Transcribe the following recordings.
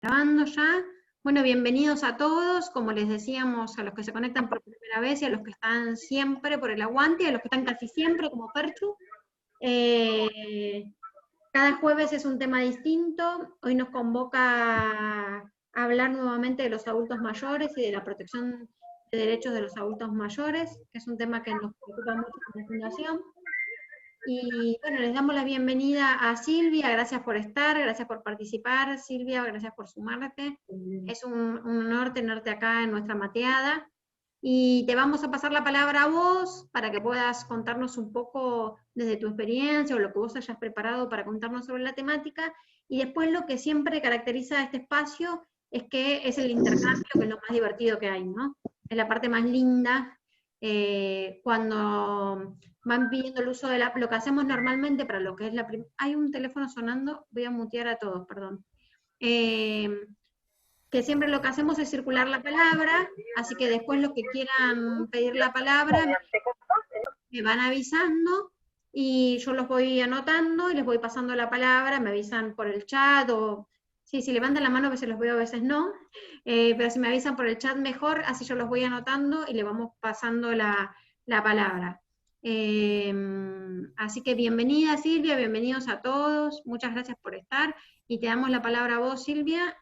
Grabando ya. Bueno, bienvenidos a todos, como les decíamos, a los que se conectan por primera vez y a los que están siempre por el aguante, y a los que están casi siempre como Perchu. Eh, Cada jueves es un tema distinto. Hoy nos convoca a hablar nuevamente de los adultos mayores y de la protección de derechos de los adultos mayores, que es un tema que nos preocupa mucho como fundación. Y bueno, les damos la bienvenida a Silvia, gracias por estar, gracias por participar, Silvia, gracias por sumarte. Es un honor tenerte acá en nuestra mateada. Y te vamos a pasar la palabra a vos para que puedas contarnos un poco desde tu experiencia o lo que vos hayas preparado para contarnos sobre la temática. Y después lo que siempre caracteriza a este espacio es que es el intercambio, que es lo más divertido que hay, ¿no? Es la parte más linda cuando van pidiendo el uso de lo que hacemos normalmente para lo que es hay un teléfono sonando, voy a mutear a todos, perdón. Eh, que siempre lo que hacemos es circular la palabra, así que después los que quieran pedir la palabra me van avisando y yo los voy anotando y les voy pasando la palabra, me avisan por el chat o sí, si levantan la mano a veces los veo, a veces no, pero si me avisan por el chat mejor, así yo los voy anotando y le vamos pasando la palabra. Eh, Así que bienvenida Silvia, bienvenidos a todos, muchas gracias por estar y te damos la palabra a vos Silvia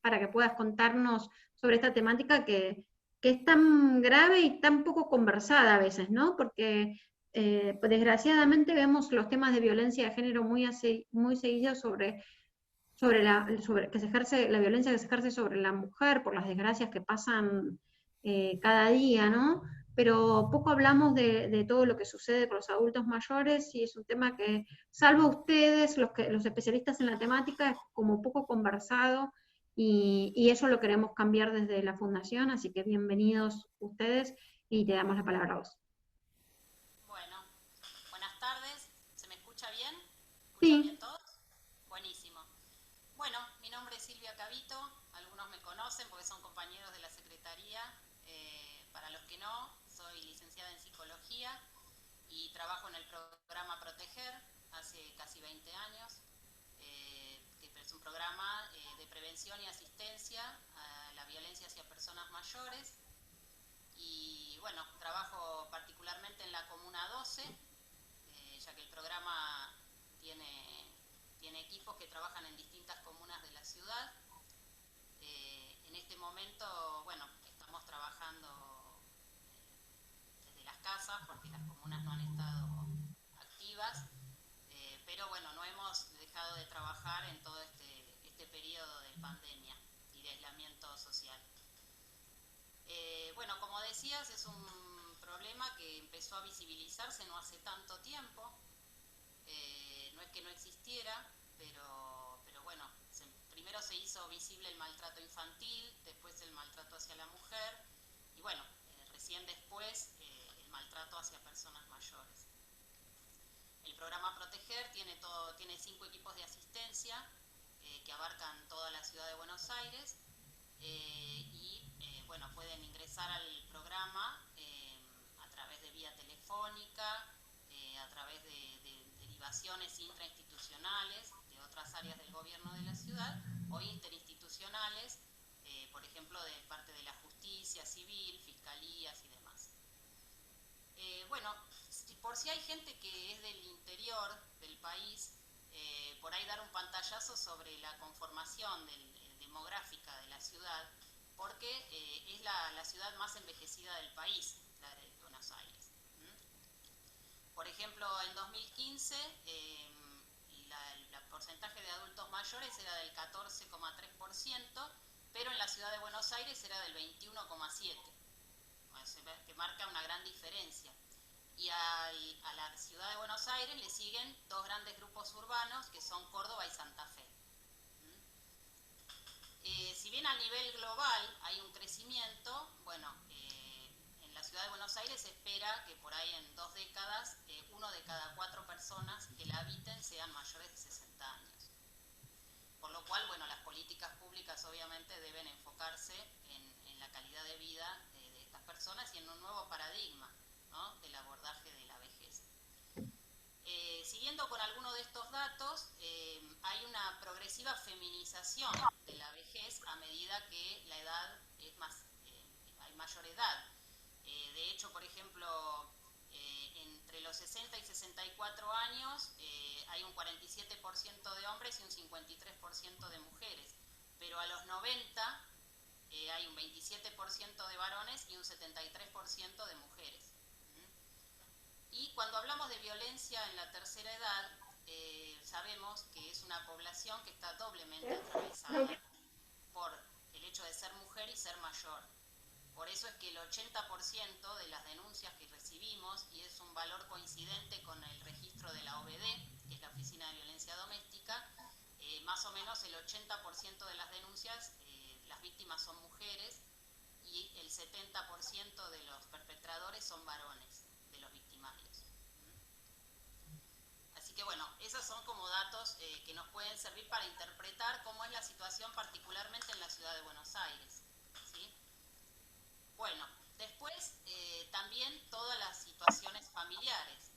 para que puedas contarnos sobre esta temática que es tan grave y tan poco conversada a veces, ¿no? Porque desgraciadamente vemos los temas de violencia de género muy seguidos sobre que se ejerce, la violencia que se ejerce sobre la mujer por las desgracias que pasan cada día, ¿no? Pero poco hablamos de todo lo que sucede con los adultos mayores y es un tema que, salvo ustedes, los especialistas en la temática, es como poco conversado y eso lo queremos cambiar desde la Fundación, así que bienvenidos ustedes y te damos la palabra a vos. Bueno, buenas tardes. ¿Se me escucha bien? ¿Me escuchan Sí, bien todos? Buenísimo. Bueno, mi nombre es Silvia Cavito. Algunos me conocen porque son compañeros de la Secretaría. Para los que no, soy licenciada en Psicología y trabajo en el programa Proteger hace casi 20 años, que es un programa de prevención y asistencia a la violencia hacia personas mayores. Y bueno, trabajo particularmente en la Comuna 12, ya que el programa tiene, tiene equipos que trabajan en distintas comunas de la ciudad. En este momento, bueno, estamos trabajando desde las casas porque las comunas no han estado activas, pero bueno, no hemos dejado de trabajar en todo este periodo de pandemia y de aislamiento social. Bueno, como decías, es un problema que empezó a visibilizarse no hace tanto tiempo. No es que no existiera, pero bueno, primero se hizo visible el maltrato infantil, después el maltrato hacia la mujer y bueno, recién después el maltrato hacia personas mayores. El programa Proteger tiene 5 equipos de asistencia que abarcan toda la ciudad de Buenos Aires y bueno, pueden ingresar al programa a través de vía telefónica, a través de derivaciones intrainstitucionales de otras áreas del gobierno de la ciudad o interinstitucionales, por ejemplo, de parte de la justicia civil, fiscalías y demás. Bueno, por si hay gente que es del interior del país, por ahí dar un pantallazo sobre la conformación demográfica de la ciudad, porque es la ciudad más envejecida del país, la de Buenos Aires. Por ejemplo, en 2015 el porcentaje de adultos mayores era del 14,3%, pero en la ciudad de Buenos Aires era del 21,7%, que marca una gran diferencia. Y a la ciudad de Buenos Aires le siguen dos grandes grupos urbanos que son Córdoba y Santa Fe. Si bien a nivel global hay un crecimiento, bueno, en la ciudad de Buenos Aires se espera que por ahí en 2 décadas 1 de cada 4 personas que la habiten sean mayores de 60 años. Por lo cual, bueno, las políticas públicas obviamente deben enfocarse en la calidad de vida de estas personas y en un nuevo paradigma, ¿no?, del abordaje de la vejez. Siguiendo con algunos de estos datos, hay una progresiva feminización de la vejez a medida que la edad es más, hay mayor edad. De hecho, por ejemplo, entre los 60 y 64 años hay un 47% de hombres y un 53% de mujeres, pero a los 90 hay un 27% de varones y un 73% de mujeres. Y cuando hablamos de violencia en la tercera edad, sabemos que es una población que está doblemente atravesada por el hecho de ser mujer y ser mayor. Por eso es que el 80% de las denuncias que recibimos, y es un valor coincidente con el registro de la OVD, que es la Oficina de Violencia Doméstica, más o menos el 80% de las denuncias, las víctimas son mujeres y el 70% de los perpetradores son varones de los victimarios. Así que bueno, esos son como datos que nos pueden servir para interpretar cómo es la situación particularmente en la ciudad de Buenos Aires. ¿Sí? Bueno, después también todas las situaciones familiares.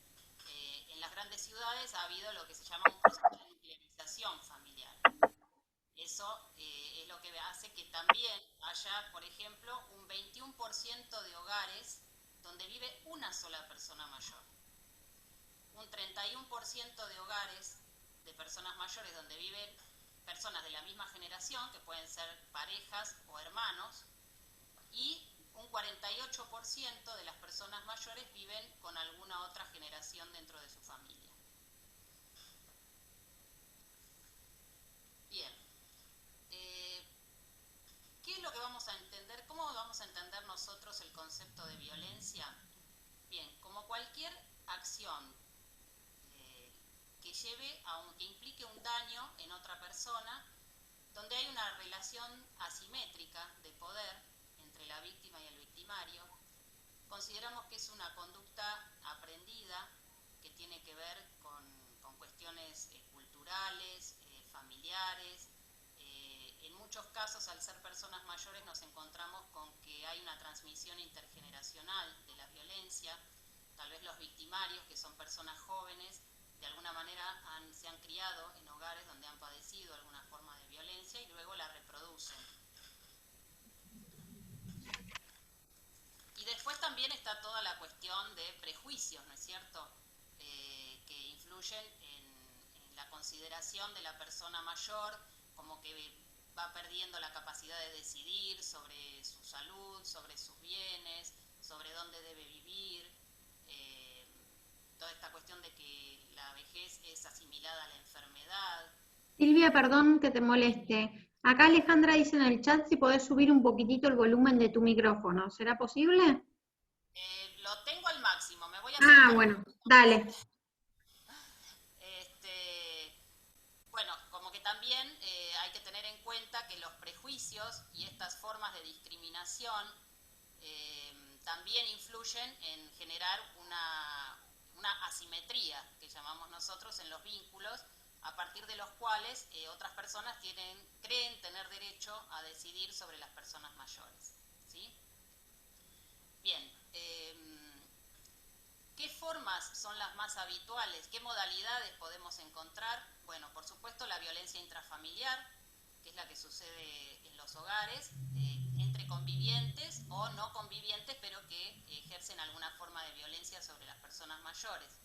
En las grandes ciudades ha habido lo que se llama un proceso de nuclearización familiar. Eso es lo que hace que también haya, por ejemplo, un 21% de hogares donde vive una sola persona mayor. Un 31% de hogares de personas mayores donde viven personas de la misma generación, que pueden ser parejas o hermanos, y un 48% de las personas mayores viven con alguna otra generación dentro de su familia. Bien. ¿Qué es lo que vamos a entender? ¿Cómo vamos a entender nosotros el concepto de violencia? Bien, como cualquier acción que implique un daño en otra persona, donde hay una relación asimétrica de poder entre la víctima y el victimario, consideramos que es una conducta aprendida que tiene que ver con cuestiones culturales, familiares. En muchos casos, al ser personas mayores, nos encontramos con que hay una transmisión intergeneracional de la violencia. Tal vez los victimarios, que son personas jóvenes, de alguna manera se han criado en hogares donde han padecido alguna forma de violencia y luego la reproducen. Y después también está toda la cuestión de prejuicios, ¿no es cierto?, que influyen en la consideración de la persona mayor, como que va perdiendo la capacidad de decidir sobre su salud, sobre sus bienes, sobre dónde debe vivir, toda esta cuestión de que la vejez es asimilada a la enfermedad. Silvia, perdón que te moleste. Acá Alejandra dice en el chat si podés subir un poquitito el volumen de tu micrófono. ¿Será posible? Lo tengo al máximo, me voy a Ah, acercar. bueno, dale. Bueno, como que también hay que tener en cuenta que los prejuicios y estas formas de discriminación también influyen en generar una asimetría, que llamamos nosotros, en los vínculos, a partir de los cuales otras personas creen tener derecho a decidir sobre las personas mayores. ¿Sí? Bien, ¿qué formas son las más habituales? ¿Qué modalidades podemos encontrar? Bueno, por supuesto la violencia intrafamiliar, que es la que sucede en los hogares, entre convivientes o no convivientes, pero que ejercen alguna forma de violencia sobre las personas mayores.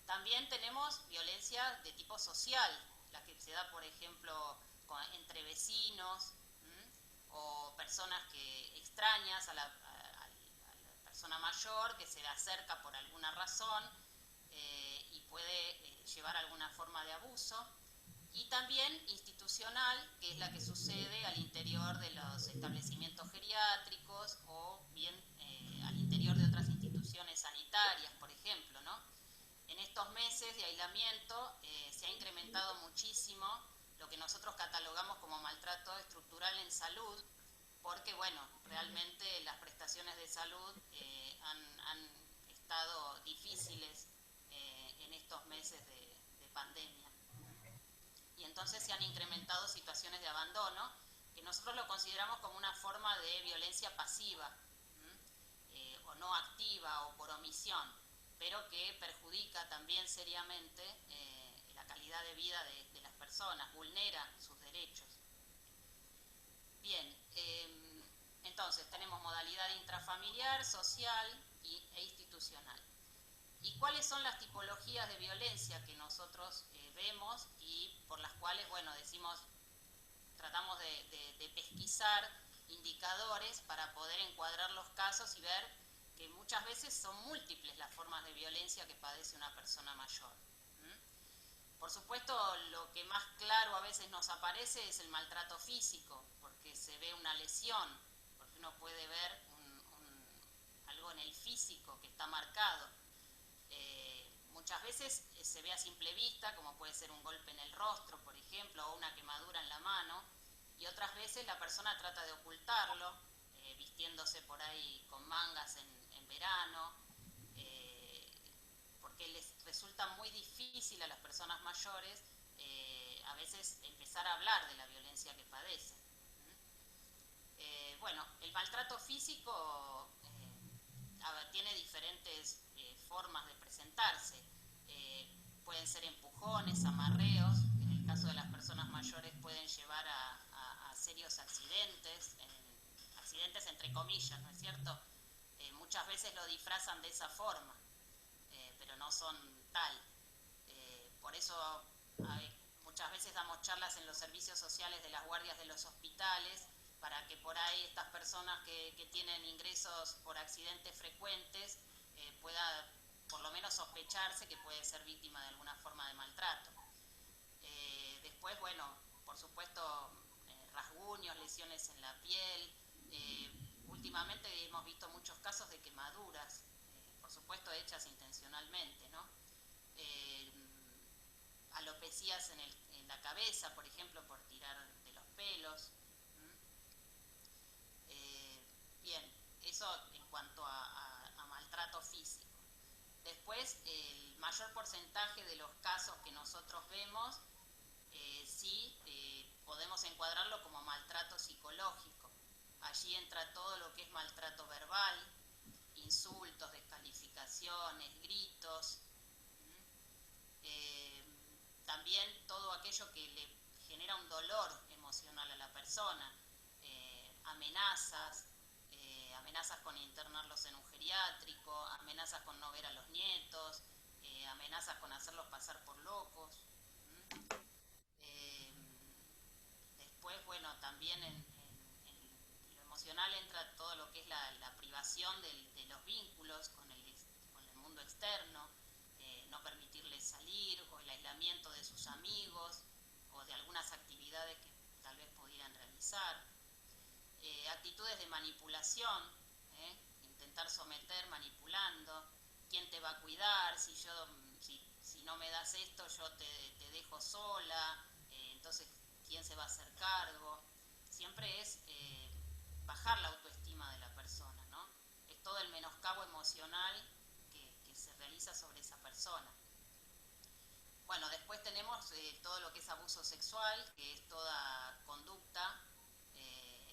También tenemos violencia de tipo social, la que se da, por ejemplo, entre vecinos, o personas extrañas a la persona mayor que se le acerca por alguna razón y puede llevar alguna forma de abuso. Y también institucional, que es la que sucede al interior de los establecimientos geriátricos o bien al interior de otras instituciones sanitarias, por ejemplo, ¿no? En estos meses de aislamiento se ha incrementado muchísimo lo que nosotros catalogamos como maltrato estructural en salud, porque, bueno, realmente las prestaciones de salud han estado difíciles en estos meses de pandemia. Y entonces se han incrementado situaciones de abandono, que nosotros lo consideramos como una forma de violencia pasiva, o no activa o por omisión, pero que perjudica también seriamente la calidad de vida de las personas, vulnera sus derechos. Bien, entonces tenemos modalidad intrafamiliar, social e institucional. ¿Y cuáles son las tipologías de violencia que nosotros vemos y por las cuales, bueno, tratamos de pesquisar indicadores para poder encuadrar los casos y ver que muchas veces son múltiples las formas de violencia que padece una persona mayor? Por supuesto, lo que más claro a veces nos aparece es el maltrato físico, porque se ve una lesión, porque uno puede ver algo en el físico que está marcado. Muchas veces se ve a simple vista, como puede ser un golpe en el rostro, por ejemplo, o una quemadura en la mano, y otras veces la persona trata de ocultarlo, vistiéndose por ahí con mangas en verano, porque les resulta muy difícil a las personas mayores a veces empezar a hablar de la violencia que padecen. Bueno, el maltrato físico tiene diferentes formas de presentarse. Pueden ser empujones, amarreos, que en el caso de las personas mayores pueden llevar a serios accidentes, accidentes entre comillas, ¿no es cierto? Muchas veces lo disfrazan de esa forma, pero no son tal. Por eso muchas veces damos charlas en los servicios sociales de las guardias de los hospitales para que por ahí estas personas que tienen ingresos por accidentes frecuentes pueda por lo menos sospecharse que puede ser víctima de alguna forma de maltrato. Después, bueno, por supuesto, rasguños, lesiones en la piel. Últimamente hemos visto muchos casos de quemaduras, por supuesto hechas intencionalmente, ¿no? Alopecias en la cabeza, por ejemplo, por tirar de los pelos. Bien, eso en cuanto a maltrato físico. Después, el mayor porcentaje de los casos que nosotros vemos, sí podemos encuadrarlo como maltrato psicológico. Allí entra todo lo que es maltrato verbal, insultos, descalificaciones, gritos. También todo aquello que le genera un dolor emocional a la persona, amenazas, amenazas con internarlos en un geriátrico, amenazas con no ver a los nietos, amenazas con hacerlos pasar por locos. Después, bueno, también en lo emocional entra todo lo que es la privación de los vínculos con el mundo externo, no permitirles salir, o el aislamiento de sus amigos, o de algunas actividades que tal vez pudieran realizar. Actitudes de manipulación, intentar someter manipulando, quién te va a cuidar, si no me das esto yo te dejo sola, entonces quién se va a hacer cargo. Siempre es bajar la autoestima de la persona, ¿no? Es todo el menoscabo emocional que se realiza sobre esa persona. Bueno, después tenemos todo lo que es abuso sexual, que es toda conducta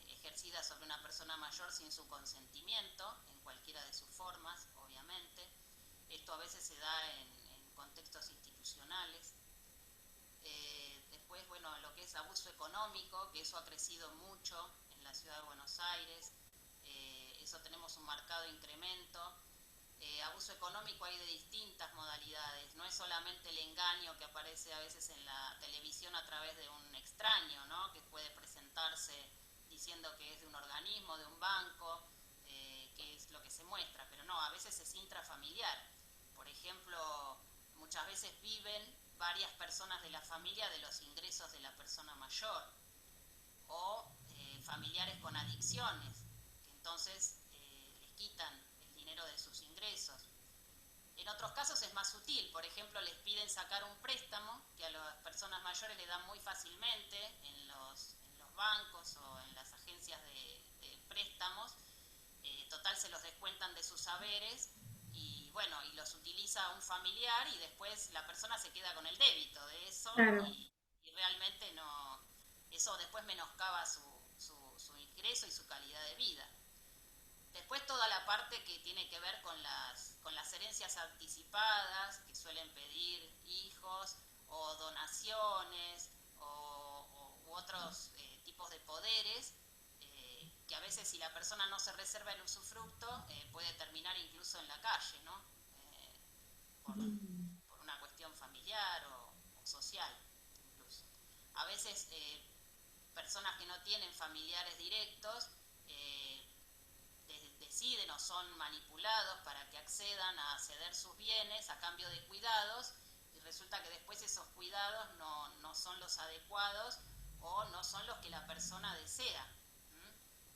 ejercida sobre una persona mayor sin su consentimiento, en cualquiera de sus formas, obviamente. Esto a veces se da en contextos institucionales. Después, bueno, lo que es abuso económico, que eso ha crecido mucho en la ciudad de Buenos Aires. Eso tenemos un marcado incremento. Abuso económico hay de distintas modalidades, no es solamente el engaño que aparece a veces en la televisión a través de un extraño, ¿no? Que puede presentarse diciendo que es de un organismo, de un banco, que es lo que se muestra, pero no, a veces es intrafamiliar. Por ejemplo, muchas veces viven varias personas de la familia de los ingresos de la persona mayor, o familiares con adicciones, que entonces les quitan el dinero de sus ingresos. En otros casos es más sutil, por ejemplo, les piden sacar un préstamo que a las personas mayores le dan muy fácilmente en los bancos o en las agencias de préstamos. Total, se los descuentan de sus haberes y bueno, y los utiliza un familiar y después la persona se queda con el débito de eso. Claro. Y realmente no, eso después menoscaba su ingreso y su calidad de vida. Después toda la parte que tiene que ver con las herencias anticipadas, que suelen pedir hijos, o donaciones, otros tipos de poderes, que a veces si la persona no se reserva el usufructo, puede terminar incluso en la calle, ¿no? Por una cuestión familiar o social, incluso. A veces personas que no tienen familiares directos deciden o son manipulados para que accedan a ceder sus bienes a cambio de cuidados, y resulta que después esos cuidados no son los adecuados o no son los que la persona desea.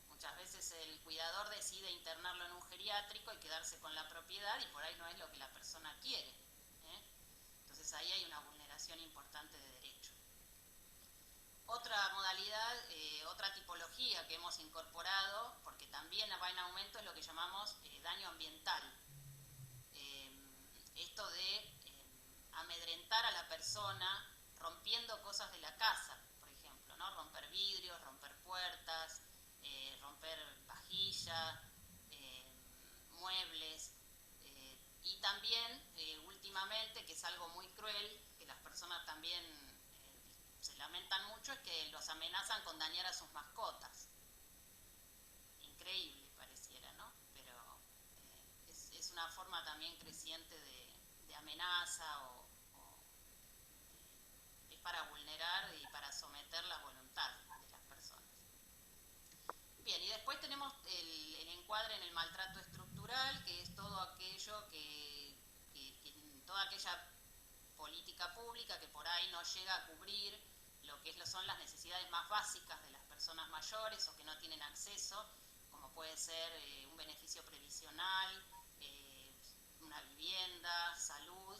Muchas veces el cuidador decide internarlo en un geriátrico y quedarse con la propiedad, y por ahí no es lo que la persona quiere. Entonces ahí hay una vulneración importante de derecho. Otra modalidad, otra tipología que hemos incorporado, porque también va en aumento, es lo que llamamos daño ambiental. Esto de amedrentar a la persona rompiendo cosas de la casa, por ejemplo, ¿no? Romper vidrios, romper puertas, romper vajilla, muebles, y también últimamente, que es algo muy cruel, que las personas también se lamentan mucho, es que los amenazan con dañar a sus mascotas. Increíble pareciera, ¿no? Pero es una forma también creciente de amenaza es para vulnerar y para someter la voluntad de las personas. Bien, y después tenemos el encuadre en el maltrato estructural, que es todo aquello toda aquella política pública que por ahí no llega a cubrir lo que son las necesidades más básicas de las personas mayores o que no tienen acceso, como puede ser un beneficio previsional, una vivienda, salud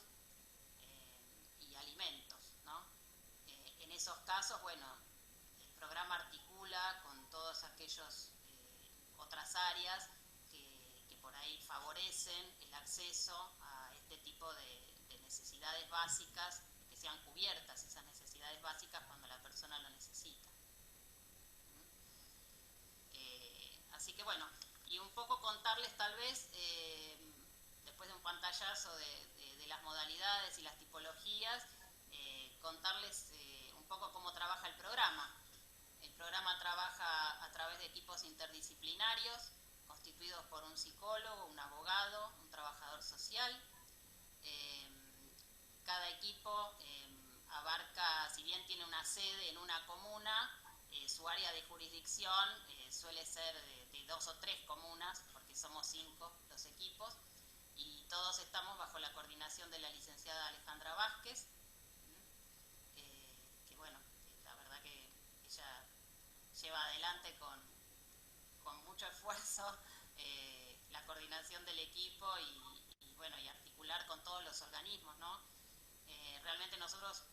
y alimentos, ¿no? En esos casos, bueno, el programa articula con todas aquellas otras áreas que por ahí favorecen el acceso a este tipo de necesidades básicas, que sean cubiertas esas necesidades básicas cuando la persona lo necesita. Así que bueno, y un poco contarles tal vez, después de un pantallazo de las modalidades y las tipologías, contarles un poco cómo trabaja el programa. El programa trabaja a través de equipos interdisciplinarios, constituidos por un psicólogo, un abogado, un trabajador social. Cada equipo abarca, si bien tiene una sede en una comuna, su área de jurisdicción suele ser de 2 o 3 comunas, porque somos 5 los equipos, y todos estamos bajo la coordinación de la licenciada Alejandra Vázquez, que bueno, la verdad que ella lleva adelante con mucho esfuerzo la coordinación del equipo y bueno, y articular con todos los organismos, ¿no? Realmente nosotros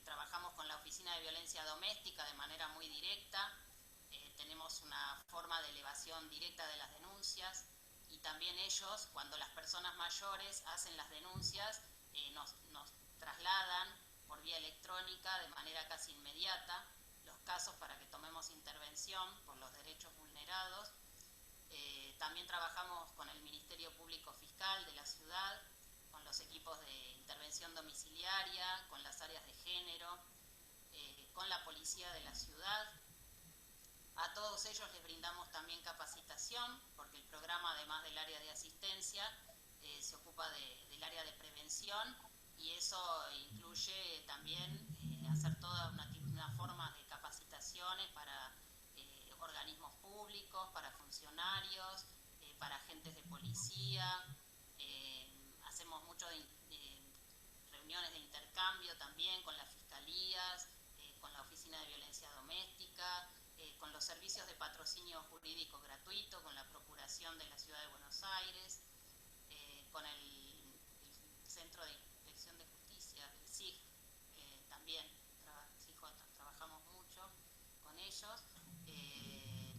trabajamos con la Oficina de Violencia Doméstica de manera muy directa, tenemos una forma de elevación directa de las denuncias, y también ellos, cuando las personas mayores hacen las denuncias, nos trasladan por vía electrónica de manera casi inmediata los casos para que tomemos intervención por los derechos vulnerados. También trabajamos con el Ministerio Público Fiscal de la ciudad, con los equipos de intervención domiciliaria, con las áreas de género, con la policía de la ciudad. A todos ellos les brindamos también capacitación, porque el programa, además del área de asistencia, se ocupa del área de prevención, y eso incluye también hacer toda una forma de capacitaciones para organismos públicos, para funcionarios, para agentes de policía. Hacemos mucho de reuniones de intercambio también con las fiscalías, con la Oficina de Violencia Doméstica, con los servicios de patrocinio jurídico gratuito, con la Procuración de la Ciudad de Buenos Aires, con el Centro de Inspección de Justicia, el SIJ, también trabajamos mucho con ellos, y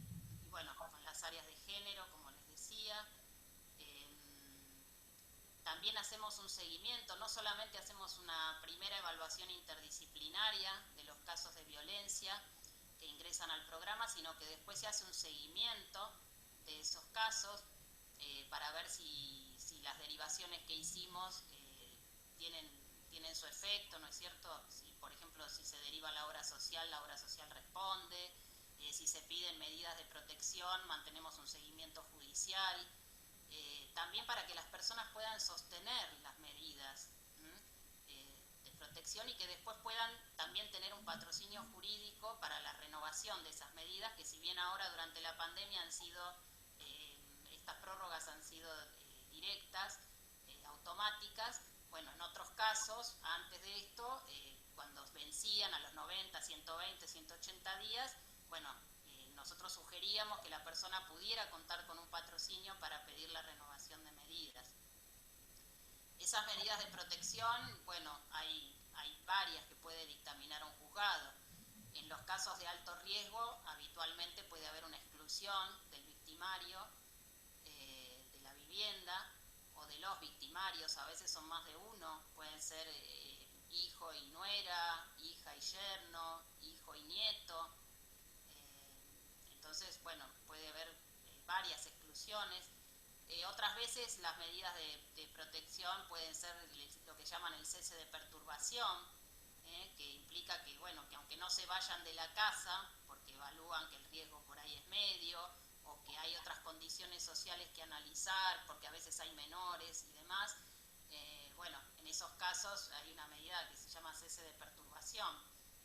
bueno, con las áreas de género, como les decía. También hacemos un seguimiento, no solamente hacemos una primera evaluación interdisciplinaria de los casos de violencia que ingresan al programa, sino que después se hace un seguimiento de esos casos para ver si las derivaciones que hicimos tienen su efecto, ¿no es cierto? Si, por ejemplo, si se deriva la obra social responde. Si se piden medidas de protección, mantenemos un seguimiento judicial. También para que las personas puedan sostener las medidas de protección y que después puedan también tener un patrocinio jurídico para la renovación de esas medidas, que si bien ahora durante la pandemia han sido, estas prórrogas han sido directas, automáticas, bueno, en otros casos, antes de esto, cuando vencían a los 90, 120, 180 días, bueno, nosotros sugeríamos que la persona pudiera contar con un patrocinio para pedir la renovación de medidas. Esas medidas de protección, bueno, hay varias que puede dictaminar un juzgado. En los casos de alto riesgo, habitualmente puede haber una exclusión del victimario de la vivienda o de los victimarios, a veces son más de uno, pueden ser hijo y nuera, hija y yerno, hijo y nieto. Entonces, bueno, puede haber varias exclusiones. Otras veces las medidas de protección pueden ser lo que llaman el cese de perturbación, que implica que, bueno, que aunque no se vayan de la casa, porque evalúan que el riesgo por ahí es medio, o que hay otras condiciones sociales que analizar, porque a veces hay menores y demás, bueno, en esos casos hay una medida que se llama cese de perturbación,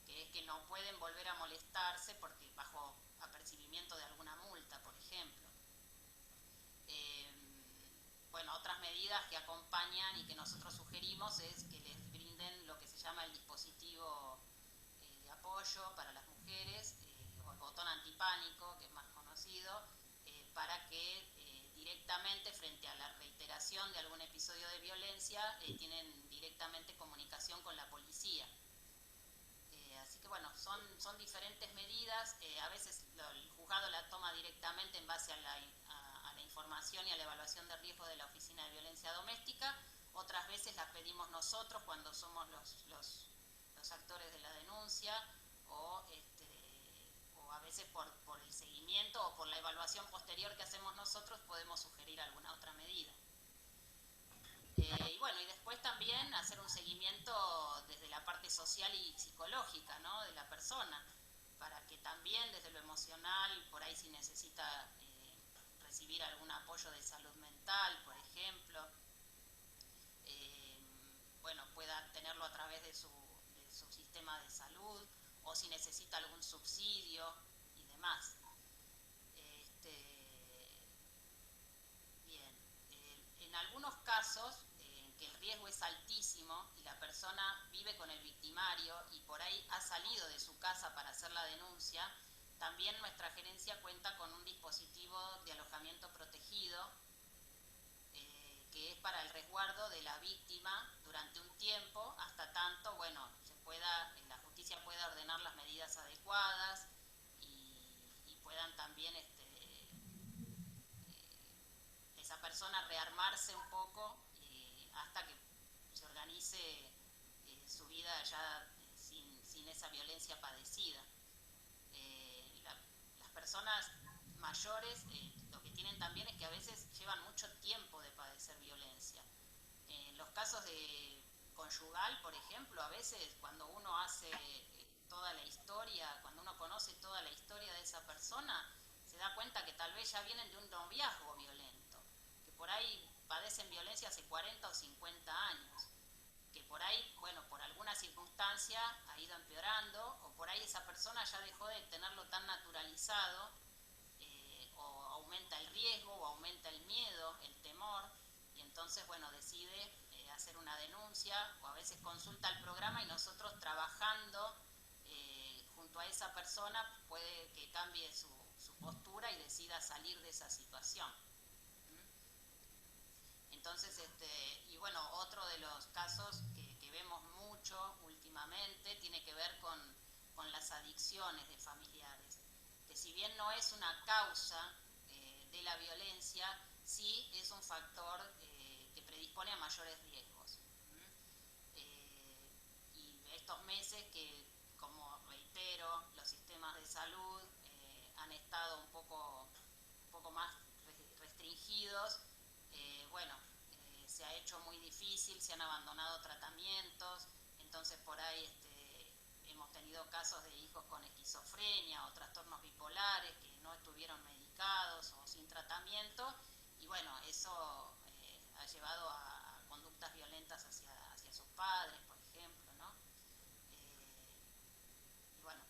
que es que no pueden volver a molestarse porque bajo apercibimiento de alguna multa, por ejemplo. Bueno, otras medidas que acompañan y que nosotros sugerimos es que les brinden lo que se llama el dispositivo de apoyo para las mujeres, o el botón antipánico, que es más conocido, para que directamente frente a la reiteración de algún episodio de violencia tienen directamente comunicación con la policía. Así que bueno, son diferentes medidas, a veces el juzgado la toma directamente en base a la información y a la evaluación de riesgo de la Oficina de Violencia Doméstica, otras veces las pedimos nosotros cuando somos los actores de la denuncia, o a veces por el seguimiento o por la evaluación posterior que hacemos nosotros podemos sugerir alguna otra medida. Y bueno, y después también hacer un seguimiento desde la parte social y psicológica, ¿no?, de la persona, para que también desde lo emocional, por ahí si necesita recibir algún apoyo de salud mental, por ejemplo, bueno, pueda tenerlo a través de su sistema de salud, o si necesita algún subsidio y demás. Bien, en algunos casos en que el riesgo es altísimo y la persona vive con el victimario y por ahí ha salido de su casa para hacer la denuncia, también nuestra gerencia cuenta con un dispositivo de alojamiento protegido que es para el resguardo de la víctima durante un tiempo, hasta tanto, bueno, la justicia pueda ordenar las medidas adecuadas y puedan también esa persona rearmarse un poco hasta que se organice su vida ya sin esa violencia padecida. Las personas mayores lo que tienen también es que a veces llevan mucho tiempo de padecer violencia. En los casos de conyugal, por ejemplo, a veces cuando uno hace toda la historia, cuando uno conoce toda la historia de esa persona, se da cuenta que tal vez ya vienen de un noviazgo violento, que por ahí padecen violencia hace 40 o 50 años, que por ahí, bueno, por alguna circunstancia ha ido empeorando, o por ahí esa persona ya dejó de tenerlo tan naturalizado, o aumenta el riesgo, o aumenta el miedo, el temor, y entonces, bueno, decide hacer una denuncia, o a veces consulta el programa, y nosotros trabajando junto a esa persona puede que cambie su postura y decida salir de esa situación. Entonces, y bueno, otro de los casos que vemos mucho últimamente tiene que ver con las adicciones de familiares, que si bien no es una causa de la violencia, sí es un factor que predispone a mayores riesgos. Y estos meses que, como reitero, los sistemas de salud han estado un poco más restringidos, bueno, se ha hecho muy difícil, se han abandonado tratamientos, entonces por ahí hemos tenido casos de hijos con esquizofrenia o trastornos bipolares que no estuvieron medicados o sin tratamiento, y bueno, eso ha llevado a conductas violentas hacia sus padres, por ejemplo, ¿no? Y bueno,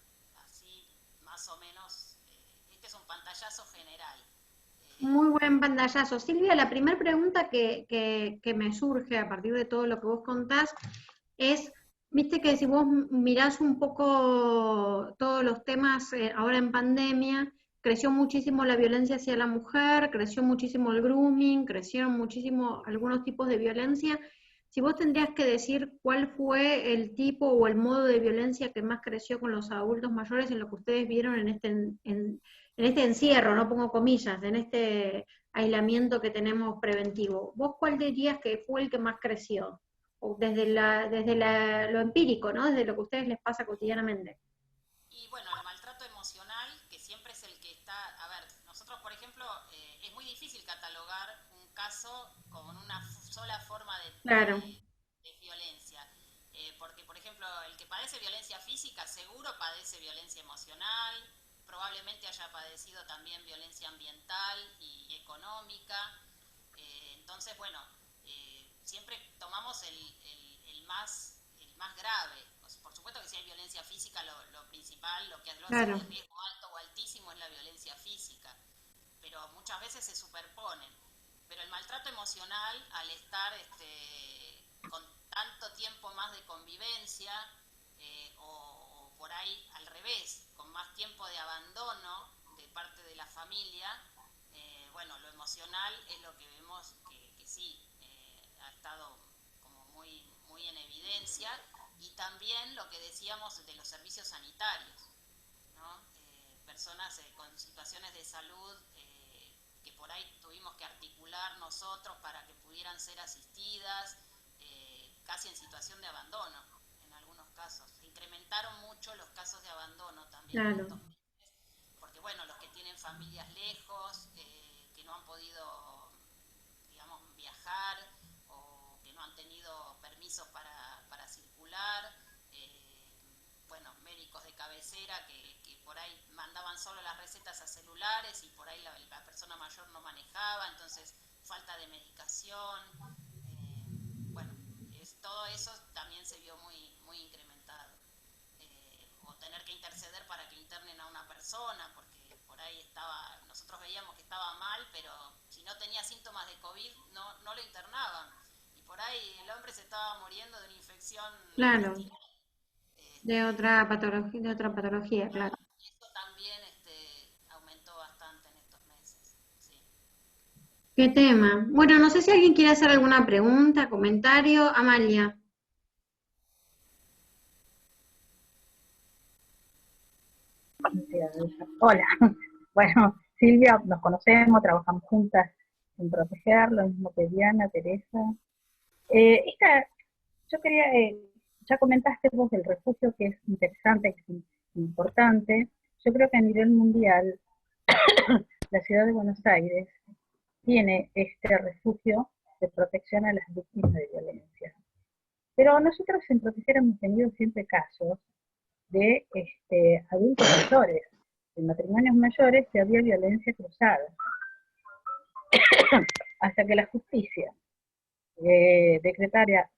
así más o menos, este es un pantallazo general. Muy buen pantallazo. Silvia, la primera pregunta que me surge a partir de todo lo que vos contás es, viste que si vos mirás un poco todos los temas ahora en pandemia, creció muchísimo la violencia hacia la mujer, creció muchísimo el grooming, crecieron muchísimo algunos tipos de violencia. Si vos tendrías que decir cuál fue el tipo o el modo de violencia que más creció con los adultos mayores en lo que ustedes vieron en este encierro, no pongo comillas, en este aislamiento que tenemos preventivo, ¿vos cuál dirías que fue el que más creció? O desde lo empírico, ¿no? Desde lo que a ustedes les pasa cotidianamente. Y bueno, el maltrato emocional, que siempre es el que está, a ver, nosotros por ejemplo, es muy difícil catalogar un caso con una sola forma Claro, de violencia, porque por ejemplo, el que padece violencia física seguro padece violencia emocional, probablemente haya padecido también violencia ambiental y económica, entonces bueno, siempre tomamos el más grave. Por supuesto que si hay violencia física, lo principal, lo que lo hace de claro, riesgo alto o altísimo es la violencia física, pero muchas veces se superponen. Pero el maltrato emocional, al estar con tanto tiempo más de convivencia, o por ahí al revés, con más tiempo de abandono de parte de la familia, bueno, lo emocional es lo que vemos que sí, ha estado como muy en evidencia, y también lo que decíamos de los servicios sanitarios, ¿no? Personas con situaciones de salud que por ahí tuvimos que articular nosotros para que pudieran ser asistidas, casi en situación de abandono en algunos casos. Se incrementaron mucho los casos de abandono también en claro. estos meses, porque bueno, los que tienen familias lejos, que no han podido, digamos, viajar, o que no han tenido permisos para circular, bueno, médicos de cabecera que por ahí mandaban solo las recetas a celulares y por ahí la persona mayor no manejaba, entonces falta de medicación, bueno, todo eso también se vio muy incrementado. O tener que interceder para que internen a una persona, porque por ahí nosotros veíamos que estaba mal, pero si no tenía síntomas de COVID no lo internaban. Y por ahí el hombre se estaba muriendo de una infección Claro, intestinal. Este, de otra patología, claro. Eso también aumentó bastante en estos meses. Sí. ¿Qué tema? Bueno, no sé si alguien quiere hacer alguna pregunta, comentario. Amalia. Hola, bueno, Silvia, nos conocemos, trabajamos juntas en Proteger, lo mismo que Diana, Teresa. Yo quería, ya comentaste vos del refugio, que es interesante, que es importante. Yo creo que a nivel mundial, la ciudad de Buenos Aires tiene este refugio de protección a las víctimas de violencia. Pero nosotros en Proteger hemos tenido siempre casos de adultos mayores, en matrimonios mayores que había violencia cruzada, hasta que la justicia decretara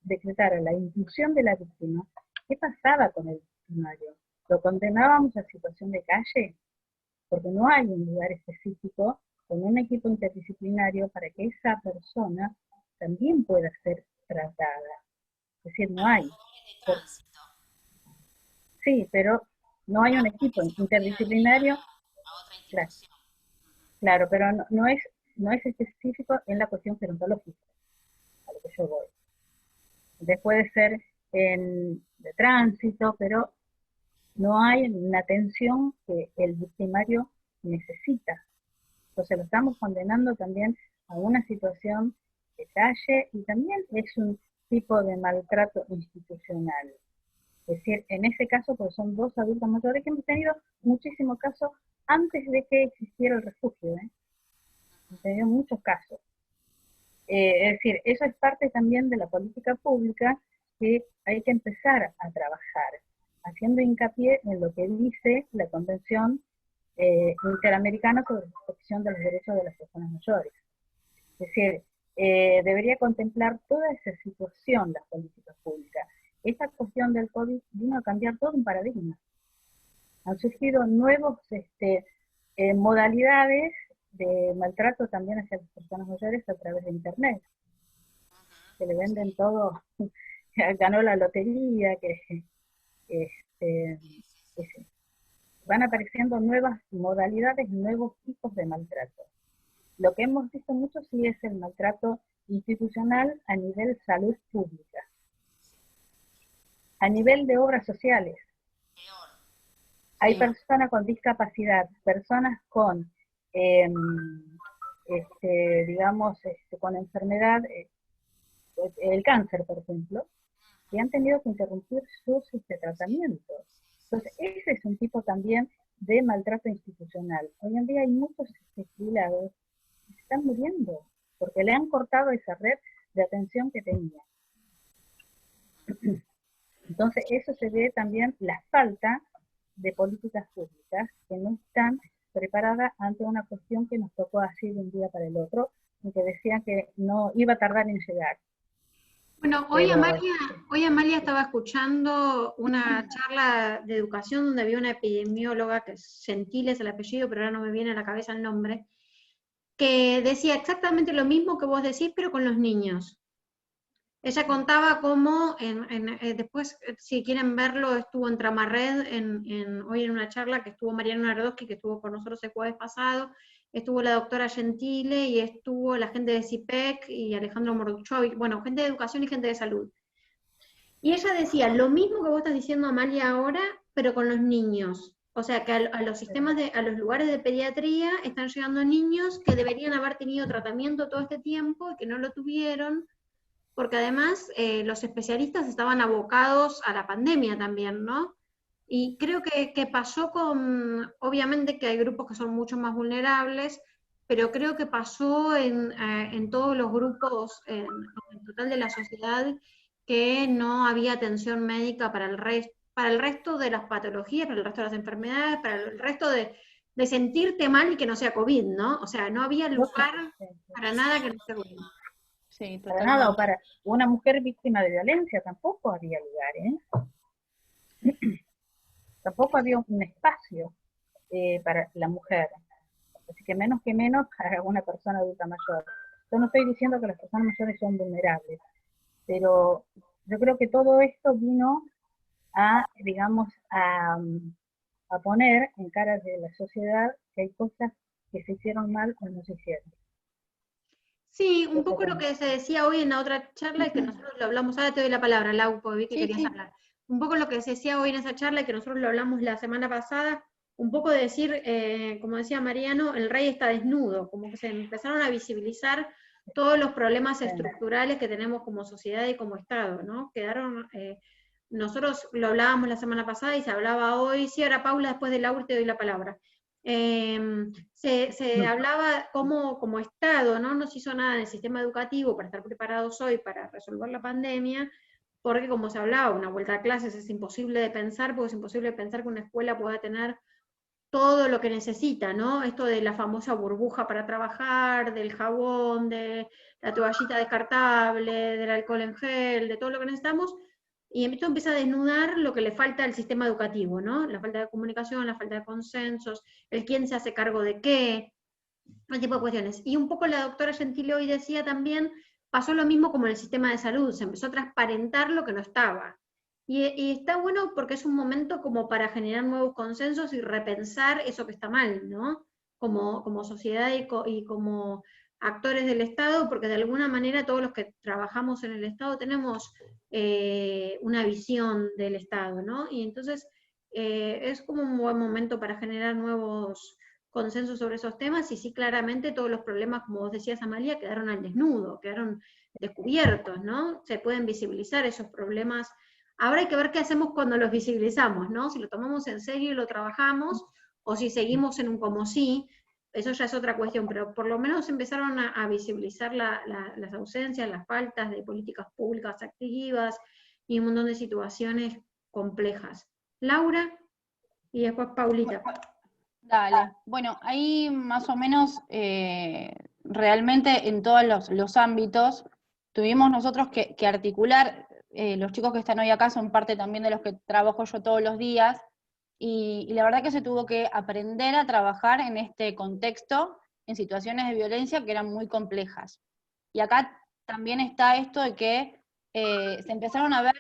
la inclusión de la víctima. ¿Qué pasaba con el victimario? ¿Lo condenábamos a situación de calle? Porque no hay un lugar específico con un equipo interdisciplinario para que esa persona también pueda ser tratada. Es decir, no A los hay. lugares de Por, tránsito, sí, pero no hay un para que equipo si los pudieran derivar interdisciplinario. a otra Claro, institución. Uh-huh. claro, pero no es específico en la cuestión gerontológica, a lo que yo voy. Entonces puede ser de tránsito, pero no hay una atención que el victimario necesita. Entonces lo estamos condenando también a una situación de calle, y también es un tipo de maltrato institucional. Es decir, en ese caso, pues son dos adultos mayores que hemos tenido muchísimos casos antes de que existiera el refugio, hemos tenido muchos casos. Es decir, eso es parte también de la política pública que hay que empezar a trabajar, haciendo hincapié en lo que dice la Convención Interamericana sobre la protección de los derechos de las personas mayores. Es decir, debería contemplar toda esa situación las políticas públicas. Esta cuestión del COVID vino a cambiar todo un paradigma. Han surgido nuevos modalidades de maltrato también hacia las personas mayores a través de Internet. Que le venden todo, ganó la lotería, van apareciendo nuevas modalidades, nuevos tipos de maltrato. Lo que hemos visto mucho sí es el maltrato institucional a nivel salud pública. A nivel de obras sociales, hay personas con discapacidad, personas con, con enfermedad, el cáncer, por ejemplo, que han tenido que interrumpir sus tratamientos. Entonces, ese es un tipo también de maltrato institucional. Hoy en día hay muchos jubilados que se están muriendo porque le han cortado esa red de atención que tenía. Entonces, eso se ve también la falta de políticas públicas que no están preparadas ante una cuestión que nos tocó así de un día para el otro, y que decían que no iba a tardar en llegar. Bueno, hoy Amalia estaba escuchando una charla de educación donde había una epidemióloga, que es Gentile es el apellido, pero ahora no me viene a la cabeza el nombre, que decía exactamente lo mismo que vos decís, pero con los niños. Ella contaba cómo, después, si quieren verlo, estuvo en Tramarred, hoy en una charla que estuvo Mariano Nardowski, que estuvo con nosotros el jueves pasado, estuvo la doctora Gentile, y estuvo la gente de CIPEC, y Alejandro Morduchovich, bueno, gente de educación y gente de salud. Y ella decía, lo mismo que vos estás diciendo, Amalia, ahora, pero con los niños. O sea, que a los sistemas, a los lugares de pediatría están llegando niños que deberían haber tenido tratamiento todo este tiempo, y que no lo tuvieron, porque además los especialistas estaban abocados a la pandemia también, ¿no? Y creo que pasó obviamente que hay grupos que son mucho más vulnerables, pero creo que pasó en todos los grupos, en total de la sociedad, que no había atención médica para el resto de las patologías, para el resto de las enfermedades, para el resto de sentirte mal y que no sea COVID, ¿no? O sea, no había lugar para nada que no sea COVID. Sí, para nada, o para una mujer víctima de violencia tampoco había lugar, tampoco había un espacio para la mujer, así que menos para una persona adulta mayor. Yo no estoy diciendo que las personas mayores son vulnerables, pero yo creo que todo esto vino a, digamos, a poner en cara de la sociedad que hay cosas que se hicieron mal o no se hicieron. Sí, un poco lo que se decía hoy en la otra charla, y que nosotros lo hablamos, ahora te doy la palabra, Lau, porque vi que querías hablar. Un poco lo que se decía hoy en esa charla, y que nosotros lo hablamos la semana pasada, un poco de decir, como decía Mariano, el rey está desnudo, como que se empezaron a visibilizar todos los problemas estructurales que tenemos como sociedad y como Estado, ¿no? Nosotros lo hablábamos la semana pasada y se hablaba hoy, sí, ahora Paula, después de Lau te doy la palabra. Se hablaba como Estado, ¿no? No se hizo nada en el sistema educativo para estar preparados hoy para resolver la pandemia, porque como se hablaba, una vuelta a clases es imposible de pensar, porque es imposible pensar que una escuela pueda tener todo lo que necesita, ¿no? Esto de la famosa burbuja para trabajar, del jabón, de la toallita descartable, del alcohol en gel, de todo lo que necesitamos. Y esto empieza a desnudar lo que le falta al sistema educativo, ¿no? La falta de comunicación, la falta de consensos, el quién se hace cargo de qué, ese tipo de cuestiones. Y un poco la doctora Gentile hoy decía también, pasó lo mismo como en el sistema de salud, se empezó a transparentar lo que no estaba. Y está bueno porque es un momento como para generar nuevos consensos y repensar eso que está mal, ¿no? Como sociedad y como actores del Estado, porque de alguna manera todos los que trabajamos en el Estado tenemos una visión del Estado, ¿no? Y entonces es como un buen momento para generar nuevos consensos sobre esos temas, y sí, claramente todos los problemas, como vos decías, Amalia, quedaron al desnudo, quedaron descubiertos, ¿no? Se pueden visibilizar esos problemas. Ahora hay que ver qué hacemos cuando los visibilizamos, ¿no? Si lo tomamos en serio y lo trabajamos, o si seguimos en un como sí, eso ya es otra cuestión, pero por lo menos empezaron a visibilizar las ausencias, las faltas de políticas públicas activas y un montón de situaciones complejas. Laura y después Paulita. Dale. Bueno, ahí más o menos realmente en todos los ámbitos tuvimos nosotros que articular, los chicos que están hoy acá son parte también de los que trabajo yo todos los días, y la verdad que se tuvo que aprender a trabajar en este contexto, en situaciones de violencia que eran muy complejas. Y acá también está esto de que se empezaron a ver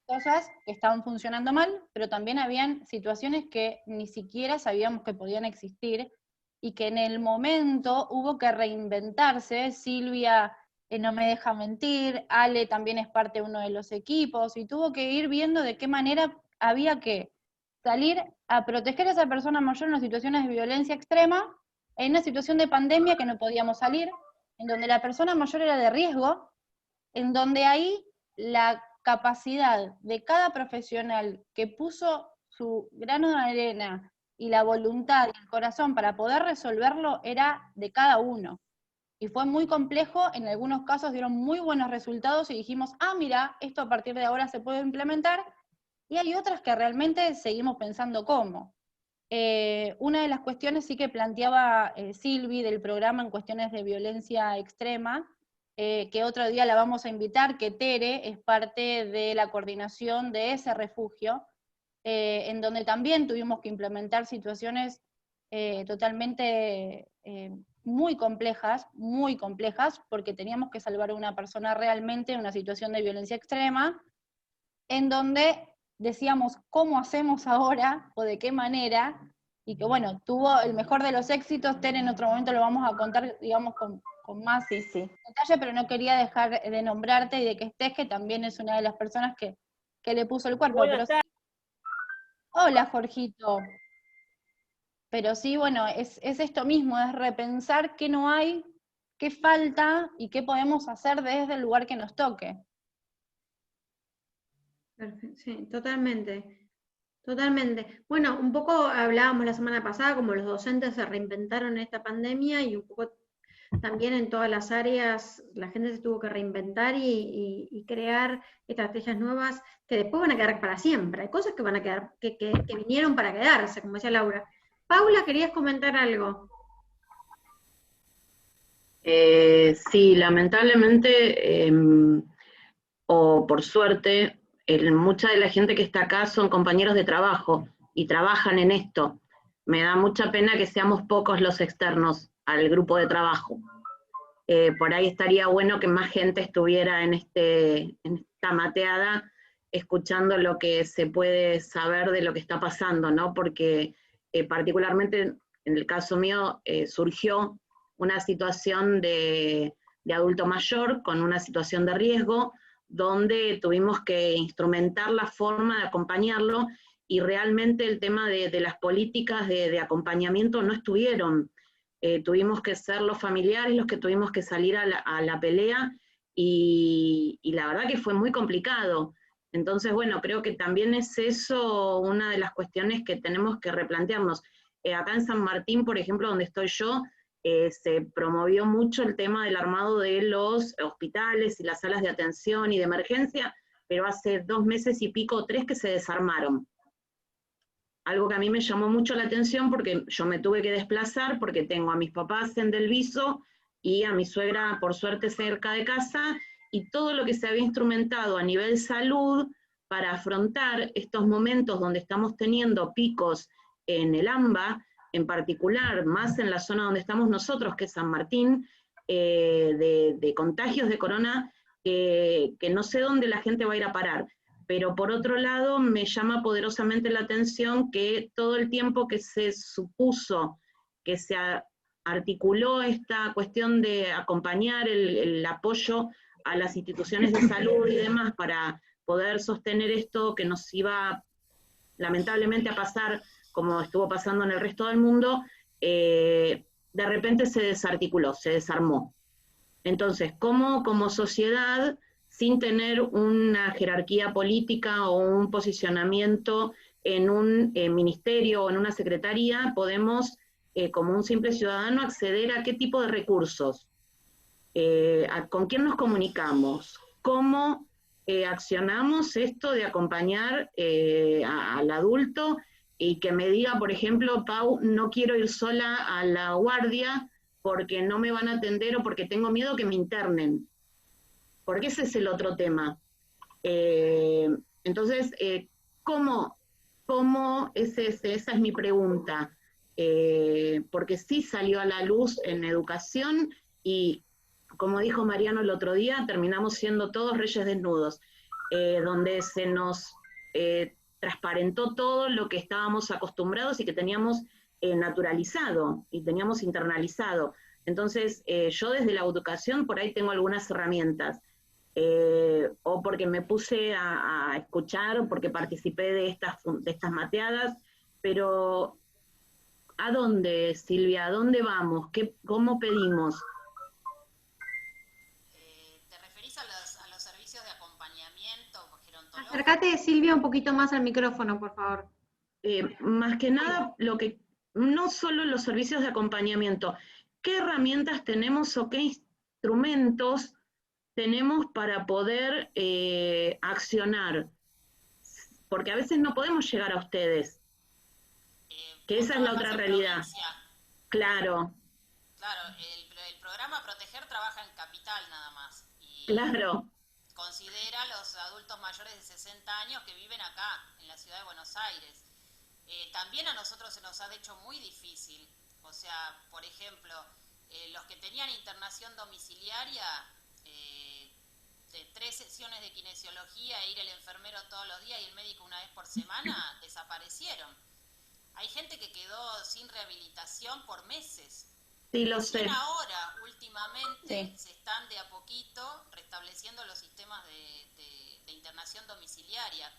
cosas que estaban funcionando mal, pero también habían situaciones que ni siquiera sabíamos que podían existir, y que en el momento hubo que reinventarse. Silvia no me deja mentir, Ale también es parte de uno de los equipos, y tuvo que ir viendo de qué manera había que salir a proteger a esa persona mayor en las situaciones de violencia extrema, en una situación de pandemia que no podíamos salir, en donde la persona mayor era de riesgo, en donde ahí la capacidad de cada profesional que puso su grano de arena y la voluntad y el corazón para poder resolverlo era de cada uno. Y fue muy complejo, en algunos casos dieron muy buenos resultados y dijimos, mira, esto a partir de ahora se puede implementar, y hay otras que realmente seguimos pensando cómo. Una de las cuestiones sí que planteaba Silvi del programa en cuestiones de violencia extrema, que otro día la vamos a invitar, que Tere es parte de la coordinación de ese refugio, en donde también tuvimos que implementar situaciones totalmente muy complejas, porque teníamos que salvar a una persona realmente en una situación de violencia extrema, en donde decíamos, ¿cómo hacemos ahora? ¿O de qué manera? Y que bueno, tuvo el mejor de los éxitos. Tere, en otro momento lo vamos a contar, digamos, con más detalle, pero no quería dejar de nombrarte y de que estés, que también es una de las personas que le puso el cuerpo. Pero sí. Hola, Jorgito. Pero sí, bueno, es esto mismo, es repensar qué no hay, qué falta y qué podemos hacer desde el lugar que nos toque. Perfecto, sí, totalmente. Totalmente. Bueno, un poco hablábamos la semana pasada, como los docentes se reinventaron en esta pandemia, y un poco también en todas las áreas la gente se tuvo que reinventar y crear estrategias nuevas que después van a quedar para siempre. Hay cosas que van a quedar, que vinieron para quedarse, como decía Laura. Paula, ¿querías comentar algo? Sí, lamentablemente, o por suerte, mucha de la gente que está acá son compañeros de trabajo y trabajan en esto. Me da mucha pena que seamos pocos los externos al grupo de trabajo. Por ahí estaría bueno que más gente estuviera en esta mateada, escuchando lo que se puede saber de lo que está pasando, ¿no? Porque particularmente en el caso mío surgió una situación de adulto mayor con una situación de riesgo, donde tuvimos que instrumentar la forma de acompañarlo, y realmente el tema de las políticas de acompañamiento no estuvieron. Tuvimos que ser los familiares los que tuvimos que salir a la pelea, y la verdad que fue muy complicado. Entonces, bueno, creo que también es eso una de las cuestiones que tenemos que replantearnos. Acá en San Martín, por ejemplo, donde estoy yo, se promovió mucho el tema del armado de los hospitales y las salas de atención y de emergencia, pero hace 2 meses y pico, 3, que se desarmaron. Algo que a mí me llamó mucho la atención, porque yo me tuve que desplazar, porque tengo a mis papás en Del Viso y a mi suegra, por suerte, cerca de casa, y todo lo que se había instrumentado a nivel salud para afrontar estos momentos donde estamos teniendo picos en el AMBA, en particular, más en la zona donde estamos nosotros, que es San Martín, de contagios de corona, que no sé dónde la gente va a ir a parar. Pero por otro lado, me llama poderosamente la atención que todo el tiempo que se supuso que se articuló esta cuestión de acompañar el apoyo a las instituciones de salud y demás para poder sostener esto que nos iba lamentablemente a pasar como estuvo pasando en el resto del mundo, de repente se desarticuló, se desarmó. Entonces, ¿cómo como sociedad, sin tener una jerarquía política o un posicionamiento en un ministerio o en una secretaría, podemos como un simple ciudadano, acceder a qué tipo de recursos, con quién nos comunicamos, cómo accionamos esto de acompañar al adulto y que me diga, por ejemplo, Pau, no quiero ir sola a la guardia porque no me van a atender o porque tengo miedo que me internen, porque ese es el otro tema. Entonces, ¿cómo esa es mi pregunta? Porque sí salió a la luz en educación y, como dijo Mariano el otro día, terminamos siendo todos reyes desnudos, donde se nos transparentó todo lo que estábamos acostumbrados y que teníamos naturalizado y teníamos internalizado. Entonces, yo desde la educación por ahí tengo algunas herramientas. O porque me puse a escuchar, o porque participé de estas mateadas, pero ¿a dónde, Silvia? ¿A dónde vamos? ¿Cómo pedimos? ¿Te referís a los servicios de acompañamiento gerontológico? Acércate, Silvia, un poquito más al micrófono, por favor. Más que nada, no solo los servicios de acompañamiento, ¿qué herramientas tenemos o qué instrumentos tenemos para poder accionar? Porque a veces no podemos llegar a ustedes, que esa es la otra realidad. Claro. Claro, el programa Proteger trabaja en Capital nada más. Y claro. Considera a los adultos mayores de 60 años que viven acá, en la ciudad de Buenos Aires. También a nosotros se nos ha hecho muy difícil. O sea, por ejemplo, los que tenían internación domiciliaria, de 3 sesiones de kinesiología e ir el enfermero todos los días y el médico una vez por semana, desaparecieron. Hay gente que quedó sin rehabilitación por meses. Sí, lo sé. Ahora, últimamente, se están de a poquito restableciendo los sistemas de internación domiciliaria.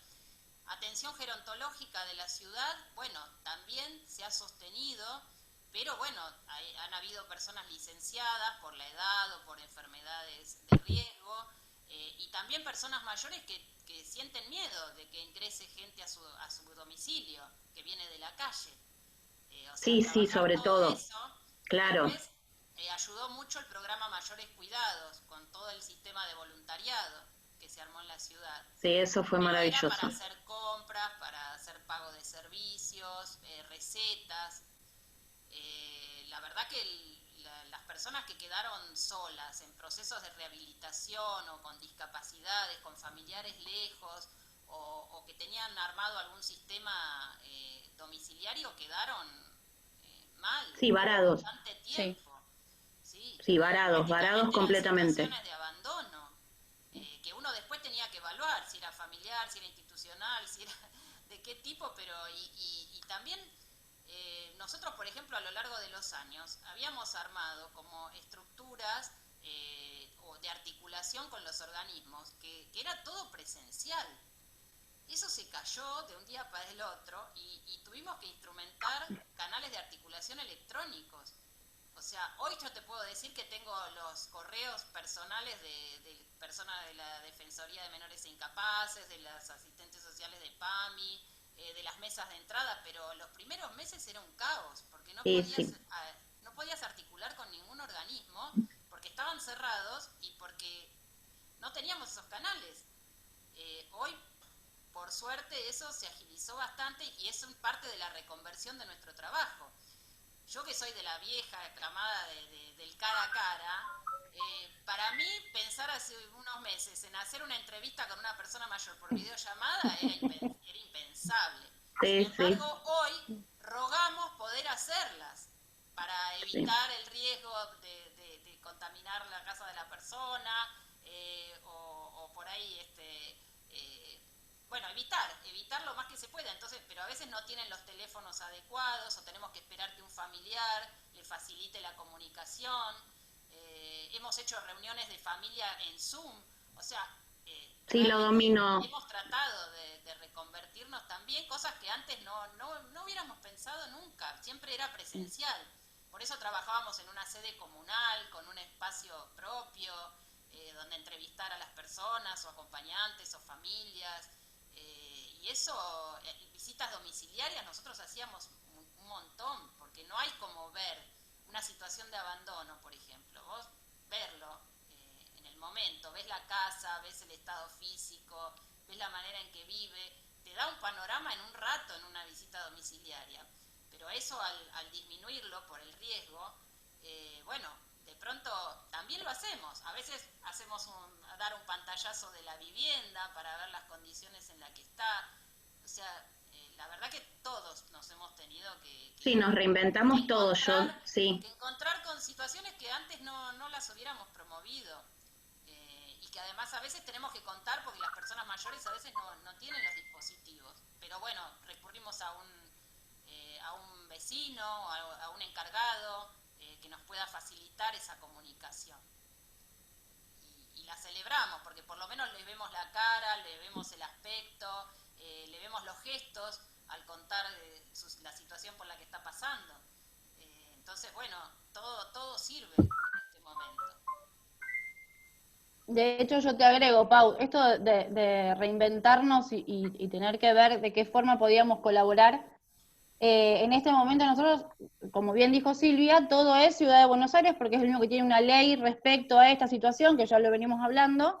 Atención gerontológica de la ciudad, bueno, también se ha sostenido, pero bueno, han habido personas licenciadas por la edad o por enfermedades de riesgo, y también personas mayores que sienten miedo de que ingrese gente a su domicilio, que viene de la calle. O sea, sí, sobre todo. Eso, claro. Después, ayudó mucho el programa Mayores Cuidados, con todo el sistema de voluntariado que se armó en la ciudad. Sí, eso fue maravilloso. Era para hacer compras, para hacer pago de servicios, recetas. La verdad que las personas que quedaron solas en procesos de rehabilitación o con discapacidades, con familiares lejos, o que tenían armado algún sistema domiciliario, quedaron mal. Sí, varados. Bastante tiempo. Sí, varados completamente. Situaciones de abandono, que uno después tenía que evaluar si era familiar, si era institucional, si era de qué tipo, pero y también nosotros, por ejemplo, a lo largo de los años habíamos armado como estructuras o de articulación con los organismos, que era todo presencial. Eso se cayó de un día para el otro y tuvimos que instrumentar canales de articulación electrónicos. O sea, hoy yo te puedo decir que tengo los correos personales de personas de la Defensoría de Menores e Incapaces, de las asistentes sociales de PAMI, de las mesas de entrada, pero los primeros meses era un caos, porque no podías articular con ningún organismo, porque estaban cerrados y porque no teníamos esos canales. Hoy, por suerte, eso se agilizó bastante y es parte de la reconversión de nuestro trabajo. Yo que soy de la vieja camada del cara a cara, para mí pensar hace unos meses en hacer una entrevista con una persona mayor por videollamada era impensable. Sin embargo, hoy rogamos poder hacerlas para evitar el riesgo de contaminar la casa de la persona, o por ahí bueno, evitar lo más que se pueda. Entonces, pero a veces no tienen los teléfonos adecuados o tenemos que esperar que un familiar le facilite la comunicación. Hemos hecho reuniones de familia en Zoom, o sea, sí, lo domino. Hemos tratado de reconvertirnos también, cosas que antes no hubiéramos pensado nunca, siempre era presencial. Por eso trabajábamos en una sede comunal, con un espacio propio, donde entrevistar a las personas o acompañantes o familias. Y eso, visitas domiciliarias, nosotros hacíamos un montón, porque no hay como ver una situación de abandono, por ejemplo, vos verlo en el momento, ves la casa, ves el estado físico, ves la manera en que vive, te da un panorama en un rato en una visita domiciliaria, pero eso al disminuirlo por el riesgo, bueno, de pronto también lo hacemos, a veces hacemos dar un pantallazo de la vivienda para ver las condiciones en las que está, o sea, la verdad que todos nos hemos tenido que Sí, nos reinventamos todos, yo, sí. que encontrar con situaciones que antes no las hubiéramos promovido, y que además a veces tenemos que contar porque las personas mayores a veces no tienen los dispositivos, pero bueno, recurrimos a un vecino, a un encargado, que nos pueda facilitar esa comunicación. Y la celebramos, porque por lo menos le vemos la cara, le vemos el aspecto, le vemos los gestos al contar la situación por la que está pasando. Entonces, bueno, todo sirve en este momento. De hecho, yo te agrego, Pau, esto de reinventarnos y tener que ver de qué forma podíamos colaborar. En este momento nosotros, como bien dijo Silvia, todo es Ciudad de Buenos Aires porque es el único que tiene una ley respecto a esta situación, que ya lo venimos hablando,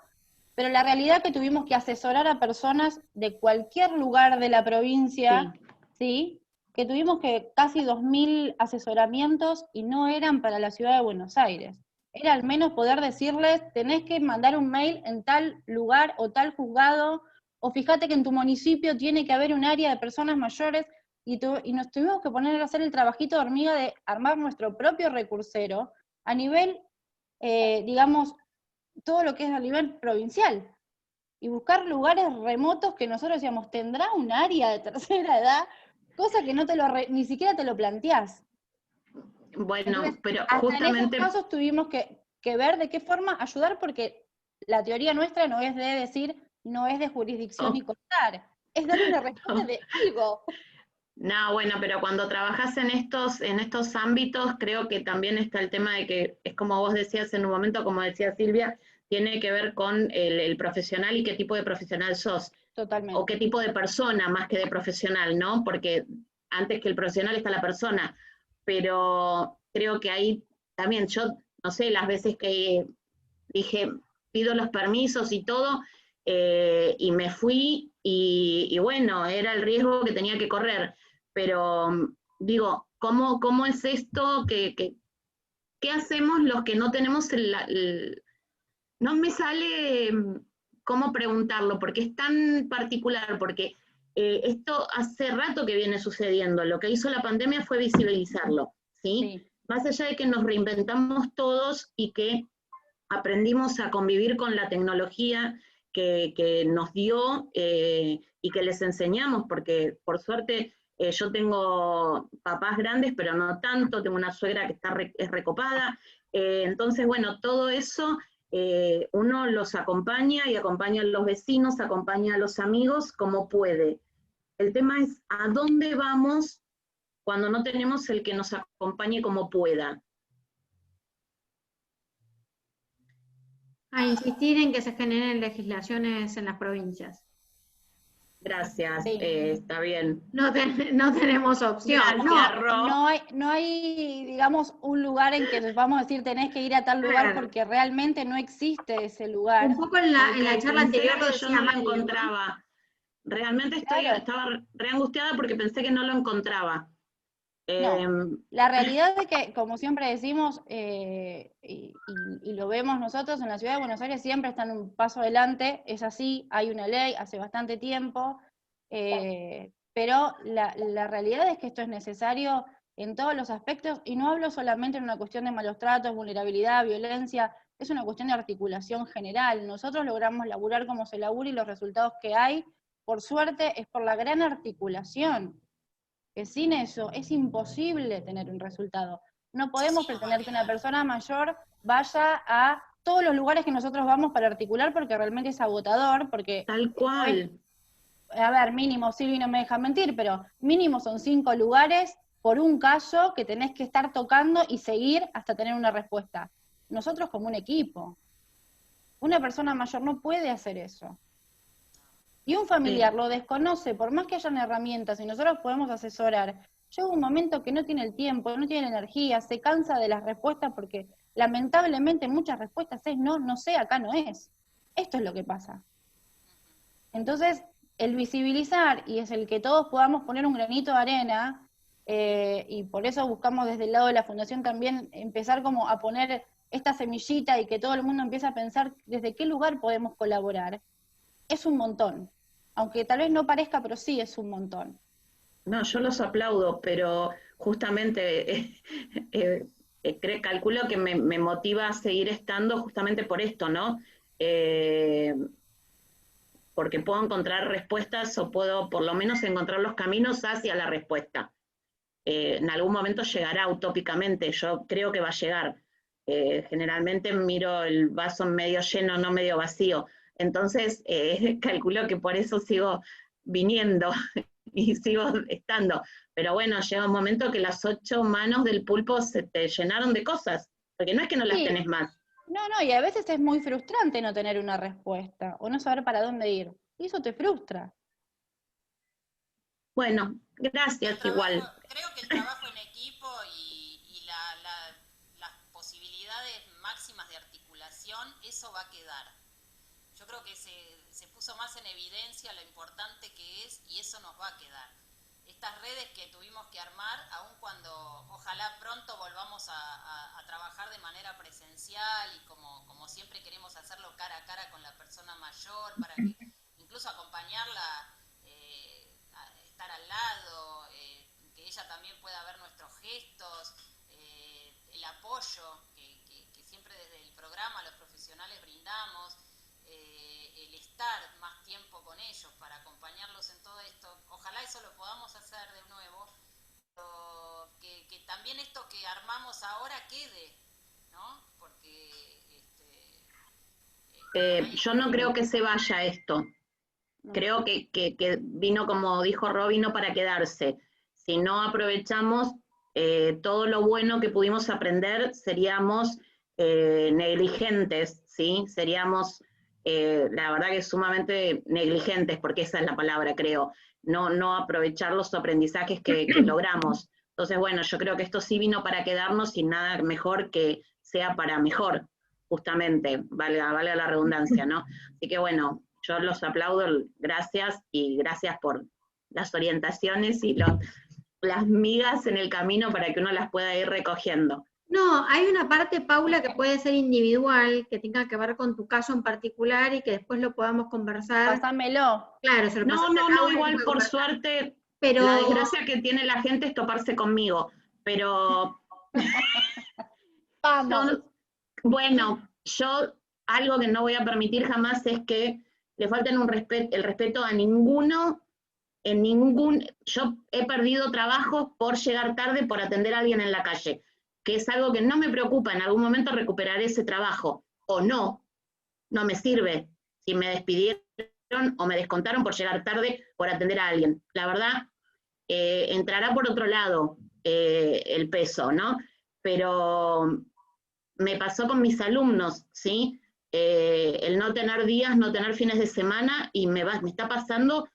pero la realidad es que tuvimos que asesorar a personas de cualquier lugar de la provincia, ¿sí? Que tuvimos que casi 2.000 asesoramientos y no eran para la Ciudad de Buenos Aires. Era al menos poder decirles, tenés que mandar un mail en tal lugar o tal juzgado, o fíjate que en tu municipio tiene que haber un área de personas mayores, y nos tuvimos que poner a hacer el trabajito de hormiga de armar nuestro propio recursero a nivel, digamos, todo lo que es a nivel provincial, y buscar lugares remotos que nosotros decíamos, ¿tendrá un área de tercera edad? Cosa que ni siquiera te lo planteás. Bueno, Entonces, pero hasta justamente... en esos casos tuvimos que ver de qué forma ayudar, porque la teoría nuestra no es de decir, no es de jurisdicción y contar, es dar una respuesta de algo. No, bueno, pero cuando trabajas en estos ámbitos, creo que también está el tema de que, es como vos decías en un momento, como decía Silvia, tiene que ver con el profesional y qué tipo de profesional sos. Totalmente. O qué tipo de persona más que de profesional, ¿no? Porque antes que el profesional está la persona. Pero creo que ahí también, yo no sé, las veces que dije, pido los permisos y todo, y me fui, y bueno, era el riesgo que tenía que correr. Pero digo, ¿cómo es esto? ¿Qué hacemos los que no tenemos no me sale cómo preguntarlo, porque es tan particular, porque esto hace rato que viene sucediendo. Lo que hizo la pandemia fue visibilizarlo, ¿sí? Sí. Más allá de que nos reinventamos todos y que aprendimos a convivir con la tecnología que nos dio y que les enseñamos, porque por suerte yo tengo papás grandes, pero no tanto, tengo una suegra que es recopada, entonces bueno, todo eso uno los acompaña y acompaña a los vecinos, acompaña a los amigos como puede. El tema es a dónde vamos cuando no tenemos el que nos acompañe como pueda. A insistir en que se generen legislaciones en las provincias. Gracias, Sí. está bien. No tenemos opción. Gracias, Ro. No hay, digamos, un lugar en que vamos a decir tenés que ir a tal lugar, Claro. porque realmente no existe ese lugar. Un poco en la charla anterior lo yo decía no lo Mario, ¿no? encontraba. Realmente Claro. estaba re angustiada porque pensé que no lo encontraba. No, la realidad es que, como siempre decimos, y lo vemos nosotros, en la Ciudad de Buenos Aires siempre están un paso adelante, es así, hay una ley hace bastante tiempo, pero la realidad es que esto es necesario en todos los aspectos, y no hablo solamente en una cuestión de malos tratos, vulnerabilidad, violencia, es una cuestión de articulación general. Nosotros logramos laburar como se labura y los resultados que hay, por suerte, es por la gran articulación, que sin eso es imposible tener un resultado. No podemos pretender que una persona mayor vaya a todos los lugares que nosotros vamos para articular, porque realmente es agotador, porque... Tal cual. A ver, mínimo, Silvi no me deja mentir, pero mínimo son 5 lugares por un caso que tenés que estar tocando y seguir hasta tener una respuesta. Nosotros como un equipo. Una persona mayor no puede hacer eso. Y un familiar lo desconoce, por más que hayan herramientas y nosotros podemos asesorar, llega un momento que no tiene el tiempo, no tiene la energía, se cansa de las respuestas porque lamentablemente muchas respuestas es no, no sé, acá no es. Esto es lo que pasa. Entonces, el visibilizar y es el que todos podamos poner un granito de arena, y por eso buscamos desde el lado de la Fundación también empezar como a poner esta semillita y que todo el mundo empiece a pensar desde qué lugar podemos colaborar, es un montón. Aunque tal vez no parezca, pero sí es un montón. No, yo los aplaudo, pero justamente calculo que me motiva a seguir estando justamente por esto, ¿no? Eh, porque puedo encontrar respuestas o puedo por lo menos encontrar los caminos hacia la respuesta. En algún momento llegará utópicamente, yo creo que va a llegar. Generalmente miro el vaso medio lleno, no medio vacío. Entonces, calculo que por eso sigo viniendo y sigo estando. Pero bueno, llega un momento que las 8 manos del pulpo se te llenaron de cosas, porque no es que no las Sí. tenés más. No, y a veces es muy frustrante no tener una respuesta o no saber para dónde ir. Y eso te frustra. Bueno, gracias igual. Creo que el trabajo en equipo y las posibilidades máximas de articulación, eso va a quedar. Yo creo que se puso más en evidencia lo importante que es y eso nos va a quedar. Estas redes que tuvimos que armar, aun cuando ojalá pronto volvamos a trabajar de manera presencial y como siempre queremos hacerlo cara a cara con la persona mayor, para que incluso acompañarla, estar al lado, que ella también pueda ver nuestros gestos, el apoyo que siempre desde el programa los profesionales brindamos, el estar más tiempo con ellos para acompañarlos en todo esto. Ojalá eso lo podamos hacer de nuevo, pero que también esto que armamos ahora quede, ¿no? Porque yo no creo que se vaya esto. Creo que vino, como dijo Ro, vino para quedarse. Si no aprovechamos todo lo bueno que pudimos aprender, seríamos negligentes, ¿sí? Seríamos, la verdad que sumamente negligentes, porque esa es la palabra, creo. No aprovechar los aprendizajes que logramos. Entonces, bueno, yo creo que esto sí vino para quedarnos y nada mejor que sea para mejor, justamente, valga la redundancia, ¿no? Así que bueno, yo los aplaudo, gracias, y gracias por las orientaciones y las migas en el camino para que uno las pueda ir recogiendo. No, hay una parte, Paula, que puede ser individual, que tenga que ver con tu caso en particular y que después lo podamos conversar. Pásamelo. Claro, se lo pasás a No, Paula y igual puede por conversar. suerte, Pero la desgracia que tiene la gente es toparse conmigo, pero Vamos. bueno, yo algo que no voy a permitir jamás es que le falten el respeto a ninguno, yo he perdido trabajo por llegar tarde, por atender a alguien en la calle, que es algo que no me preocupa, en algún momento recuperaré ese trabajo, o no me sirve si me despidieron o me descontaron por llegar tarde por atender a alguien. La verdad, entrará por otro lado el peso, ¿no? Pero me pasó con mis alumnos, ¿sí? El no tener días, no tener fines de semana, y me está pasando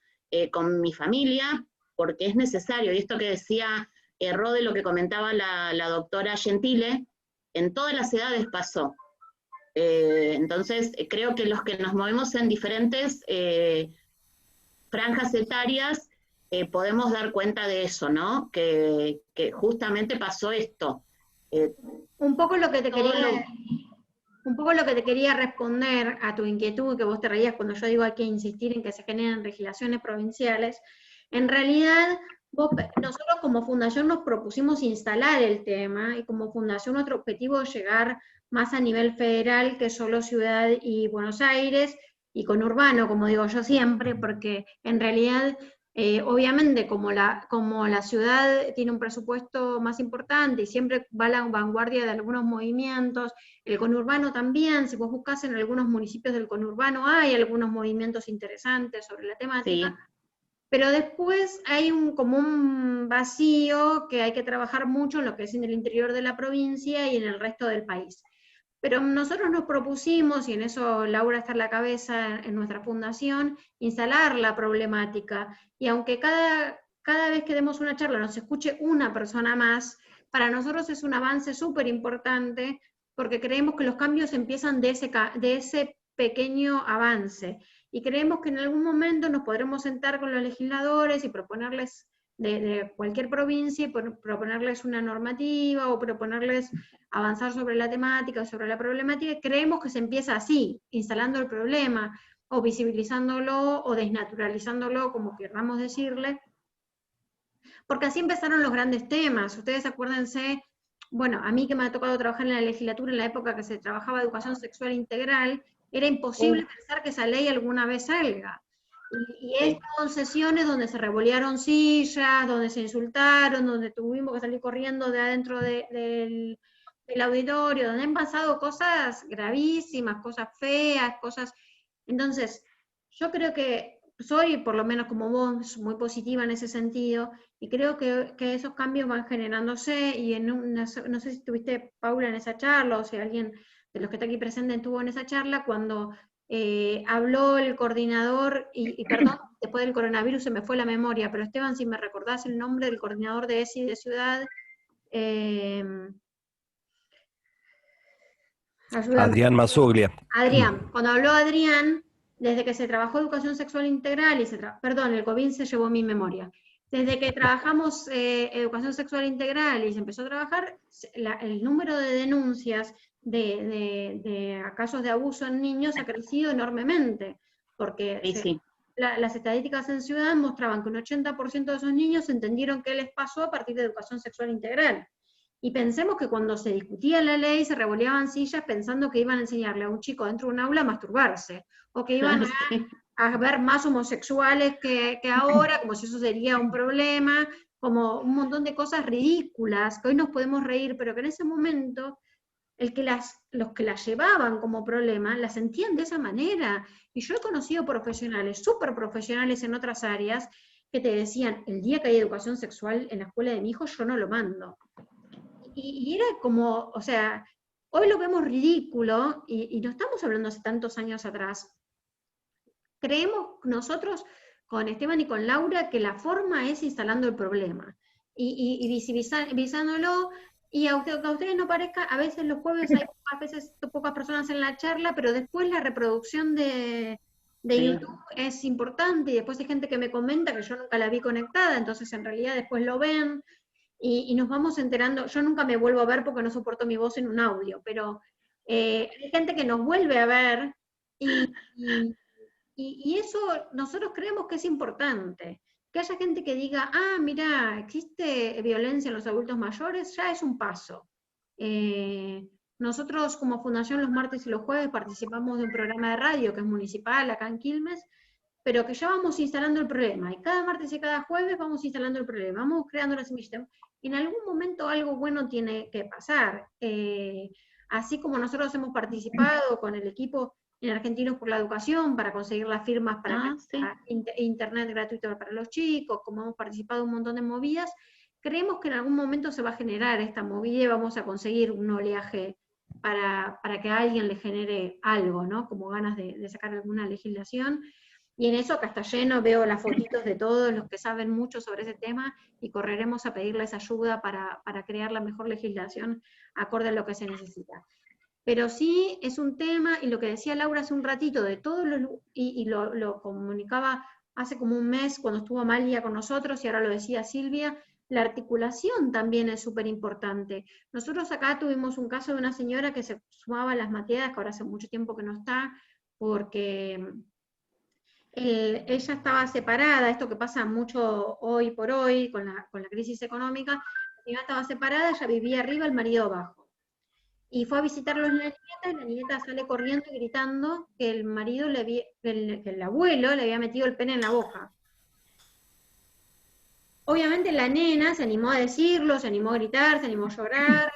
con mi familia, porque es necesario, y esto que decía Rode, lo que comentaba la doctora Gentile, en todas las edades pasó. Entonces, creo que los que nos movemos en diferentes franjas etarias, podemos dar cuenta de eso, ¿no? Que justamente pasó esto. un poco lo que te quería responder a tu inquietud, que vos te reías cuando yo digo hay que insistir en que se generen legislaciones provinciales. En realidad, nosotros como fundación nos propusimos instalar el tema, y como fundación nuestro objetivo es llegar más a nivel federal que solo Ciudad y Buenos Aires, y conurbano, como digo yo siempre, porque en realidad, obviamente, como la ciudad tiene un presupuesto más importante y siempre va a la vanguardia de algunos movimientos, el conurbano también, si vos buscas en algunos municipios del conurbano hay algunos movimientos interesantes sobre la temática, sí. Pero después hay como un vacío que hay que trabajar mucho en lo que es en el interior de la provincia y en el resto del país. Pero nosotros nos propusimos, y en eso Laura está en la cabeza en nuestra fundación, instalar la problemática. Y aunque cada cada vez que demos una charla nos escuche una persona más, para nosotros es un avance súper importante, porque creemos que los cambios empiezan de ese pequeño avance, y creemos que en algún momento nos podremos sentar con los legisladores y proponerles de cualquier provincia, y proponerles una normativa, o proponerles avanzar sobre la temática, sobre la problemática, y creemos que se empieza así, instalando el problema, o visibilizándolo, o desnaturalizándolo, como querramos decirle, porque así empezaron los grandes temas. Ustedes acuérdense, bueno, a mí que me ha tocado trabajar en la legislatura en la época que se trabajaba educación sexual integral, era imposible pensar que esa ley alguna vez salga. Y he estado en sesiones donde se revolearon sillas, donde se insultaron, donde tuvimos que salir corriendo de adentro del auditorio, donde han pasado cosas gravísimas, cosas feas, cosas... Entonces, yo creo que soy, por lo menos como vos, muy positiva en ese sentido, y creo que esos cambios van generándose, y no sé si estuviste, Paula, en esa charla, o si alguien de los que está aquí presente estuvo en esa charla, cuando habló el coordinador, y perdón, después del coronavirus se me fue la memoria, pero Esteban, si me recordás el nombre del coordinador de ESI de Ciudad, ayúdame. Adrián Mazzuglia. Adrián, cuando habló Adrián, desde que se trabajó educación sexual integral, y perdón, el COVID se llevó mi memoria, desde que trabajamos educación sexual integral y se empezó a trabajar, el número de denuncias de casos de abuso en niños ha crecido enormemente, porque Sí. Las estadísticas en Ciudad mostraban que un 80% de esos niños entendieron qué les pasó a partir de educación sexual integral. Y pensemos que cuando se discutía la ley se revoleaban sillas pensando que iban a enseñarle a un chico dentro de un aula a masturbarse, o que iban a ver más homosexuales que ahora, como si eso sería un problema, como un montón de cosas ridículas, que hoy nos podemos reír, pero que en ese momento los que las llevaban como problema las sentían de esa manera. Y yo he conocido profesionales, súper profesionales en otras áreas, que te decían, el día que hay educación sexual en la escuela de mi hijo, yo no lo mando. Y era como, o sea, hoy lo vemos ridículo, y no estamos hablando hace tantos años atrás. Creemos nosotros, con Esteban y con Laura, que la forma es instalando el problema, y visibilizándolo, y aunque a ustedes no parezca, a veces los jueves hay pocas personas en la charla, pero después la reproducción de YouTube es importante, y después hay gente que me comenta que yo nunca la vi conectada, entonces en realidad después lo ven, y nos vamos enterando. Yo nunca me vuelvo a ver porque no soporto mi voz en un audio, pero hay gente que nos vuelve a ver, y eso nosotros creemos que es importante. Que haya gente que diga, mira, existe violencia en los adultos mayores, ya es un paso. Nosotros como Fundación los martes y los jueves participamos de un programa de radio que es municipal acá en Quilmes, pero que ya vamos instalando el problema, y cada martes y cada jueves vamos instalando el problema, vamos creando la semilla. En algún momento algo bueno tiene que pasar. Así como nosotros hemos participado con el equipo en Argentinos por la Educación para conseguir las firmas para internet gratuito para los chicos, como hemos participado en un montón de movidas, creemos que en algún momento se va a generar esta movida y vamos a conseguir un oleaje para que a alguien le genere algo, ¿no? Como ganas de sacar alguna legislación. Y en eso acá está lleno, veo las fotitos de todos los que saben mucho sobre ese tema, y correremos a pedirles ayuda para crear la mejor legislación acorde a lo que se necesita. Pero sí es un tema, y lo que decía Laura hace un ratito, de todos los, y lo comunicaba hace como un mes cuando estuvo Amalia con nosotros, y ahora lo decía Silvia, la articulación también es súper importante. Nosotros acá tuvimos un caso de una señora que se sumaba a las mateadas, que ahora hace mucho tiempo que no está, porque ella estaba separada, esto que pasa mucho hoy por hoy con la crisis económica. La señora estaba separada, ella vivía arriba, el marido abajo. Y fue a visitarlos la nieta sale corriendo y gritando que el marido que el abuelo le había metido el pene en la boca. Obviamente la nena se animó a decirlo, se animó a gritar, se animó a llorar,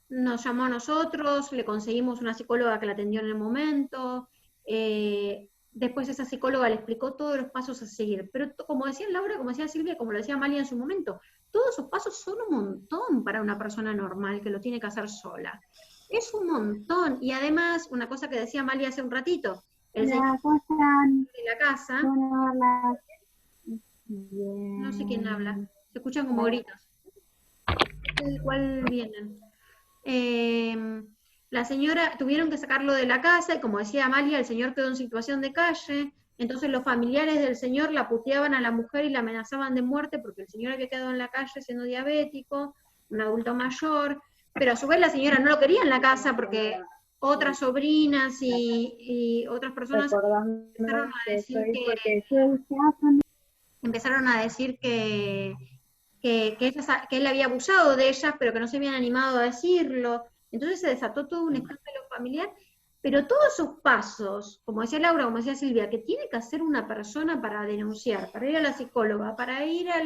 nos llamó a nosotros, le conseguimos una psicóloga que la atendió en el momento, después esa psicóloga le explicó todos los pasos a seguir, pero como decía Laura, como decía Silvia, como lo decía Amalia en su momento, todos esos pasos son un montón para una persona normal que lo tiene que hacer sola. Es un montón. Y además, una cosa que decía Amalia hace un ratito, el señor de la casa, No sé quién habla. Se escuchan como gritos. No sé de cuál vienen. La señora, tuvieron que sacarlo de la casa y como decía Amalia, el señor quedó en situación de calle, entonces los familiares del señor la puteaban a la mujer y la amenazaban de muerte porque el señor había quedado en la calle siendo diabético, un adulto mayor, pero a su vez la señora no lo quería en la casa porque otras sobrinas y otras personas empezaron a decir que él había abusado de ellas, pero que no se habían animado a decirlo. Entonces se desató todo un escándalo familiar, pero todos esos pasos, como decía Laura, como decía Silvia, que tiene que hacer una persona para denunciar, para ir a la psicóloga, para ir a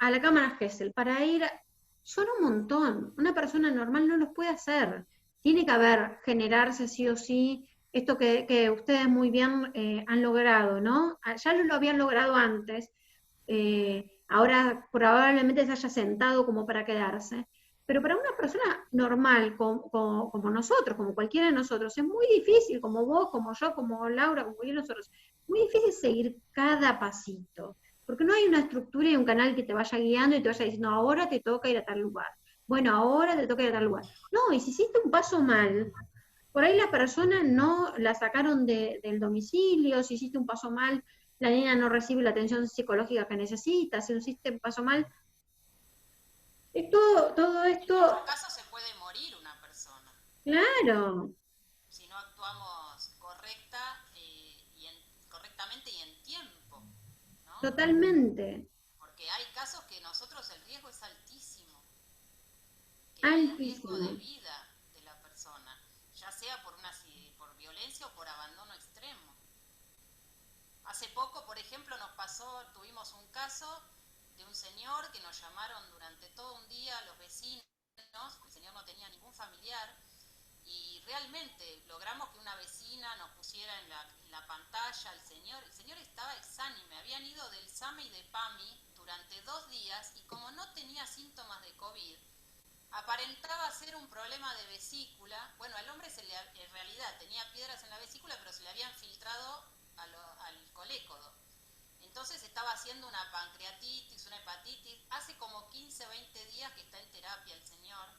la cámara Gesell, son un montón. Una persona normal no los puede hacer. Tiene que generarse sí o sí esto que ustedes muy bien han logrado, ¿no? Ya lo habían logrado antes, ahora probablemente se haya sentado como para quedarse, pero para una persona normal como nosotros, como cualquiera de nosotros, es muy difícil, como vos, como yo, como Laura, como cualquiera de nosotros, muy difícil seguir cada pasito, porque no hay una estructura y un canal que te vaya guiando y te vaya diciendo, ahora te toca ir a tal lugar, bueno, ahora te toca ir a tal lugar. No, y si hiciste un paso mal, por ahí la persona no la sacaron del domicilio, si hiciste un paso mal, la niña no recibe la atención psicológica que necesita, si hiciste un paso mal. Todo En esto, algún caso se puede morir una persona claro, si no actuamos correctamente y en tiempo, ¿no? totalmente, Porque hay casos que nosotros el riesgo es altísimo, que hay riesgo altísimo. de vida de la persona, ya sea por violencia o por abandono extremo. Hace poco, por ejemplo, tuvimos un caso de un señor que nos llamaron durante todo un día los vecinos, el señor no tenía ningún familiar, y realmente logramos que una vecina nos pusiera en la pantalla al señor. El señor estaba exánime, habían ido del SAME y de PAMI durante 2 días y como no tenía síntomas de COVID, aparentaba ser un problema de vesícula. Bueno, al hombre en realidad tenía piedras en la vesícula, pero se le habían filtrado al colécodo. Entonces estaba haciendo una pancreatitis, una hepatitis. Hace como 15, 20 días que está en terapia el señor,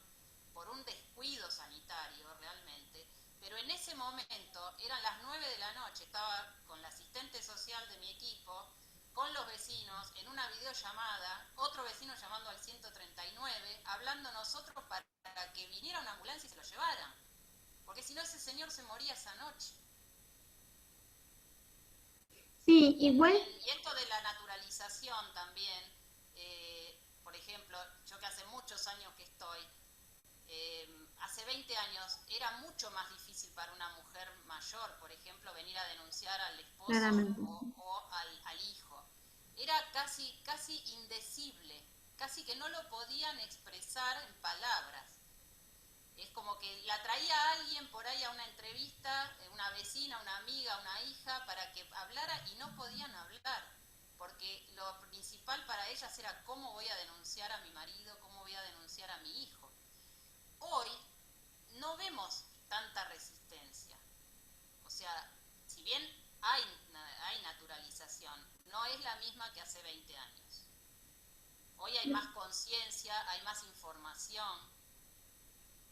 por un descuido sanitario realmente. Pero en ese momento, eran las 9 de la noche, estaba con la asistente social de mi equipo, con los vecinos, en una videollamada, otro vecino llamando al 139, hablando nosotros para que viniera una ambulancia y se lo llevaran. Porque si no, ese señor se moría esa noche. Sí, igual, Y esto de la naturalización también, por ejemplo, yo que hace muchos años que estoy, hace 20 años era mucho más difícil para una mujer mayor, por ejemplo, venir a denunciar al esposo claramente. o al hijo. Era casi indecible, casi que no lo podían expresar en palabras. Es como que la traía alguien por ahí a una entrevista, una vecina, una amiga, una hija, para que hablara y no podían hablar, porque lo principal para ellas era cómo voy a denunciar a mi marido, cómo voy a denunciar a mi hijo. Hoy no vemos tanta resistencia. O sea, si bien hay naturalización, no es la misma que hace 20 años. Hoy hay más conciencia, hay más información,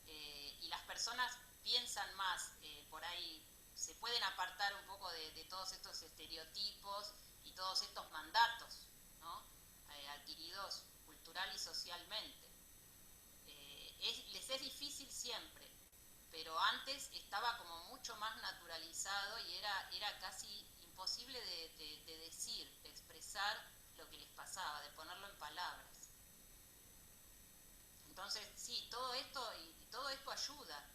y las personas piensan más, por ahí se pueden apartar un poco de todos estos estereotipos y todos estos mandatos, ¿no? Adquiridos cultural y socialmente. Les es difícil siempre, pero antes estaba como mucho más naturalizado y era casi imposible de decir, de expresar lo que les pasaba, de ponerlo en palabras. Entonces, sí, todo esto ayuda.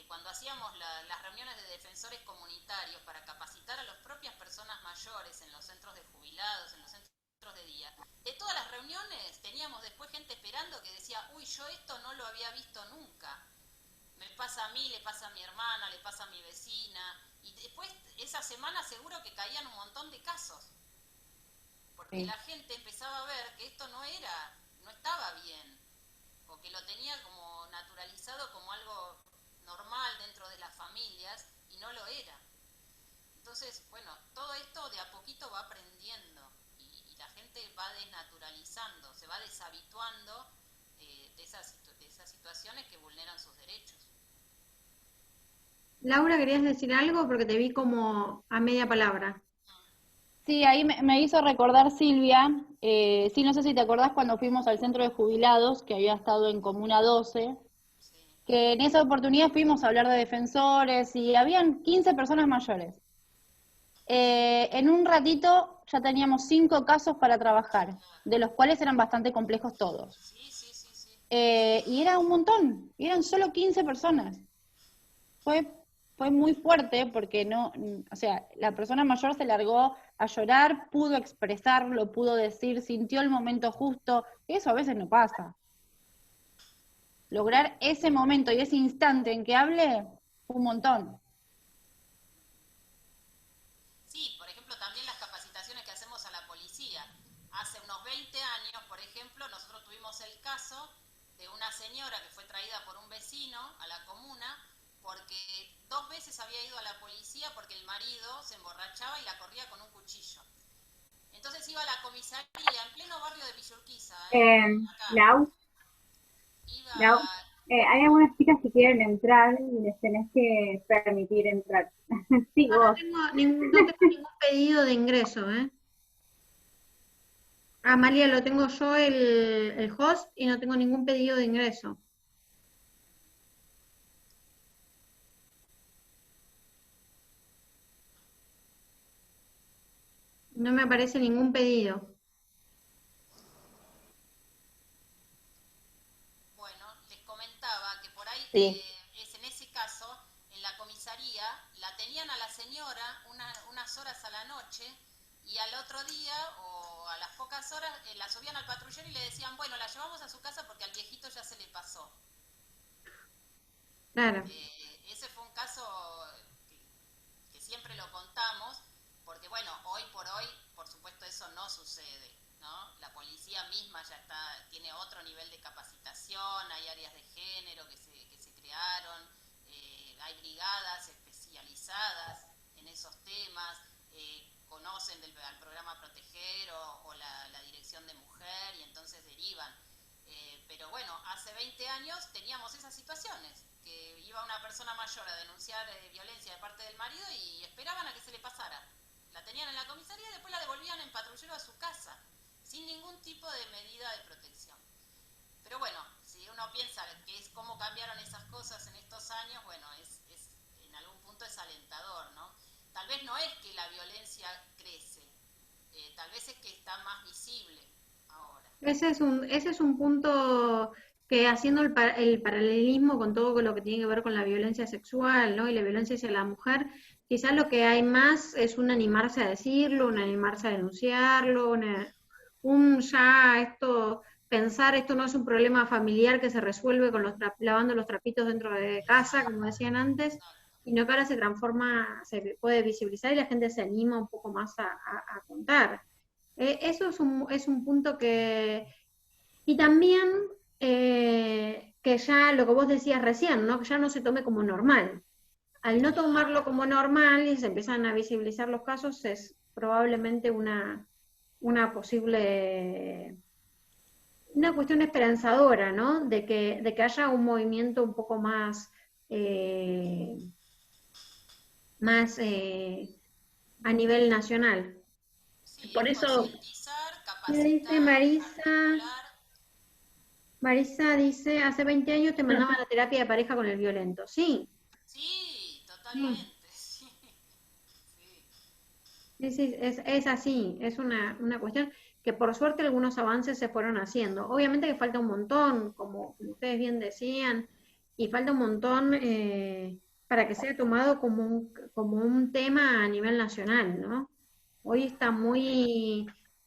Cuando hacíamos las reuniones de defensores comunitarios para capacitar a las propias personas mayores en los centros de jubilados, en los centros de día, de todas las reuniones teníamos después gente esperando que decía, uy, yo esto no lo había visto nunca. Me pasa a mí, le pasa a mi hermana, le pasa a mi vecina. Y después, esa semana seguro que caían un montón de casos. Porque Sí. la gente empezaba a ver que esto no estaba bien, o que lo tenía como naturalizado como algo normal dentro de las familias y no lo era. Entonces, bueno, todo esto de a poquito va aprendiendo. va desnaturalizando, se va deshabituando de esas situaciones que vulneran sus derechos. Laura, ¿querías decir algo? Porque te vi como a media palabra. Sí, ahí me hizo recordar Silvia, sí, no sé si te acordás cuando fuimos al centro de jubilados, que había estado en Comuna 12, Sí, que en esa oportunidad fuimos a hablar de defensores y habían 15 personas mayores. En un ratito ya teníamos 5 casos para trabajar, de los cuales eran bastante complejos todos. sí, sí, sí, sí. Y era un montón, y eran solo 15 personas. Fue muy fuerte porque no, o sea, la persona mayor se largó a llorar, pudo expresarlo, pudo decir, sintió el momento justo, eso a veces no pasa. Lograr ese momento y ese instante en que hable, fue un montón. Sí, por ejemplo, también las capacitaciones que hacemos a la policía. Hace unos 20 años, por ejemplo, nosotros tuvimos el caso de una señora que fue traída por un vecino a la comuna porque 2 veces había ido a la policía porque el marido se emborrachaba y la corría con un cuchillo. Entonces iba a la comisaría en pleno barrio de Villurquiza, acá. Lau, Iba, Lau, hay algunas chicas que quieren entrar y les tenés que permitir entrar. Sí, No, vos. no tengo ningún pedido de ingreso, ¿eh? Amalia, lo tengo yo el host y no tengo ningún pedido de ingreso. No me aparece ningún pedido. bueno, les comentaba que por ahí Sí. es en ese caso, en la comisaría, la tenían a la señora unas horas a la noche y al otro día o a las pocas horas la subían al patrullero y le decían, bueno, la llevamos a su casa porque al viejito ya se le pasó. Claro. Ese fue un caso que siempre lo contamos, porque bueno, hoy por hoy, por supuesto, eso no sucede, ¿no? La policía misma ya tiene otro nivel de capacitación, hay áreas de género que se crearon, hay brigadas especializadas en esos temas, conocen al programa Proteger o la Dirección de Mujer y entonces derivan. Pero bueno, hace 20 años teníamos esas situaciones, que iba una persona mayor a denunciar violencia de parte del marido y esperaban a que se le pasara. La tenían en la comisaría y después la devolvían en patrullero a su casa, sin ningún tipo de medida de protección. Pero bueno, si uno piensa que es cómo cambiaron esas cosas en estos años, bueno, en algún punto es alentador, ¿no? Tal vez no es que la violencia crece, tal vez es que está más visible ahora. Ese es un punto que haciendo el paralelismo con todo lo que tiene que ver con la violencia sexual, ¿no? Y la violencia hacia la mujer, quizás lo que hay más es un animarse a decirlo, un animarse a denunciarlo, un ya esto, pensar esto no es un problema familiar que se resuelve con lavando los trapitos dentro de casa, como decían antes, sino que ahora se transforma, se puede visibilizar y la gente se anima un poco más a contar. Eso es un punto que... Y también que ya lo que vos decías recién, ¿no? Que ya no se tome como normal. Al no tomarlo como normal y se empiezan a visibilizar los casos, es probablemente una posible, una cuestión esperanzadora, ¿no? De que haya un movimiento un poco más, eh, más a nivel nacional. Sí, Por es eso, concientizar, Me dice capacitar, Marisa, articular. Marisa dice, hace 20 años te mandaban a terapia de pareja con el violento. Sí, Sí, sí, totalmente, sí. Sí. sí, sí, es así, es una cuestión que por suerte algunos avances se fueron haciendo. Obviamente que falta un montón, como ustedes bien decían, y falta un montón para que sea tomado como un tema a nivel nacional, ¿no? Hoy está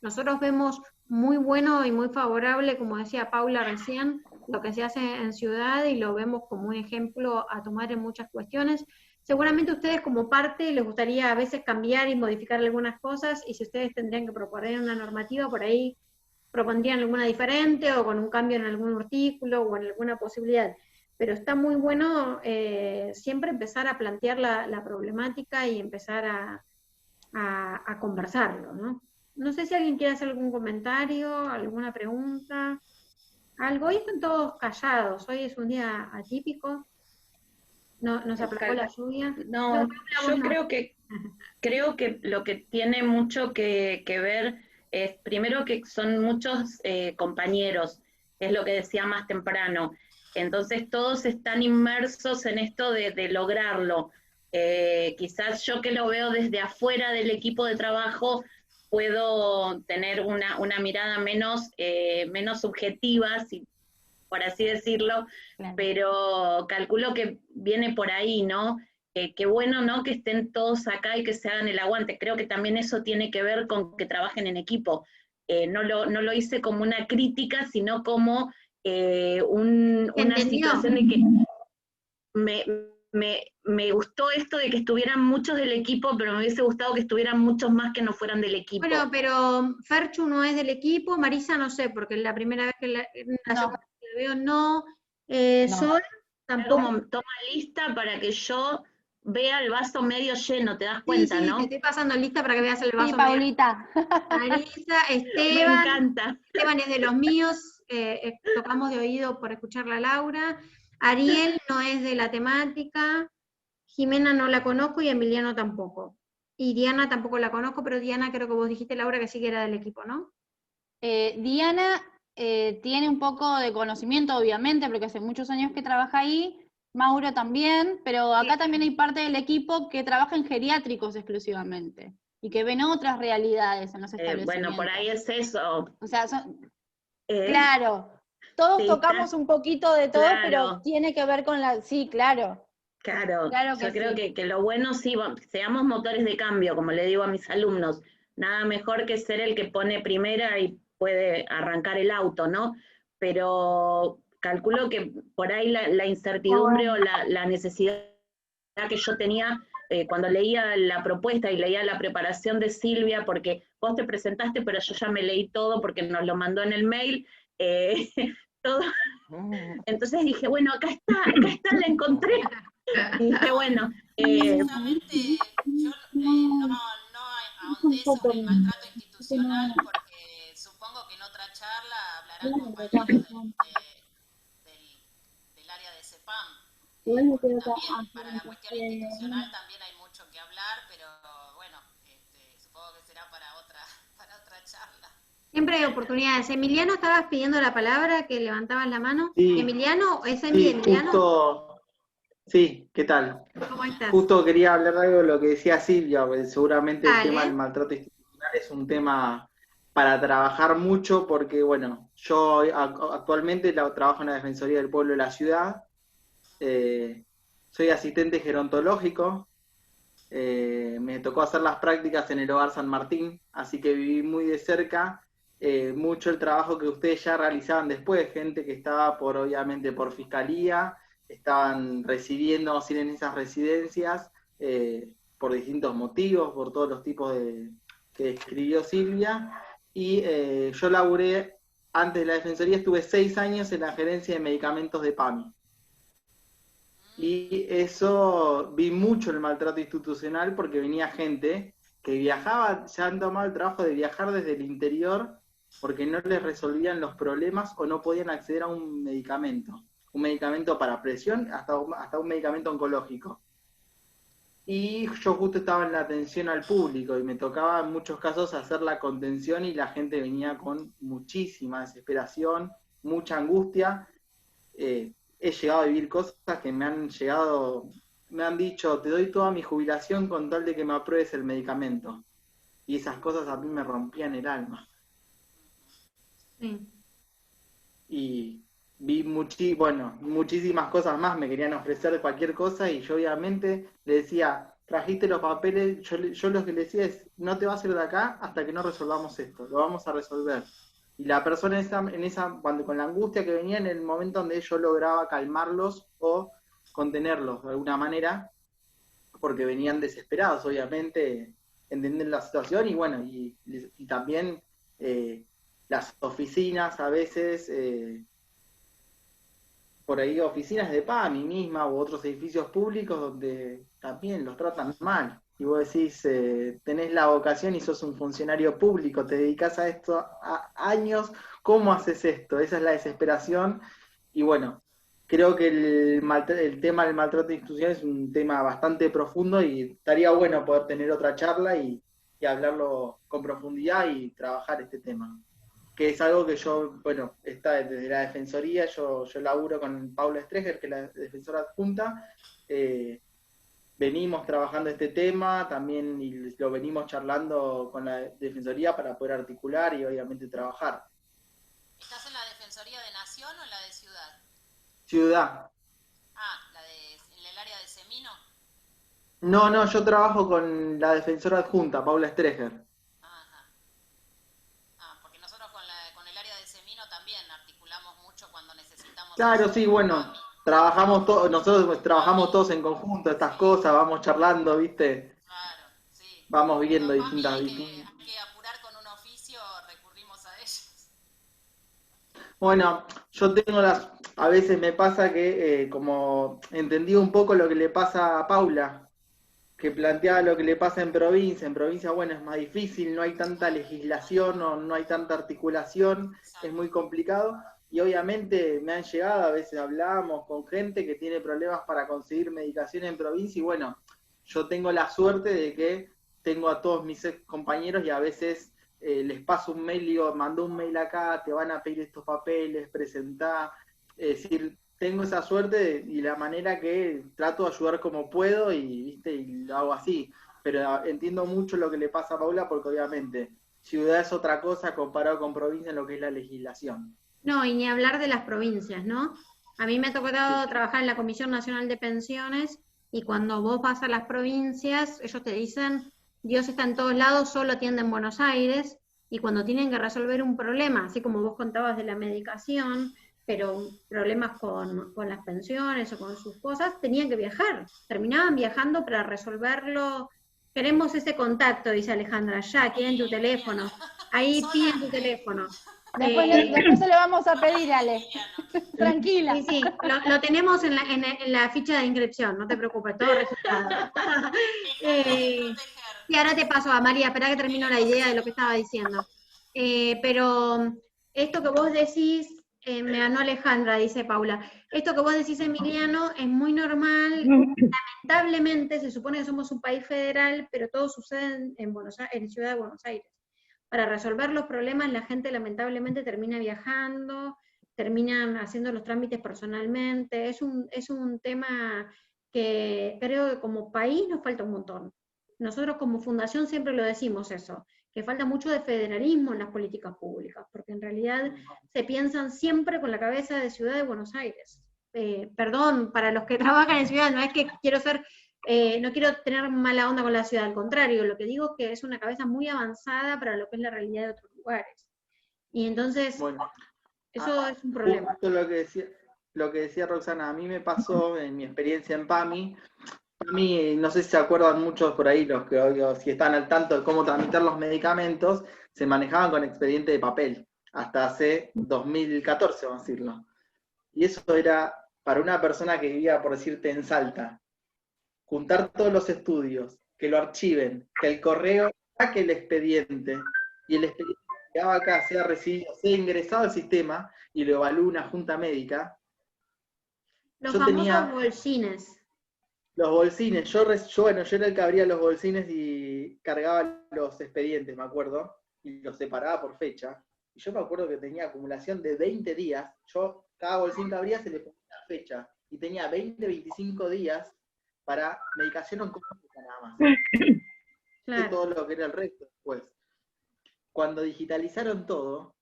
nosotros vemos muy bueno y muy favorable, como decía Paula recién, lo que se hace en ciudad y lo vemos como un ejemplo a tomar en muchas cuestiones. Seguramente ustedes como parte les gustaría a veces cambiar y modificar algunas cosas y si ustedes tendrían que proponer una normativa, por ahí propondrían alguna diferente o con un cambio en algún artículo o en alguna posibilidad. Pero está muy bueno siempre empezar a plantear la problemática y empezar a conversarlo, ¿no? No sé si alguien quiere hacer algún comentario, alguna pregunta, algo. Hoy están todos callados, hoy es un día atípico, no, nos aplacó la lluvia. No, yo creo que lo que tiene mucho que ver es, primero que son muchos compañeros, es lo que decía más temprano. Entonces todos están inmersos en esto de lograrlo. Quizás yo que lo veo desde afuera del equipo de trabajo puedo tener una mirada menos subjetiva, si, por así decirlo, Claro. pero calculo que viene por ahí, ¿no? Qué bueno, ¿no? Que estén todos acá y que se hagan el aguante. Creo que también eso tiene que ver con que trabajen en equipo. No lo hice como una crítica, sino como una ¿Entendió? situación de que me gustó esto de que estuvieran muchos del equipo, pero me hubiese gustado que estuvieran muchos más que no fueran del equipo. Bueno, pero Ferchu no es del equipo, Marisa no sé, porque es la primera vez que la No. segunda vez que la veo, no. No. Sol tampoco. Como toma lista para que yo vea el vaso medio lleno, te das Sí, cuenta, sí, ¿no? te estoy pasando lista para que veas el Sí, vaso medio. Paulita. Marisa, Me Esteban. encanta. Esteban es de los míos, tocamos de oído por escucharla a Laura. Ariel no es de la temática, Jimena no la conozco y Emiliano tampoco. Y Diana tampoco la conozco, pero Diana creo que vos dijiste, Laura, que sí que era del equipo, ¿no? Diana tiene un poco de conocimiento, obviamente, porque hace muchos años que trabaja ahí. Mauro también, pero acá también hay parte del equipo que trabaja en geriátricos exclusivamente y que ven otras realidades en los establecimientos. Bueno, por ahí es eso. O sea, claro, todos sí, tocamos un poquito de todo, claro. pero tiene que ver con la... Sí, claro. Claro, Claro yo que creo sí. que lo bueno sí, seamos motores de cambio, como le digo a mis alumnos, nada mejor que ser el que pone primera y puede arrancar el auto, ¿no? Pero calculo que por ahí la incertidumbre o la necesidad que yo tenía cuando leía la propuesta y leía la preparación de Silvia, porque vos te presentaste, pero yo ya me leí todo porque nos lo mandó en el mail, todo. Entonces dije, bueno, acá está, la encontré. Y dije, bueno, Precisamente yo no ahondé sobre el maltrato institucional porque supongo que en otra charla hablarán compañeros del área de CEPAM. Porque también para la cuestión institucional también hay mucho que hablar, pero bueno, supongo que será para otra charla. Siempre hay oportunidades. Emiliano, estabas pidiendo la palabra, que levantabas la mano. Sí, Emiliano, ¿es Emiliano? justo, sí, ¿qué tal? ¿Cómo estás? Justo quería hablar de algo de lo que decía Silvia, porque seguramente Dale. el tema del maltrato institucional es un tema para trabajar mucho, porque bueno, yo actualmente trabajo en la Defensoría del Pueblo de la Ciudad, soy asistente gerontológico, me tocó hacer las prácticas en el Hogar San Martín, así que viví muy de cerca mucho el trabajo que ustedes ya realizaban después, gente que estaba obviamente por fiscalía, estaban recibiendo en esas residencias por distintos motivos, por todos los tipos que describió Silvia, y yo laburé, antes de la Defensoría, estuve 6 años en la gerencia de medicamentos de PAMI. Y eso, vi mucho el maltrato institucional porque venía gente que viajaba, se han tomado el trabajo de viajar desde el interior porque no les resolvían los problemas o no podían acceder a un medicamento para presión, hasta un medicamento oncológico. Y yo justo estaba en la atención al público y me tocaba en muchos casos hacer la contención y la gente venía con muchísima desesperación, mucha angustia. He llegado a vivir cosas que me han dicho, te doy toda mi jubilación con tal de que me apruebes el medicamento. Y esas cosas a mí me rompían el alma. Sí. Y vi muchísimas cosas más, me querían ofrecer cualquier cosa y yo obviamente le decía, trajiste los papeles, yo lo que le decía es, no te vas a ir de acá hasta que no resolvamos esto, lo vamos a resolver. Y la persona con la angustia que venía en el momento donde yo lograba calmarlos o contenerlos de alguna manera, porque venían desesperados, obviamente, entienden la situación, y bueno, y también las oficinas a veces, por ahí oficinas de PAMI misma u otros edificios públicos donde también los tratan mal. y vos decís, tenés la vocación y sos un funcionario público, te dedicás a esto a años, ¿cómo haces esto? Esa es la desesperación, y bueno, creo que el tema del maltrato institucional es un tema bastante profundo y estaría bueno poder tener otra charla y hablarlo con profundidad y trabajar este tema, que es algo que yo, bueno, está desde la Defensoría, yo laburo con Paula Streger, que es la defensora adjunta, venimos trabajando este tema también y lo venimos charlando con la Defensoría para poder articular y obviamente trabajar. ¿Estás en la Defensoría de Nación o en la de Ciudad? Ciudad. Ah, en el área de Semino. No, yo trabajo con la defensora adjunta, Paula Streger. Ajá. Ah, porque nosotros con el área de Semino también articulamos mucho cuando necesitamos... Claro, sí, bueno, nosotros trabajamos todos en conjunto estas cosas, vamos charlando, ¿viste? Claro, sí. Vamos viendo Cuando distintas... hay que apurar con un oficio, recurrimos a ellos. Bueno, yo tengo a veces me pasa que como entendí un poco lo que le pasa a Paula, que planteaba lo que le pasa en provincia, bueno, es más difícil, no hay tanta legislación, no hay tanta articulación, es muy complicado, y obviamente me han llegado, a veces hablamos con gente que tiene problemas para conseguir medicación en provincia, y bueno, yo tengo la suerte de que tengo a todos mis ex compañeros y a veces les paso un mail y digo, mandó un mail acá, te van a pedir estos papeles, presentá, es decir, tengo esa suerte y la manera que trato de ayudar como puedo ¿viste? Y lo hago así, pero entiendo mucho lo que le pasa a Paula porque obviamente ciudad es otra cosa comparado con provincia en lo que es la legislación. No, y ni hablar de las provincias, ¿no? A mí me ha tocado trabajar en la Comisión Nacional de Pensiones y cuando vos vas a las provincias, ellos te dicen, Dios está en todos lados, solo atiende en Buenos Aires, y cuando tienen que resolver un problema, así como vos contabas de la medicación, pero problemas con las pensiones o con sus cosas, tenían que viajar, terminaban viajando para resolverlo. Queremos ese contacto, dice Alejandra, ya, quieren tu teléfono, ahí piden tu teléfono. Después se lo vamos a pedir, Ale. Tranquila. Sí, lo tenemos en la ficha de inscripción, no te preocupes, todo registrado. Y ahora te paso a María, espera que termino la idea de lo que estaba diciendo. Pero esto que vos decís, me ganó Alejandra, dice Paula, esto que vos decís, Emiliano, es muy normal, lamentablemente se supone que somos un país federal, pero todo sucede en Ciudad de Buenos Aires. Para resolver los problemas la gente lamentablemente termina viajando, terminan haciendo los trámites personalmente, es un tema que creo que como país nos falta un montón. Nosotros como fundación siempre lo decimos eso, que falta mucho de federalismo en las políticas públicas, porque en realidad se piensan siempre con la cabeza de Ciudad de Buenos Aires. Perdón, para los que trabajan en Ciudad, no es que quiero ser... no quiero tener mala onda con la ciudad, al contrario, lo que digo es que es una cabeza muy avanzada para lo que es la realidad de otros lugares. Y entonces, bueno, eso es un problema. Justo lo que decía Roxana, a mí me pasó en mi experiencia en PAMI, no sé si se acuerdan muchos por ahí, los que si están al tanto de cómo tramitar los medicamentos, se manejaban con expediente de papel, hasta hace 2014, vamos a decirlo. Y eso era para una persona que vivía, por decirte, en Salta, juntar todos los estudios, que lo archiven, que el correo saque el expediente, y el expediente que llegaba acá sea recibido, sea ingresado al sistema, y lo evalúa una junta médica. Los famosos bolsines. Los bolsines, yo era el que abría los bolsines y cargaba los expedientes, me acuerdo, y los separaba por fecha. Y yo me acuerdo que tenía acumulación de 20 días, cada bolsín que abría se le ponía una fecha, y tenía 20, 25 días para medicación oncológica nada más. Claro. Todo lo que era el resto después. Cuando digitalizaron todo,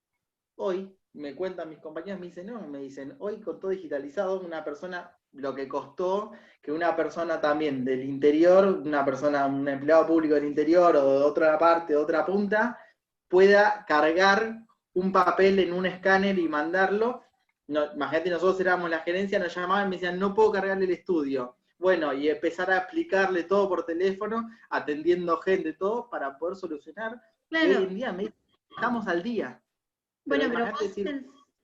hoy, me cuentan mis compañeros, me dicen, hoy con todo digitalizado, una persona, lo que costó que una persona también del interior, un empleado público del interior o de otra parte, de otra punta, pueda cargar un papel en un escáner y mandarlo. No, imagínate, nosotros éramos la gerencia, nos llamaban y me decían, no puedo cargarle el estudio. Bueno, y empezar a explicarle todo por teléfono, atendiendo gente, todo, para poder solucionar. Claro. Y hoy en día estamos al día. Bueno, pero vos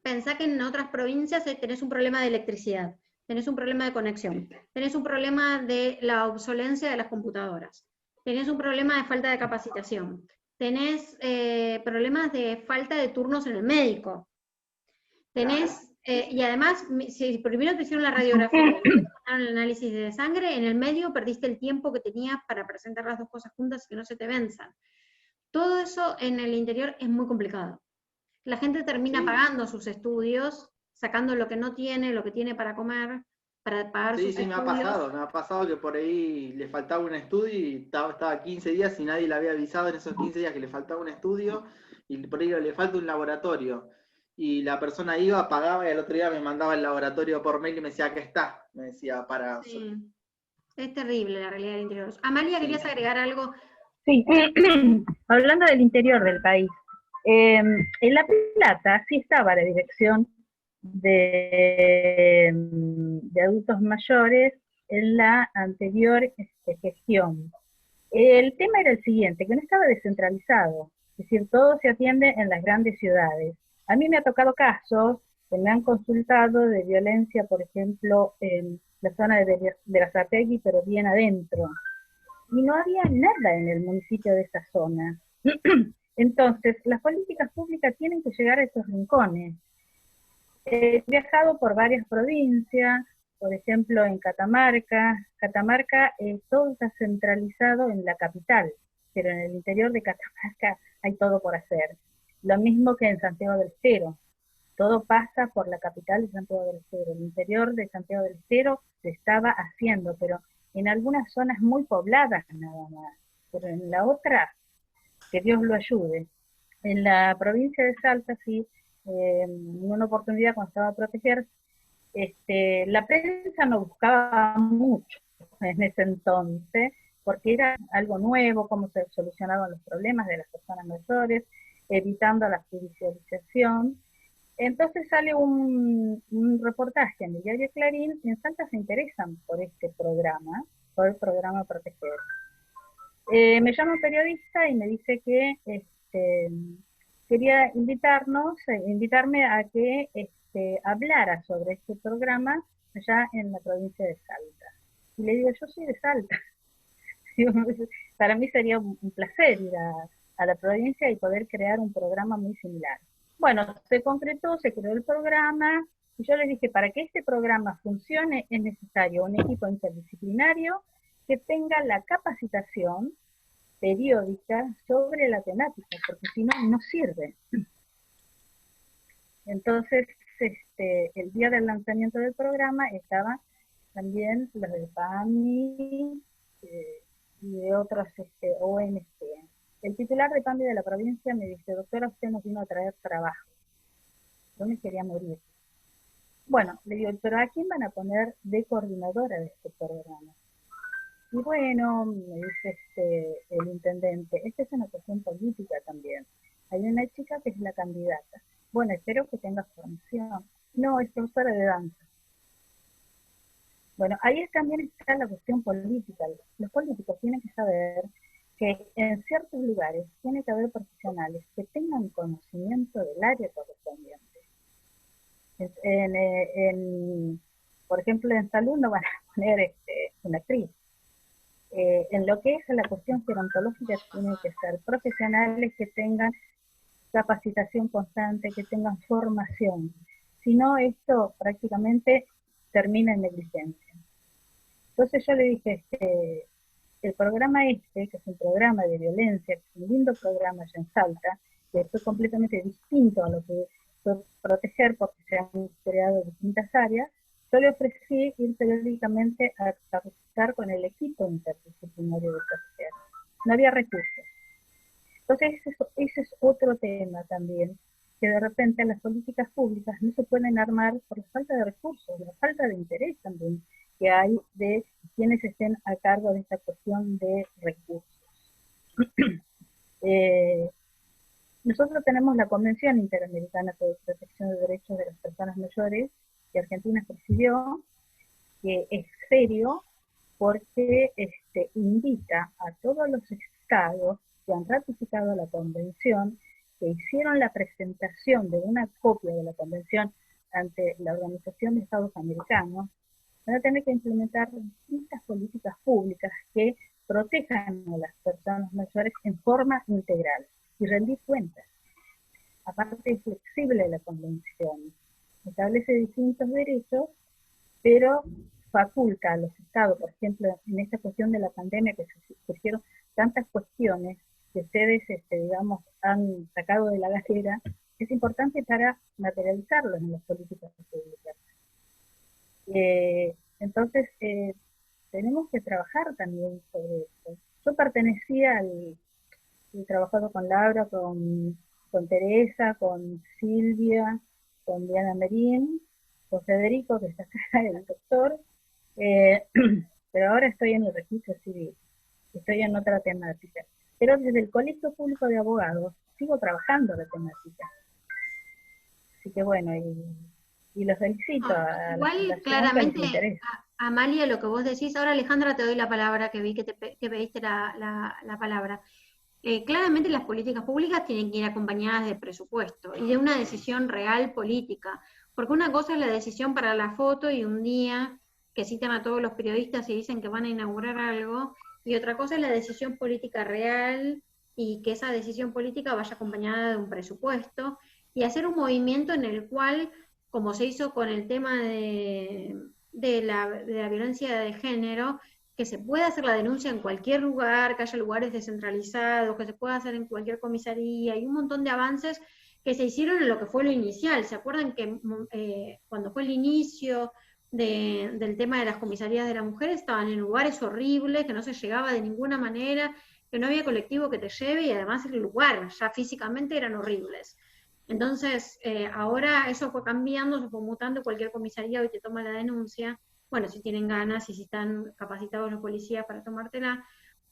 pensá que en otras provincias tenés un problema de electricidad, tenés un problema de conexión, tenés un problema de la obsolencia de las computadoras, tenés un problema de falta de capacitación, tenés problemas de falta de turnos en el médico, tenés, y además, si primero te hicieron la radiografía y después te mandaron el análisis de sangre, en el medio perdiste el tiempo que tenías para presentar las dos cosas juntas y que no se te venzan. Todo eso en el interior es muy complicado. La gente termina Sí. pagando sus estudios, sacando lo que no tiene, lo que tiene para comer, para pagar sus Sí, estudios. me ha pasado que por ahí le faltaba un estudio y estaba 15 días y nadie le había avisado en esos 15 días que le faltaba un estudio y por ahí le falta un laboratorio. Y la persona iba, pagaba y al otro día me mandaba el laboratorio por mail y me decía, acá está. Me decía, para... Sí, es terrible la realidad del interior. Amalia, Sí. ¿querías agregar algo? Sí, hablando del interior del país, en La Plata sí estaba la dirección de adultos mayores en la anterior gestión. El tema era el siguiente, que no estaba descentralizado, es decir, todo se atiende en las grandes ciudades. A mí me ha tocado casos que me han consultado de violencia, por ejemplo, en la zona de Berazategui, pero bien adentro, y no había nada en el municipio de esa zona. Entonces, las políticas públicas tienen que llegar a esos rincones. He viajado por varias provincias, por ejemplo en Catamarca. Catamarca todo está centralizado en la capital, pero en el interior de Catamarca hay todo por hacer. Lo mismo que en Santiago del Estero. Todo pasa por la capital de Santiago del Estero. El interior de Santiago del Estero se estaba haciendo, pero en algunas zonas muy pobladas nada más. Pero en la otra, que Dios lo ayude. En la provincia de Salta, sí, en una oportunidad cuando estaba a proteger, la prensa no buscaba mucho en ese entonces, porque era algo nuevo, cómo se solucionaban los problemas de las personas mayores, evitando la judicialización. Entonces sale un reportaje en el diario Clarín, y en Salta se interesan por este programa, por el programa Proteger. Me llama un periodista y me dice que quería invitarme a que hablara sobre este programa allá en la provincia de Salta. Y le digo, yo soy de Salta. Para mí sería un placer ir a la provincia y poder crear un programa muy similar. Bueno, se concretó, se creó el programa, y yo les dije, para que este programa funcione es necesario un equipo interdisciplinario que tenga la capacitación periódica sobre la temática, porque si no, no sirve. Entonces, el día del lanzamiento del programa estaban también los del PAMI y de otras ONG. El titular de PAMI de la provincia me dice, doctora, usted nos vino a traer trabajo. Yo me quería morir. Bueno, le digo, pero ¿a quién van a poner de coordinadora de este programa? Y bueno, me dice el intendente, esta es una cuestión política también. Hay una chica que es la candidata. Bueno, espero que tenga formación. No, es profesora de danza. Bueno, ahí también está la cuestión política. Los políticos tienen que saber que en ciertos lugares tiene que haber profesionales que tengan conocimiento del área correspondiente. Por ejemplo, en salud no van a poner una actriz. En lo que es la cuestión gerontológica tienen que ser profesionales que tengan capacitación constante, que tengan formación. Si no, esto prácticamente termina en negligencia. Entonces yo le dije, el programa que es un programa de violencia, que es un lindo programa allá en Salta, que fue completamente distinto a lo que fue Proteger, porque se han creado distintas áreas, yo le ofrecí ir periódicamente a capacitar con el equipo interdisciplinario de Proteger. No había recursos. Entonces ese es otro tema también, que de repente las políticas públicas no se pueden armar por la falta de recursos, la falta de interés también que hay de quienes estén a cargo de esta cuestión de recursos. Nosotros tenemos la Convención Interamericana de Protección de Derechos de las Personas Mayores, que Argentina presidió, que es serio porque invita a todos los estados que han ratificado la convención, que hicieron la presentación de una copia de la convención ante la Organización de Estados Americanos, van a tener que implementar distintas políticas públicas que protejan a las personas mayores en forma integral y rendir cuentas. Aparte es flexible la convención, establece distintos derechos, pero faculta a los estados, por ejemplo, en esta cuestión de la pandemia que se surgieron tantas cuestiones que ustedes, digamos, han sacado de la galera, es importante para materializarlos en las políticas públicas. Entonces, tenemos que trabajar también sobre esto. Yo pertenecía he trabajado con Laura, con Teresa, con Silvia, con Diana Merín, con Federico, que está acá, el doctor, pero ahora estoy en el registro civil, estoy en otra temática. Pero desde el Colegio Público de Abogados sigo trabajando la temática. Así que bueno, y los felicito a igual claramente, Amalia, lo que vos decís, ahora Alejandra te doy la palabra, que vi que pediste la palabra. Claramente las políticas públicas tienen que ir acompañadas de presupuesto y de una decisión real política, porque una cosa es la decisión para la foto y un día que citan a todos los periodistas y dicen que van a inaugurar algo, y otra cosa es la decisión política real y que esa decisión política vaya acompañada de un presupuesto y hacer un movimiento en el cual, como se hizo con el tema de la violencia de género, que se pueda hacer la denuncia en cualquier lugar, que haya lugares descentralizados, que se pueda hacer en cualquier comisaría, y un montón de avances que se hicieron en lo que fue lo inicial. ¿Se acuerdan que cuando fue el inicio del tema de las comisarías de las mujeres, estaban en lugares horribles, que no se llegaba de ninguna manera, que no había colectivo que te lleve, y además el lugar, ya físicamente eran horribles? Entonces, ahora eso fue cambiando, se fue mutando, cualquier comisaría hoy te toma la denuncia, bueno, si tienen ganas y si están capacitados los policías para tomártela,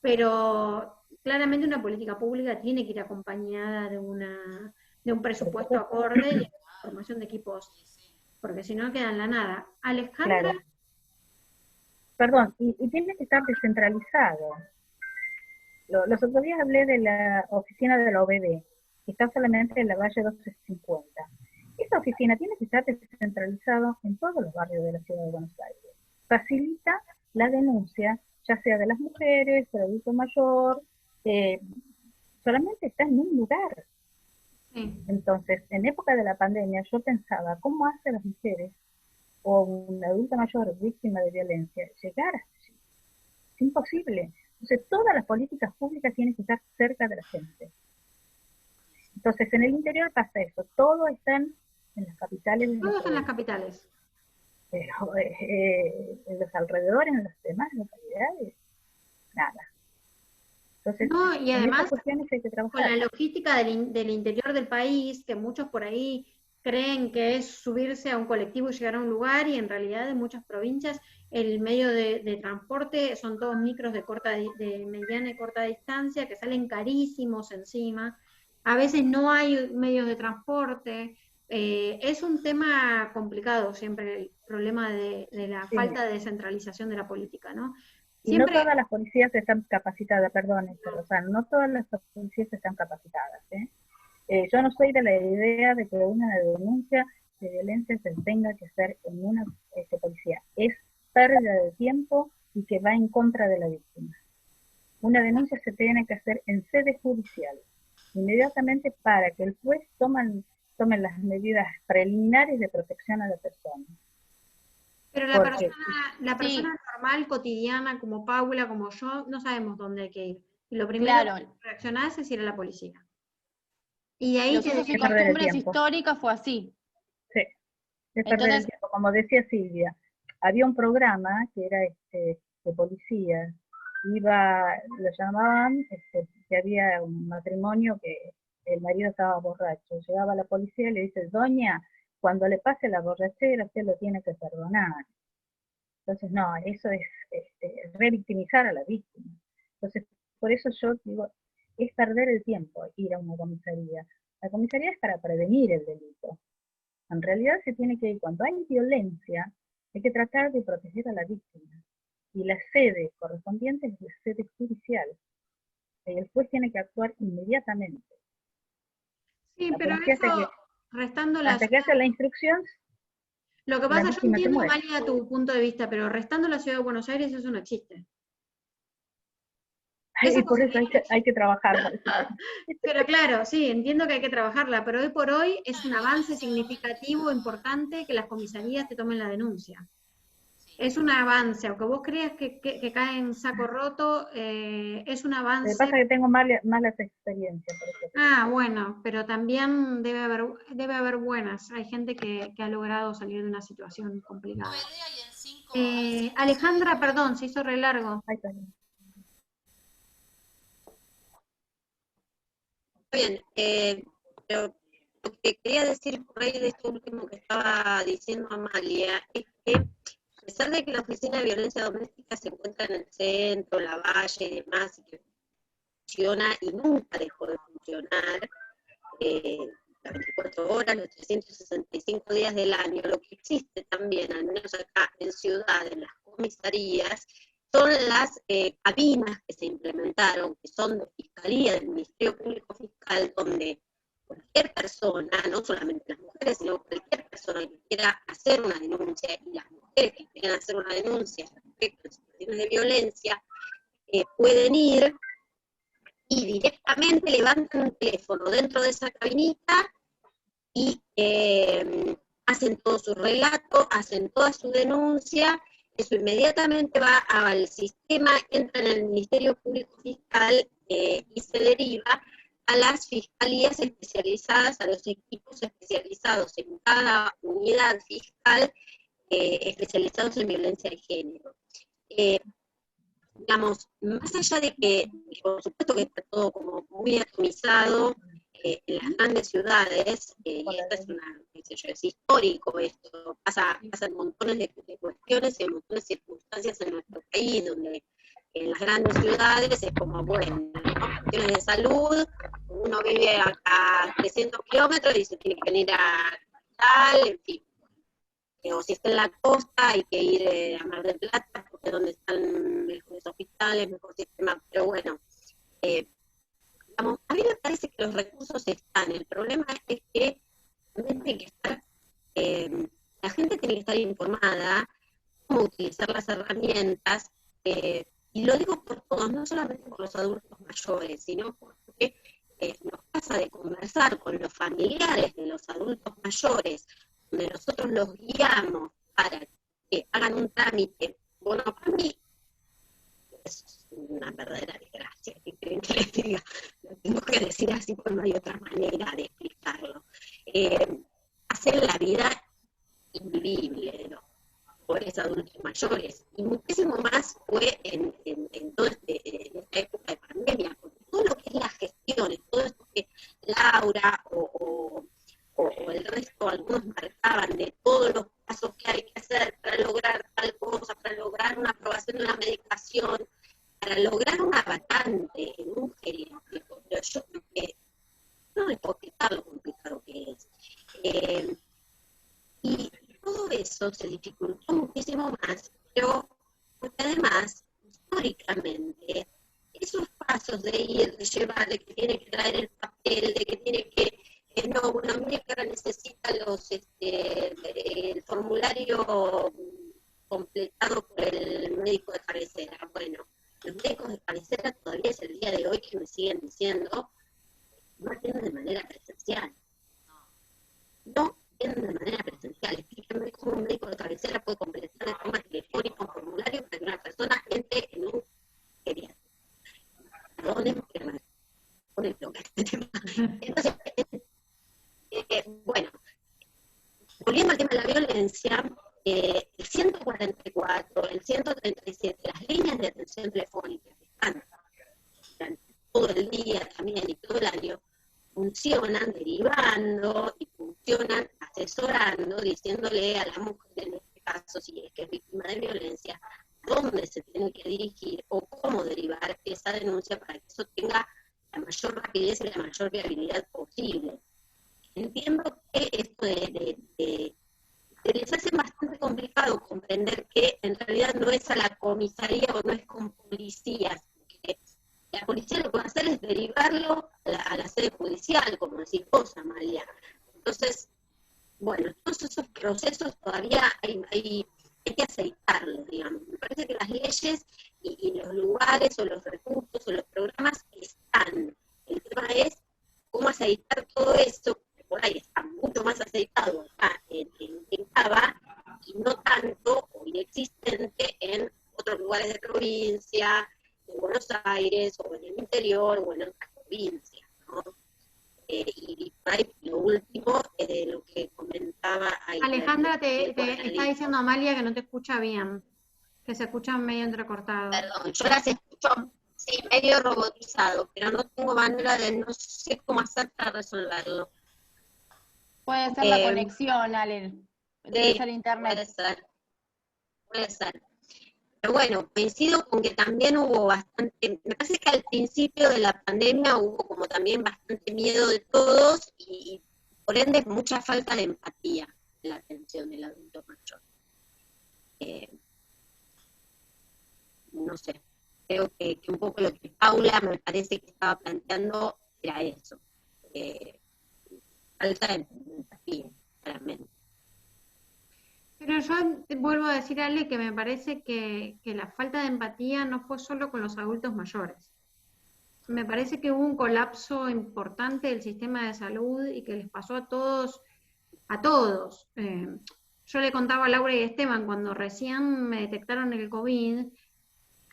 pero claramente una política pública tiene que ir acompañada de un presupuesto acorde y de formación de equipos, porque si no queda en la nada. Alejandra. Claro. Perdón, y tiene que estar descentralizado. Los otros días hablé de la oficina de la OBD, que está solamente en la Valle 1250. Esa oficina tiene que estar descentralizada en todos los barrios de la ciudad de Buenos Aires. Facilita la denuncia, ya sea de las mujeres, del adulto mayor, solamente está en un lugar. Sí. Entonces, en época de la pandemia, yo pensaba, ¿cómo hacen las mujeres o un adulto mayor víctima de violencia llegar hasta allí? Es imposible. Entonces, todas las políticas públicas tienen que estar cerca de la gente. Entonces, en el interior pasa eso, todos están en las capitales. Todos en las capitales. Pero en los alrededores, en las demás localidades, nada. Entonces, no, y además, hay que trabajar. Con la logística del interior del país, que muchos por ahí creen que es subirse a un colectivo y llegar a un lugar, y en realidad en muchas provincias el medio de transporte son todos micros de mediana y corta distancia, que salen carísimos encima. A veces no hay medios de transporte. Es un tema complicado siempre el problema de la falta de descentralización de la política, ¿no? Siempre... Y no todas las policías están capacitadas, perdón, Rosana, no todas las policías están capacitadas. Yo no soy de la idea de que una denuncia de violencia se tenga que hacer en una policía. Es pérdida de tiempo y que va en contra de la víctima. Una denuncia se tiene que hacer en sede judicial, inmediatamente, para que el juez tome las medidas preliminares de protección a la persona. Pero la persona normal, cotidiana, como Paula, como yo, no sabemos dónde hay que ir. Y lo primero que reaccionás es ir a la policía. Y de ahí los usos y costumbres históricas fue así. Sí, es perder el tiempo. Como decía Silvia, había un programa que era de policía. Lo llamaban, que había un matrimonio que el marido estaba borracho. Llegaba la policía y le dice, doña, cuando le pase la borrachera, usted lo tiene que perdonar. Entonces, no, eso es revictimizar a la víctima. Entonces, por eso yo digo, es perder el tiempo ir a una comisaría. La comisaría es para prevenir el delito. En realidad se tiene que ir, cuando hay violencia, hay que tratar de proteger a la víctima. Y la sede correspondiente es la sede judicial. Y el juez tiene que actuar inmediatamente. Sí, pero eso, restando la... Hasta que hace la instrucción... Lo que pasa, yo entiendo, Amalia, tu punto de vista, pero restando la ciudad de Buenos Aires eso no existe. Eso Y por eso hay que trabajarla. Pero claro, sí, entiendo que hay que trabajarla, pero hoy por hoy es un avance significativo, importante, que las comisarías te tomen la denuncia. Es un avance, aunque vos creas que cae en saco roto, es un Lo que avance. pasa es que tengo malas experiencias. Por eso. Ah, bueno, pero también debe haber buenas. Hay gente que ha logrado salir de una situación complicada. Alejandra, perdón, se hizo re largo. Ahí está bien. Bien, pero lo que quería decir por ahí de esto último que estaba diciendo Amalia es que a pesar de que la Oficina de Violencia Doméstica se encuentra en el centro, la Valle y demás, y que funciona y nunca dejó de funcionar, las 24 horas, los 365 días del año, lo que existe también, al menos acá en Ciudad, en las comisarías, son las cabinas que se implementaron, que son de Fiscalía, del Ministerio Público Fiscal, donde cualquier persona, no solamente las mujeres, sino cualquier persona que quiera hacer una denuncia, y las mujeres que quieran hacer una denuncia respecto a situaciones de violencia, pueden ir y directamente levantan un teléfono dentro de esa cabinita y hacen todo su relato, hacen toda su denuncia. Eso inmediatamente va al sistema, entra en el Ministerio Público Fiscal y se deriva a las fiscalías especializadas, a los equipos especializados en cada unidad fiscal, especializados en violencia de género. Digamos, más allá de que, por supuesto que está todo como muy atomizado en las grandes ciudades, y esta es una, qué sé yo, es histórico esto, pasa en montones de cuestiones y en montones de circunstancias en nuestro país, donde en las grandes ciudades es como, bueno, ¿no? Cuestiones de salud, uno vive a 300 kilómetros y se tiene que venir a tal, en fin. O si está en la costa hay que ir a Mar del Plata, porque es donde están mejores hospitales, mejor sistema, pero bueno, digamos, a mí me parece que los recursos están, el problema es que también tiene que estar, la gente tiene que estar informada cómo utilizar las herramientas, y lo digo por todos, no solamente por los adultos mayores, sino porque nos pasa de conversar con los familiares de los adultos mayores, donde nosotros los guiamos para que hagan un trámite. Bueno, para mí es una verdadera desgracia, que quieren que les diga, lo tengo que decir así porque no hay otra manera de explicarlo. Hacer la vida invivible de los pobres adultos mayores, y muchísimo más fue en esta época de pandemia, porque todo lo que es las gestiones, todo esto que Laura o el resto, algunos marcaban de todos los pasos que hay que hacer para lograr tal cosa, para lograr una aprobación de una medicación, para lograr una vacante en un geriátrico, pero yo creo que no les puedo explicar lo complicado que es. Y todo eso se dificultó muchísimo más, pero porque además, históricamente, esos pasos de ir, de llevar, de que tiene que traer el papel, de que tiene que no, bueno, mire que ahora necesita el formulario completado por el médico de cabecera. Bueno, los médicos de cabecera todavía es el día de hoy que me siguen diciendo, no atienden de manera presencial. No atienden de manera presencial. Explíquenme cómo un médico de cabecera puede completar de forma telefónica un formulario para que una persona entre en un geriátrico. Perdonen, pero me pone loca este tema. Entonces, bueno, volviendo al tema de la violencia, el 144, el 137, las líneas de atención telefónica que están durante todo el día también y todo el año, funcionan derivando y funcionan asesorando, diciéndole a la mujer, en este caso, si es que es víctima de violencia, dónde se tiene que dirigir o cómo derivar esa denuncia para que eso tenga la mayor rapidez y la mayor viabilidad posible. Entiendo que esto les hace bastante complicado comprender que en realidad no es a la comisaría o no es con policías, que la policía lo que puede hacer es derivarlo a la sede judicial, como decís vos, Amalia. Entonces, bueno, todos esos procesos todavía hay que aceitarlos, digamos. Me parece que las leyes y los lugares o los recursos o los programas están. El tema es cómo aceitar todo eso, que por ahí está mucho más aceitado acá en Cava, y no tanto o inexistente en otros lugares de provincia, en Buenos Aires, o en el interior, o en otras provincias, ¿no? Y por ahí lo último es de lo que comentaba ahí. Alejandra, te está diciendo Amalia que no te escucha bien, que se escucha medio entrecortado. Perdón, yo las escucho, sí, medio robotizado, pero no tengo manera de, no sé cómo hacer para resolverlo. Puede ser la conexión, Ale. Debe ser internet. Puede ser. Pero bueno, coincido con que también hubo bastante, me parece que al principio de la pandemia hubo como también bastante miedo de todos y por ende mucha falta de empatía en la atención del adulto mayor. No sé, creo que un poco lo que Paula me parece que estaba planteando era eso. Falta de empatía, claramente. Pero yo vuelvo a decir, Ale, que me parece que la falta de empatía no fue solo con los adultos mayores. Me parece que hubo un colapso importante del sistema de salud y que les pasó a todos. Yo le contaba a Laura y Esteban, cuando recién me detectaron el COVID,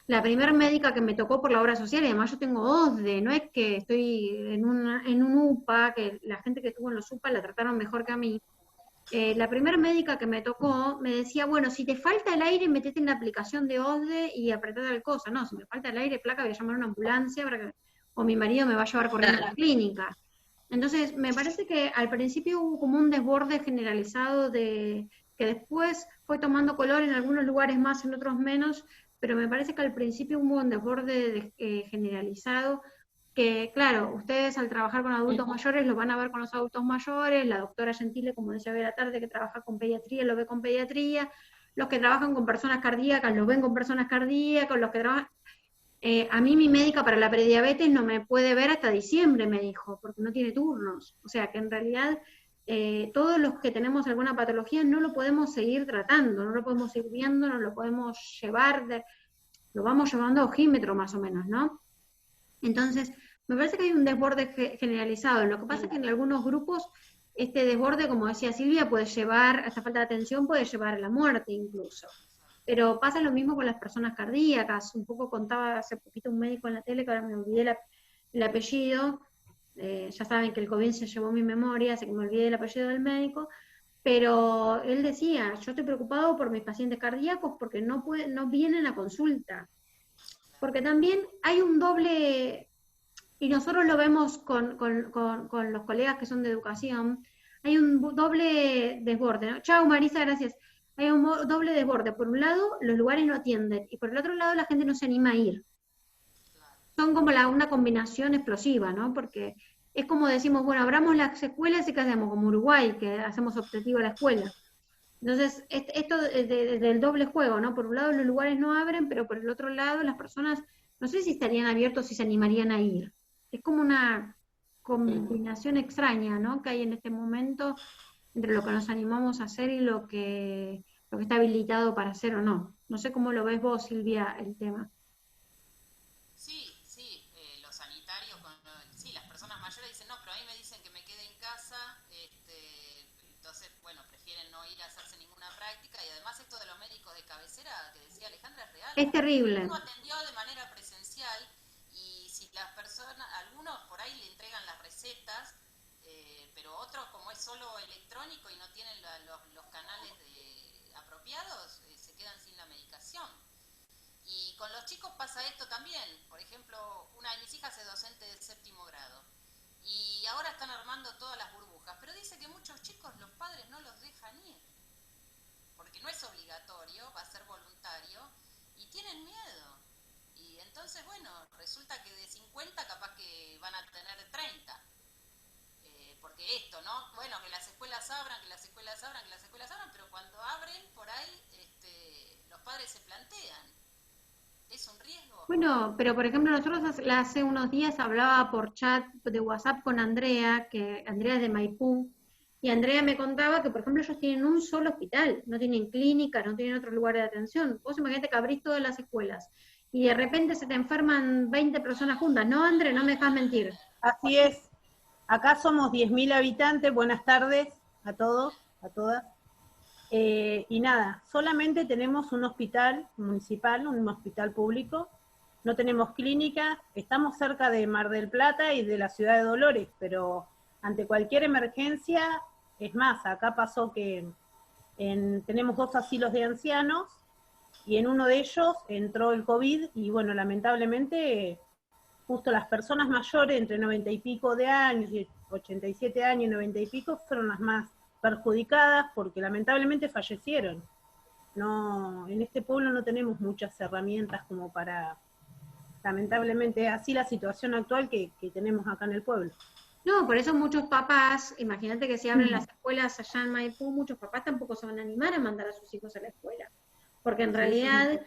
la primera médica que me tocó por la obra social, y además yo tengo OSDE, no es que estoy en un UPA, que la gente que estuvo en los UPA la trataron mejor que a mí. La primera médica que me tocó me decía, bueno, si te falta el aire, metete en la aplicación de OSDE y apretá tal cosa. No, si me falta el aire, placa, voy a llamar a una ambulancia o mi marido me va a llevar corriendo a la clínica. Entonces, me parece que al principio hubo como un desborde generalizado que después fue tomando color en algunos lugares más, en otros menos, pero me parece que al principio hubo un desborde generalizado que, claro, ustedes al trabajar con adultos mayores lo van a ver con los adultos mayores, la doctora Gentile, como decía hoy a la tarde, que trabaja con pediatría, lo ve con pediatría, los que trabajan con personas cardíacas lo ven con personas cardíacas, los que trabajan... a mí mi médica para la prediabetes no me puede ver hasta diciembre, me dijo, porque no tiene turnos. O sea que en realidad todos los que tenemos alguna patología no lo podemos seguir tratando, no lo podemos ir viendo, no lo podemos llevar, lo vamos llevando a ojímetro más o menos, ¿no? Entonces, me parece que hay un desborde generalizado. Lo que pasa es que en algunos grupos este desborde, como decía Silvia, puede llevar, esta falta de atención puede llevar a la muerte incluso. Pero pasa lo mismo con las personas cardíacas. Un poco contaba hace poquito un médico en la tele, que ahora me olvidé el apellido. Ya saben que el COVID se llevó mi memoria, así que me olvidé el apellido del médico. Pero él decía, yo estoy preocupado por mis pacientes cardíacos porque no vienen a consulta. Porque también hay un doble, y nosotros lo vemos con los colegas que son de educación, hay un doble desborde, ¿no? Chao Marisa, gracias. Hay un doble desborde. Por un lado, los lugares no atienden, y por el otro lado, la gente no se anima a ir. Son como una combinación explosiva, ¿no? Porque es como decimos, bueno, abramos las escuelas y ¿qué hacemos? Como Uruguay, que hacemos optativo a la escuela. Entonces, esto del doble juego, ¿no? Por un lado los lugares no abren, pero por el otro lado las personas, no sé si estarían abiertos, si se animarían a ir. Es como una combinación extraña, ¿no? Que hay en este momento entre lo que nos animamos a hacer y lo que está habilitado para hacer o no. No sé cómo lo ves vos, Silvia, el tema. Sí, los sanitarios, sí, las personas mayores dicen, no, pero a mí me dicen que me quede en casa, entonces, bueno, prefieren no ir a hacerse ninguna práctica, y además esto de los médicos de cabecera, que decía Alejandra, es real. Es terrible. Uno atendió de manera presencial, y si las personas, algunos por ahí le entregan las recetas, pero otros, como es solo electrónico y no tienen los canales apropiados, se quedan sin la medicación. Y con los chicos pasa esto también. Por ejemplo, una de mis hijas es docente del 7º grado y ahora están armando todas las burbujas, pero dice que muchos chicos los padres no los dejan ir porque no es obligatorio, va a ser voluntario, y tienen miedo. Y entonces, bueno, resulta que de 50 capaz que van a tener 30. Porque esto, ¿no? Bueno, que las escuelas abran, pero cuando abren por ahí, los padres se plantean. ¿Es un riesgo? Bueno, pero por ejemplo nosotros hace unos días hablaba por chat de WhatsApp con Andrea, que Andrea es de Maipú, y Andrea me contaba que por ejemplo ellos tienen un solo hospital, no tienen clínica, no tienen otros lugares de atención. Vos imaginate que abrís todas las escuelas y de repente se te enferman 20 personas juntas, ¿no, André? No me dejas mentir. Así es. Acá somos 10.000 habitantes. Buenas tardes a todos, a todas. Y nada, solamente tenemos un hospital municipal, un hospital público. No tenemos clínica. Estamos cerca de Mar del Plata y de la ciudad de Dolores, pero ante cualquier emergencia, es más, acá pasó que tenemos 2 asilos de ancianos, y en uno de ellos entró el COVID, y bueno, lamentablemente, justo las personas mayores, entre 90 y pico de años, y 87 años y 90 y pico, fueron las más perjudicadas, porque lamentablemente fallecieron. No, en este pueblo no tenemos muchas herramientas como para, lamentablemente, así la situación actual que tenemos acá en el pueblo. No, por eso muchos papás, imagínate que si abren las escuelas allá en Maipú, muchos papás tampoco se van a animar a mandar a sus hijos a la escuela. Porque en realidad,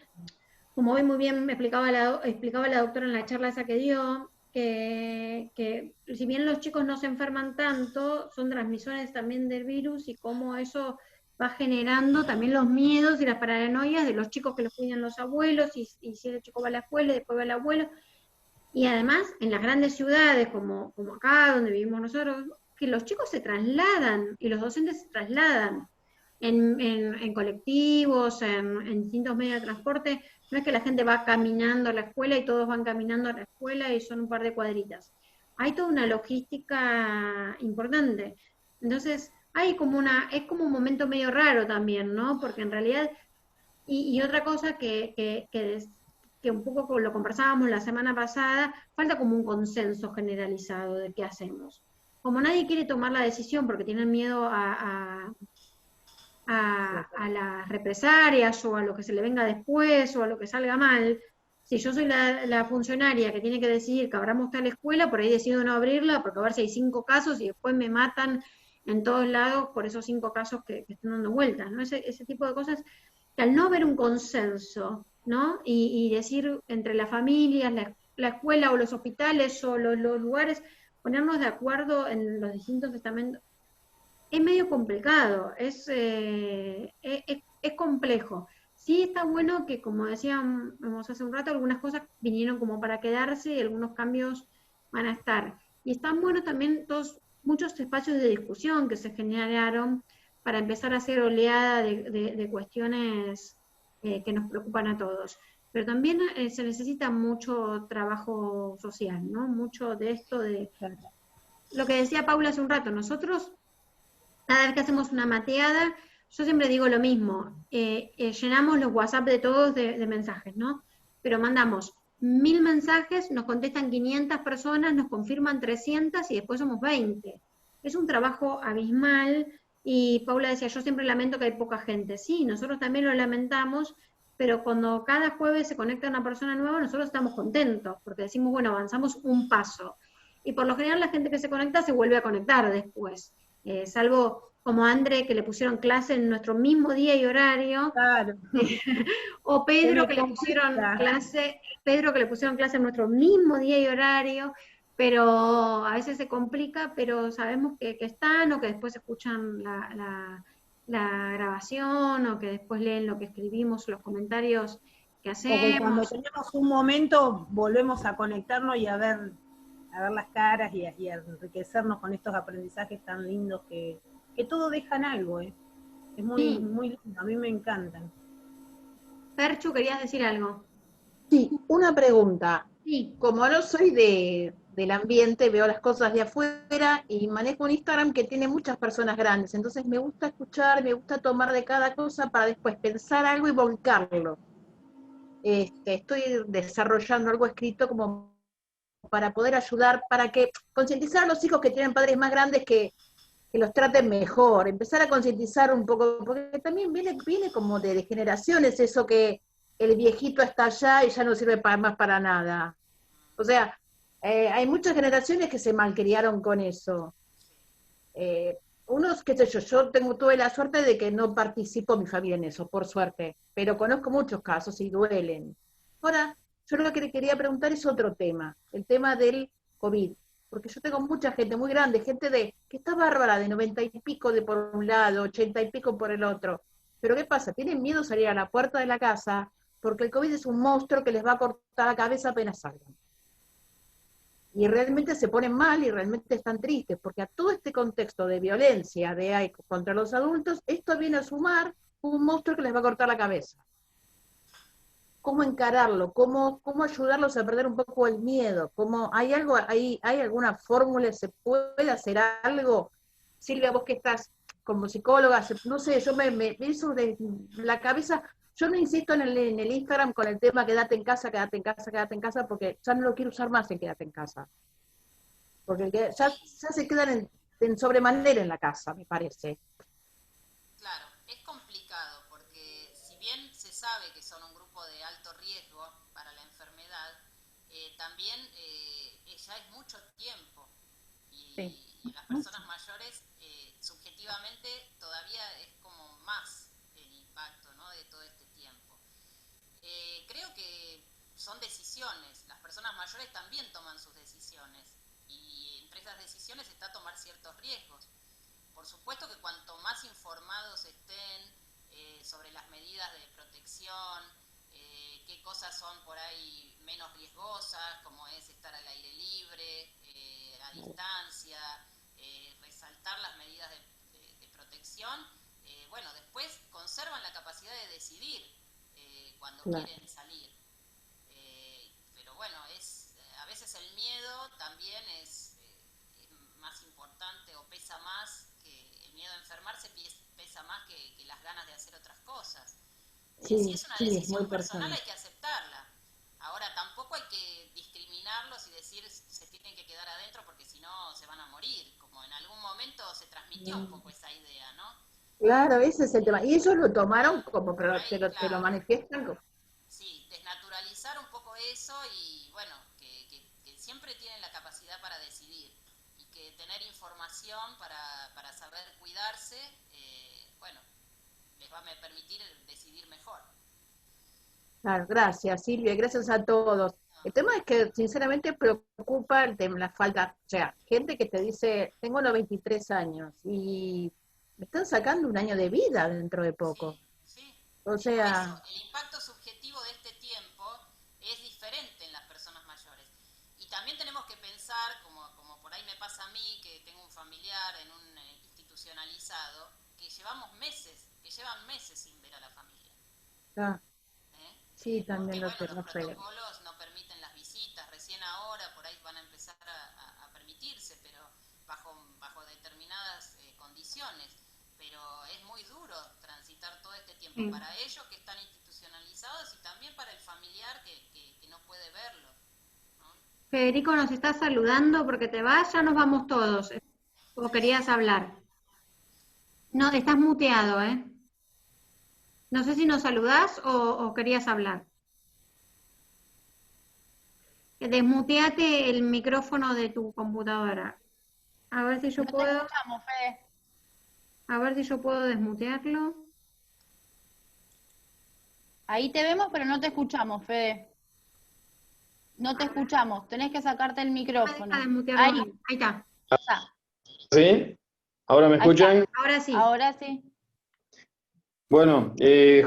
como hoy muy bien me explicaba la doctora en la charla esa que dio, que si bien los chicos no se enferman tanto, son transmisores también del virus, y cómo eso va generando también los miedos y las paranoias de los chicos que los cuidan los abuelos, y si el chico va a la escuela, después va el abuelo. Y además, en las grandes ciudades, como acá, donde vivimos nosotros, que los chicos se trasladan, y los docentes se trasladan en colectivos, en distintos medios de transporte. No es que la gente va caminando a la escuela y todos van caminando a la escuela y son un par de cuadritas. Hay toda una logística importante. Entonces, es como un momento medio raro también, ¿no? Porque en realidad, y otra cosa que un poco lo conversábamos la semana pasada, falta como un consenso generalizado de qué hacemos. Como nadie quiere tomar la decisión porque tienen miedo a las represalias, o a lo que se le venga después, o a lo que salga mal. Si yo soy la funcionaria que tiene que decidir que abramos tal escuela, por ahí decido no abrirla, porque a ver si hay 5 casos y después me matan en todos lados por esos 5 casos que están dando vueltas, ¿no? Ese tipo de cosas, que al no haber un consenso, ¿no? Y decir entre las familias, la escuela o los hospitales o los lugares, ponernos de acuerdo en los distintos estamentos, es medio complicado, es complejo. Sí está bueno que, como decíamos hace un rato, algunas cosas vinieron como para quedarse y algunos cambios van a estar. Y están buenos también muchos espacios de discusión que se generaron para empezar a hacer oleada de cuestiones que nos preocupan a todos. Pero también se necesita mucho trabajo social, ¿no? Mucho de esto de... Lo que decía Paula hace un rato, nosotros... Cada vez que hacemos una mateada, yo siempre digo lo mismo, llenamos los WhatsApp de todos de mensajes, ¿no? Pero mandamos 1000 mensajes, nos contestan 500 personas, nos confirman 300 y después somos 20. Es un trabajo abismal, y Paula decía, yo siempre lamento que hay poca gente. Sí, nosotros también lo lamentamos, pero cuando cada jueves se conecta una persona nueva, nosotros estamos contentos, porque decimos, bueno, avanzamos un paso. Y por lo general la gente que se conecta se vuelve a conectar después. Salvo como a André, que le pusieron clase en nuestro mismo día y horario, claro. O Pedro que le pusieron clase en nuestro mismo día y horario, pero a veces se complica, pero sabemos que están, o que después escuchan la grabación, o que después leen lo que escribimos, los comentarios que hacemos. O que cuando tenemos un momento volvemos a conectarnos y a ver las caras y a enriquecernos con estos aprendizajes tan lindos que todos dejan algo, Es muy, muy lindo, a mí me encantan. Perchu, ¿querías decir algo? Sí, una pregunta. Sí. Como no soy del ambiente, veo las cosas de afuera y manejo un Instagram que tiene muchas personas grandes, entonces me gusta escuchar, me gusta tomar de cada cosa para después pensar algo y volcarlo. Estoy desarrollando algo escrito como para poder ayudar, para que concientizar a los hijos que tienen padres más grandes que los traten mejor, empezar a concientizar un poco, porque también viene como de generaciones eso que el viejito está allá y ya no sirve más para nada. O sea, hay muchas generaciones que se malcriaron con eso. Unos, qué sé yo tuve la suerte de que no participo mi familia en eso, por suerte, pero conozco muchos casos y duelen. Ahora, yo lo que quería preguntar es otro tema, el tema del COVID, porque yo tengo mucha gente muy grande, gente que está bárbara, de 90 y pico de por un lado, 80 y pico por el otro, pero ¿qué pasa? Tienen miedo a salir a la puerta de la casa, porque el COVID es un monstruo que les va a cortar la cabeza apenas salgan. Y realmente se ponen mal y realmente están tristes, porque a todo este contexto de violencia contra los adultos, esto viene a sumar un monstruo que les va a cortar la cabeza. ¿Cómo encararlo? ¿Cómo ayudarlos a perder un poco el miedo? ¿Hay alguna fórmula? ¿Se puede hacer algo? Silvia, vos que estás como psicóloga, no sé, yo me hizo de la cabeza. Yo no insisto en el Instagram con el tema quédate en casa, quédate en casa, quédate en casa, porque ya no lo quiero usar más en quédate en casa. Porque ya se quedan en sobremanera en la casa, me parece. Claro, es complicado porque si bien se sabe que son un grupo de alto riesgo para la enfermedad, también ya es mucho tiempo y las personas mayores subjetivamente todavía es como más el impacto, ¿no?, de todo este tiempo. Creo que son decisiones, las personas mayores también toman sus decisiones y entre esas decisiones está tomar ciertos riesgos. Por supuesto que cuanto más informados estén sobre las medidas de protección, qué cosas son por ahí menos riesgosas, como es estar al aire libre, a distancia, resaltar las medidas de protección, bueno, después conservan la capacidad de decidir cuando quieren salir. Pero bueno, a veces el miedo también es más importante o pesa más, el miedo a enfermarse pesa más que las ganas de hacer otras cosas. Sí, si es una decisión muy personal personal. hay que aceptarla. Ahora tampoco hay que discriminarlos y decir se tienen que quedar adentro porque si no se van a morir, como en algún momento se transmitió un poco esa idea, ¿no? Claro, ese es el tema. Y ellos lo tomaron como, pero Ahí, te lo claro. manifiestan como... Sí, desnaturalizar un poco eso y bueno, que siempre tienen la capacidad para decidir y que tener información para saber cuidarse, bueno, les va a permitir decidir mejor. Claro, gracias Silvia, gracias a todos. El tema es que sinceramente preocupa el tema, la falta, o sea, gente que te dice, tengo 93 años y me están sacando un año de vida dentro de poco. Sí. O sea... El impacto subjetivo de este tiempo es diferente en las personas mayores. Y también tenemos que pensar, como por ahí me pasa a mí, que tengo un familiar en un institucionalizado, que llevan meses sin ver a la familia. Ah, sí, también porque, lo los sé. protocolos no permiten las visitas, recién ahora por ahí van a empezar a permitirse, pero bajo determinadas condiciones. Pero es muy duro transitar todo este tiempo para ellos que están institucionalizados y también para el familiar que no puede verlo, ¿no? Federico nos está saludando porque te vas, ya nos vamos todos. ¿O querías hablar? No, estás muteado, ¿eh? No sé si nos saludás o querías hablar. Desmuteate el micrófono de tu computadora. A ver si yo No te puedo. escuchamos, Fede. A ver si yo puedo desmutearlo. Ahí te vemos, pero no te escuchamos, Fede. No te escuchamos, tenés que sacarte el micrófono. Ahí está. ¿Sí? ¿Ahora me escuchan? Ahora sí. Ahora sí. Bueno,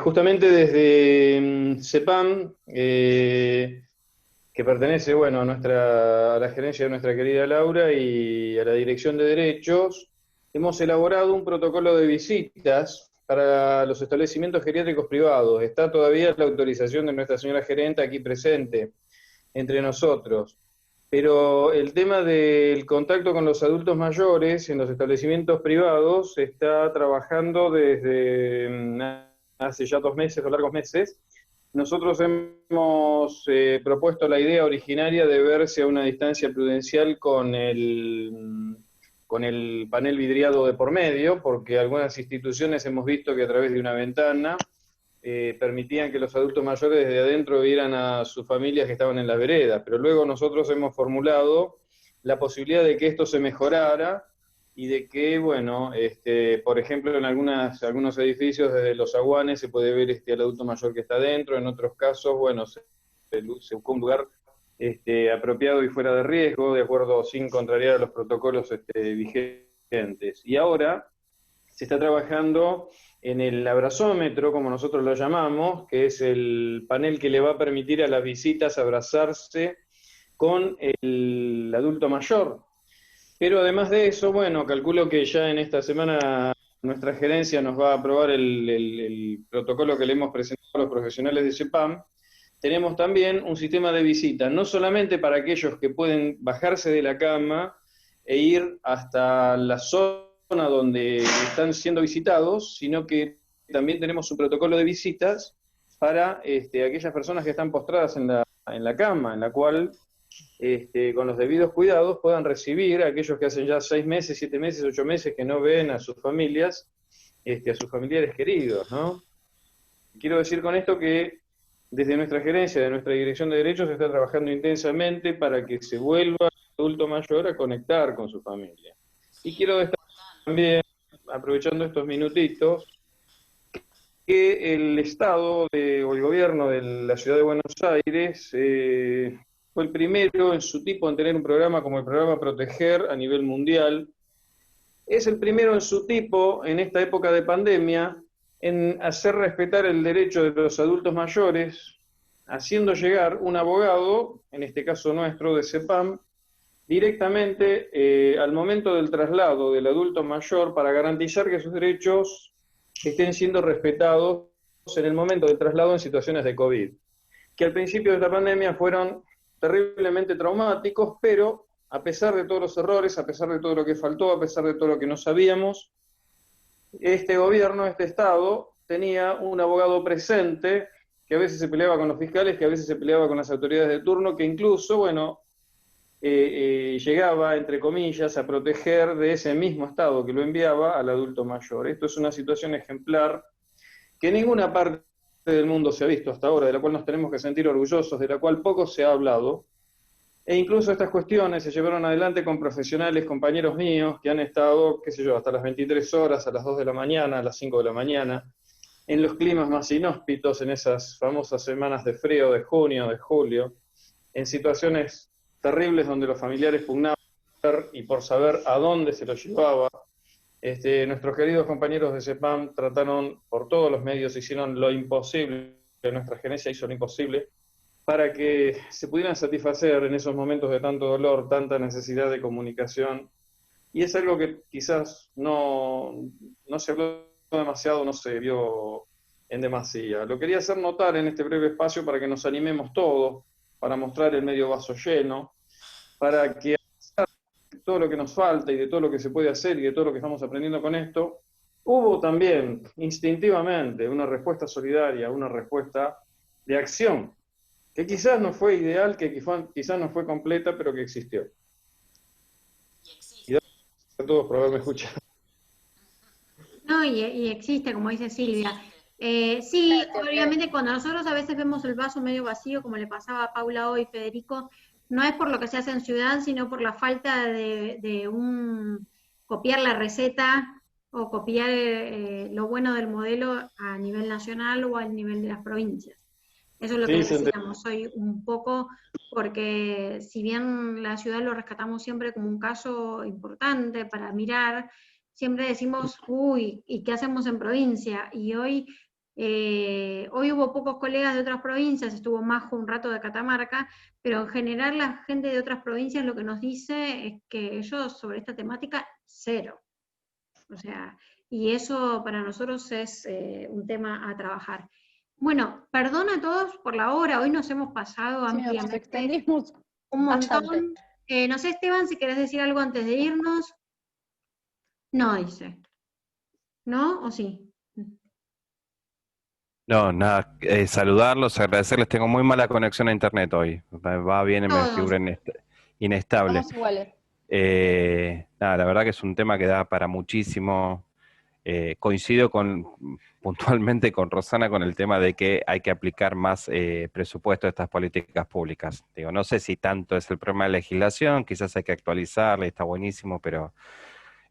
justamente desde CEPAM, que pertenece, bueno, a la gerencia de nuestra querida Laura y a la Dirección de Derechos, hemos elaborado un protocolo de visitas para los establecimientos geriátricos privados. Está todavía la autorización de nuestra señora gerenta aquí presente entre nosotros. Pero el tema del contacto con los adultos mayores en los establecimientos privados se está trabajando desde hace ya 2 meses o largos meses. Nosotros hemos propuesto la idea originaria de verse a una distancia prudencial con el panel vidriado de por medio, porque algunas instituciones hemos visto que a través de una ventana permitían que los adultos mayores desde adentro vieran a sus familias que estaban en la vereda, pero luego nosotros hemos formulado la posibilidad de que esto se mejorara y de que, bueno, por ejemplo, en algunos edificios desde los aguanes se puede ver al adulto mayor que está adentro, en otros casos, bueno, se buscó un lugar apropiado y fuera de riesgo, de acuerdo, sin contrariar a los protocolos vigentes. Y ahora se está trabajando en el abrazómetro, como nosotros lo llamamos, que es el panel que le va a permitir a las visitas abrazarse con el adulto mayor. Pero además de eso, bueno, calculo que ya en esta semana nuestra gerencia nos va a aprobar el protocolo que le hemos presentado a los profesionales de CEPAM. Tenemos también un sistema de visita, no solamente para aquellos que pueden bajarse de la cama e ir hasta la zona donde están siendo visitados, sino que también tenemos un protocolo de visitas para aquellas personas que están postradas en la cama, en la cual con los debidos cuidados puedan recibir a aquellos que hacen ya 6 meses, 7 meses, 8 meses que no ven a sus familias, a sus familiares queridos, ¿no? Quiero decir con esto que desde nuestra gerencia, de nuestra Dirección de Derechos, se está trabajando intensamente para que se vuelva el adulto mayor a conectar con su familia. Y quiero destacar también, aprovechando estos minutitos, que el Estado o el gobierno de la Ciudad de Buenos Aires fue el primero en su tipo en tener un programa como el programa Proteger a nivel mundial. Es el primero en su tipo en esta época de pandemia en hacer respetar el derecho de los adultos mayores, haciendo llegar un abogado, en este caso nuestro de CEPAM, directamente al momento del traslado del adulto mayor para garantizar que sus derechos estén siendo respetados en el momento del traslado en situaciones de COVID, que al principio de esta pandemia fueron terriblemente traumáticos, pero a pesar de todos los errores, a pesar de todo lo que faltó, a pesar de todo lo que no sabíamos, este gobierno, este Estado, tenía un abogado presente que a veces se peleaba con los fiscales, que a veces se peleaba con las autoridades de turno, que incluso, bueno, llegaba, entre comillas, a proteger de ese mismo Estado que lo enviaba al adulto mayor. Esto es una situación ejemplar que en ninguna parte del mundo se ha visto hasta ahora, de la cual nos tenemos que sentir orgullosos, de la cual poco se ha hablado, e incluso estas cuestiones se llevaron adelante con profesionales, compañeros míos, que han estado, qué sé yo, hasta las 23 horas, a las 2 de la mañana, a las 5 de la mañana, en los climas más inhóspitos, en esas famosas semanas de frío de junio, de julio, en situaciones terribles donde los familiares pugnaban y por saber a dónde se los llevaba. Nuestros queridos compañeros de CEPAM trataron por todos los medios, hicieron lo imposible, nuestra gerencia hizo lo imposible, para que se pudieran satisfacer en esos momentos de tanto dolor, tanta necesidad de comunicación. Y es algo que quizás no se habló demasiado, no se vio en demasía. Lo quería hacer notar en este breve espacio para que nos animemos todos, para mostrar el medio vaso lleno, para que a pesar de todo lo que nos falta y de todo lo que se puede hacer y de todo lo que estamos aprendiendo con esto, hubo también instintivamente una respuesta solidaria, una respuesta de acción, que quizás no fue ideal, que quizás no fue completa, pero que existió. Y gracias a todos por haberme escuchado. No, y existe, como dice Silvia. Sí, obviamente cuando nosotros a veces vemos el vaso medio vacío, como le pasaba a Paula hoy, Federico, no es por lo que se hace en ciudad, sino por la falta de copiar la receta o copiar lo bueno del modelo a nivel nacional o a nivel de las provincias. Eso es lo que decíamos hoy un poco, porque si bien la ciudad lo rescatamos siempre como un caso importante para mirar, siempre decimos, uy, ¿y qué hacemos en provincia? Y hoy hubo pocos colegas de otras provincias, estuvo Majo un rato de Catamarca, pero en general la gente de otras provincias lo que nos dice es que ellos sobre esta temática, cero. O sea, y eso para nosotros es un tema a trabajar. Bueno, perdón a todos por la hora, hoy nos hemos pasado ampliamente. Nos extendimos un montón. bastante. No sé, Esteban, si querés decir algo antes de irnos. No, dice. ¿No? ¿O sí? No, nada, saludarlos, agradecerles. Tengo muy mala conexión a internet hoy. Va bien y me figura inestable. Estamos iguales. Nada, la verdad que es un tema que da para muchísimo. Coincido puntualmente con Rosana con el tema de que hay que aplicar más presupuesto a estas políticas públicas. Digo, no sé si tanto es el problema de legislación, quizás hay que actualizarla, está buenísimo, pero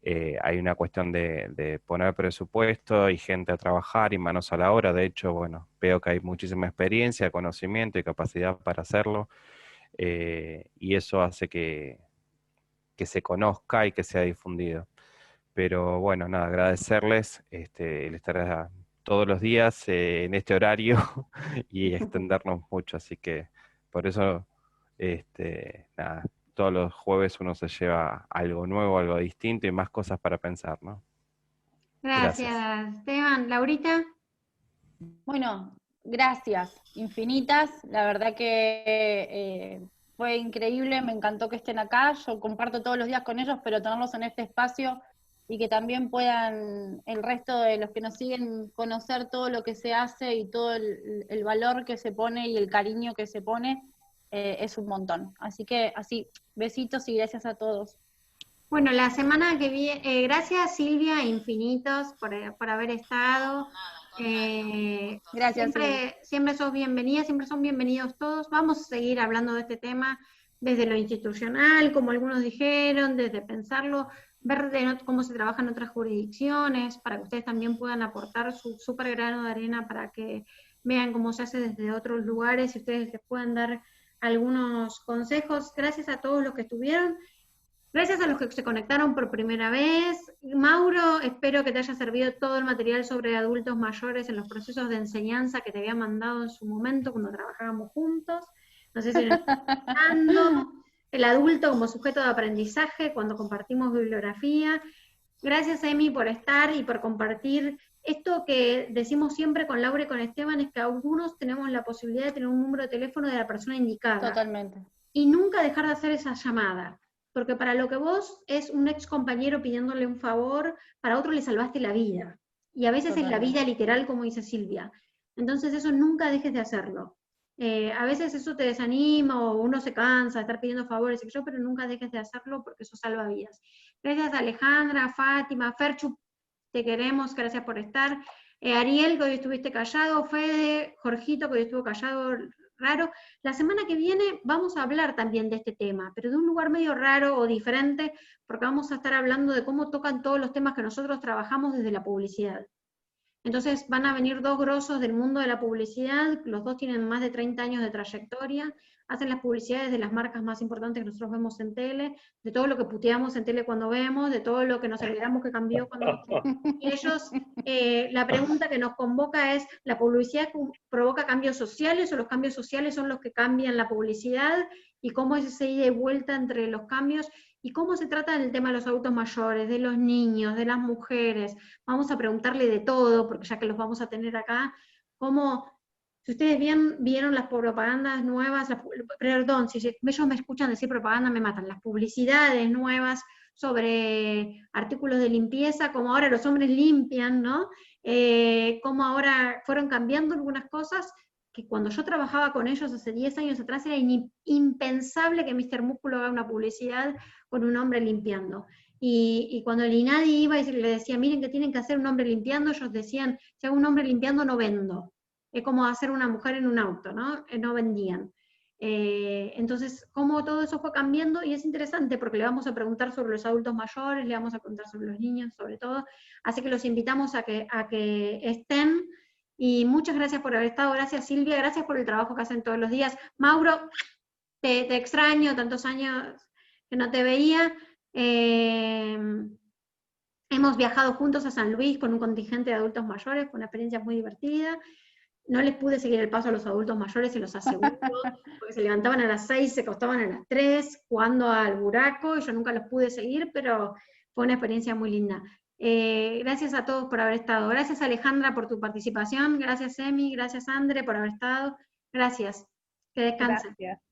hay una cuestión de poner presupuesto y gente a trabajar y manos a la obra. De hecho, bueno, veo que hay muchísima experiencia, conocimiento y capacidad para hacerlo, y eso hace que se conozca y que sea difundido. Pero bueno, nada, agradecerles el estar todos los días en este horario y extendernos mucho, así que por eso, nada, todos los jueves uno se lleva algo nuevo, algo distinto y más cosas para pensar, ¿no? Gracias, Esteban. Laurita. Bueno, gracias infinitas. La verdad que fue increíble, me encantó que estén acá. Yo comparto todos los días con ellos, pero tenerlos en este espacio y que también puedan el resto de los que nos siguen conocer todo lo que se hace y todo el valor que se pone y el cariño que se pone, es un montón. Así que así, besitos y gracias a todos. Bueno, la semana que viene, gracias Silvia, infinitos por haber estado. Gracias. Siempre sos bienvenida, siempre son bienvenidos todos. Vamos a seguir hablando de este tema desde lo institucional, como algunos dijeron, desde pensarlo, ver cómo se trabaja en otras jurisdicciones, para que ustedes también puedan aportar su súper grano de arena para que vean cómo se hace desde otros lugares y ustedes les puedan dar algunos consejos. Gracias a todos los que estuvieron. Gracias a los que se conectaron por primera vez. Mauro, espero que te haya servido todo el material sobre adultos mayores en los procesos de enseñanza que te había mandado en su momento cuando trabajábamos juntos. No sé si lo estás escuchando. El adulto como sujeto de aprendizaje cuando compartimos bibliografía. Gracias, Emi, por estar y por compartir. Esto que decimos siempre con Laura y con Esteban es que algunos tenemos la posibilidad de tener un número de teléfono de la persona indicada. Totalmente. Y nunca dejar de hacer esa llamada. Porque para lo que vos es un ex compañero pidiéndole un favor, para otro le salvaste la vida. Y a veces es la vida literal, como dice Silvia. Entonces eso nunca dejes de hacerlo. A veces eso te desanima o uno se cansa de estar pidiendo favores, pero nunca dejes de hacerlo porque eso salva vidas. Gracias a Alejandra, Fátima, Ferchu, te queremos, gracias por estar. Ariel, que hoy estuviste callado, Fede, Jorgito, que hoy estuvo callado, raro. La semana que viene vamos a hablar también de este tema, pero de un lugar medio raro o diferente, porque vamos a estar hablando de cómo tocan todos los temas que nosotros trabajamos desde la publicidad. Entonces van a venir dos grosos del mundo de la publicidad, los dos tienen más de 30 años de trayectoria, hacen las publicidades de las marcas más importantes que nosotros vemos en tele, de todo lo que puteamos en tele cuando vemos, de todo lo que nos alegramos que cambió cuando... Y ellos, la pregunta que nos convoca es, ¿la publicidad provoca cambios sociales o los cambios sociales son los que cambian la publicidad? ¿Y cómo es esa ida y vuelta entre los cambios? ¿Y cómo se trata el tema de los adultos mayores, de los niños, de las mujeres? Vamos a preguntarle de todo, porque ya que los vamos a tener acá, cómo, si ustedes vieron las propagandas nuevas, perdón, si ellos me escuchan decir propaganda me matan, las publicidades nuevas sobre artículos de limpieza, como ahora los hombres limpian, ¿no? Cómo ahora fueron cambiando algunas cosas, que cuando yo trabajaba con ellos hace 10 años atrás era impensable que Mr. Músculo haga una publicidad con un hombre limpiando. Y cuando el INADI iba y le decía, miren que tienen que hacer un hombre limpiando, ellos decían, si hago un hombre limpiando no vendo. Es como hacer una mujer en un auto, ¿no? No vendían. Entonces, cómo todo eso fue cambiando, y es interesante porque le vamos a preguntar sobre los adultos mayores, le vamos a preguntar sobre los niños, sobre todo. Así que los invitamos a que estén. Y muchas gracias por haber estado, gracias Silvia, gracias por el trabajo que hacen todos los días. Mauro, te extraño, tantos años que no te veía. Hemos viajado juntos a San Luis con un contingente de adultos mayores, fue una experiencia muy divertida. No les pude seguir el paso a los adultos mayores, se los aseguro, porque se levantaban a las 6, se acostaban a las 3, jugando al buraco, y yo nunca los pude seguir, pero fue una experiencia muy linda. Gracias a todos por haber estado. Gracias Alejandra por tu participación, gracias Emi, gracias Andre por haber estado. Gracias. Que descansen. Gracias.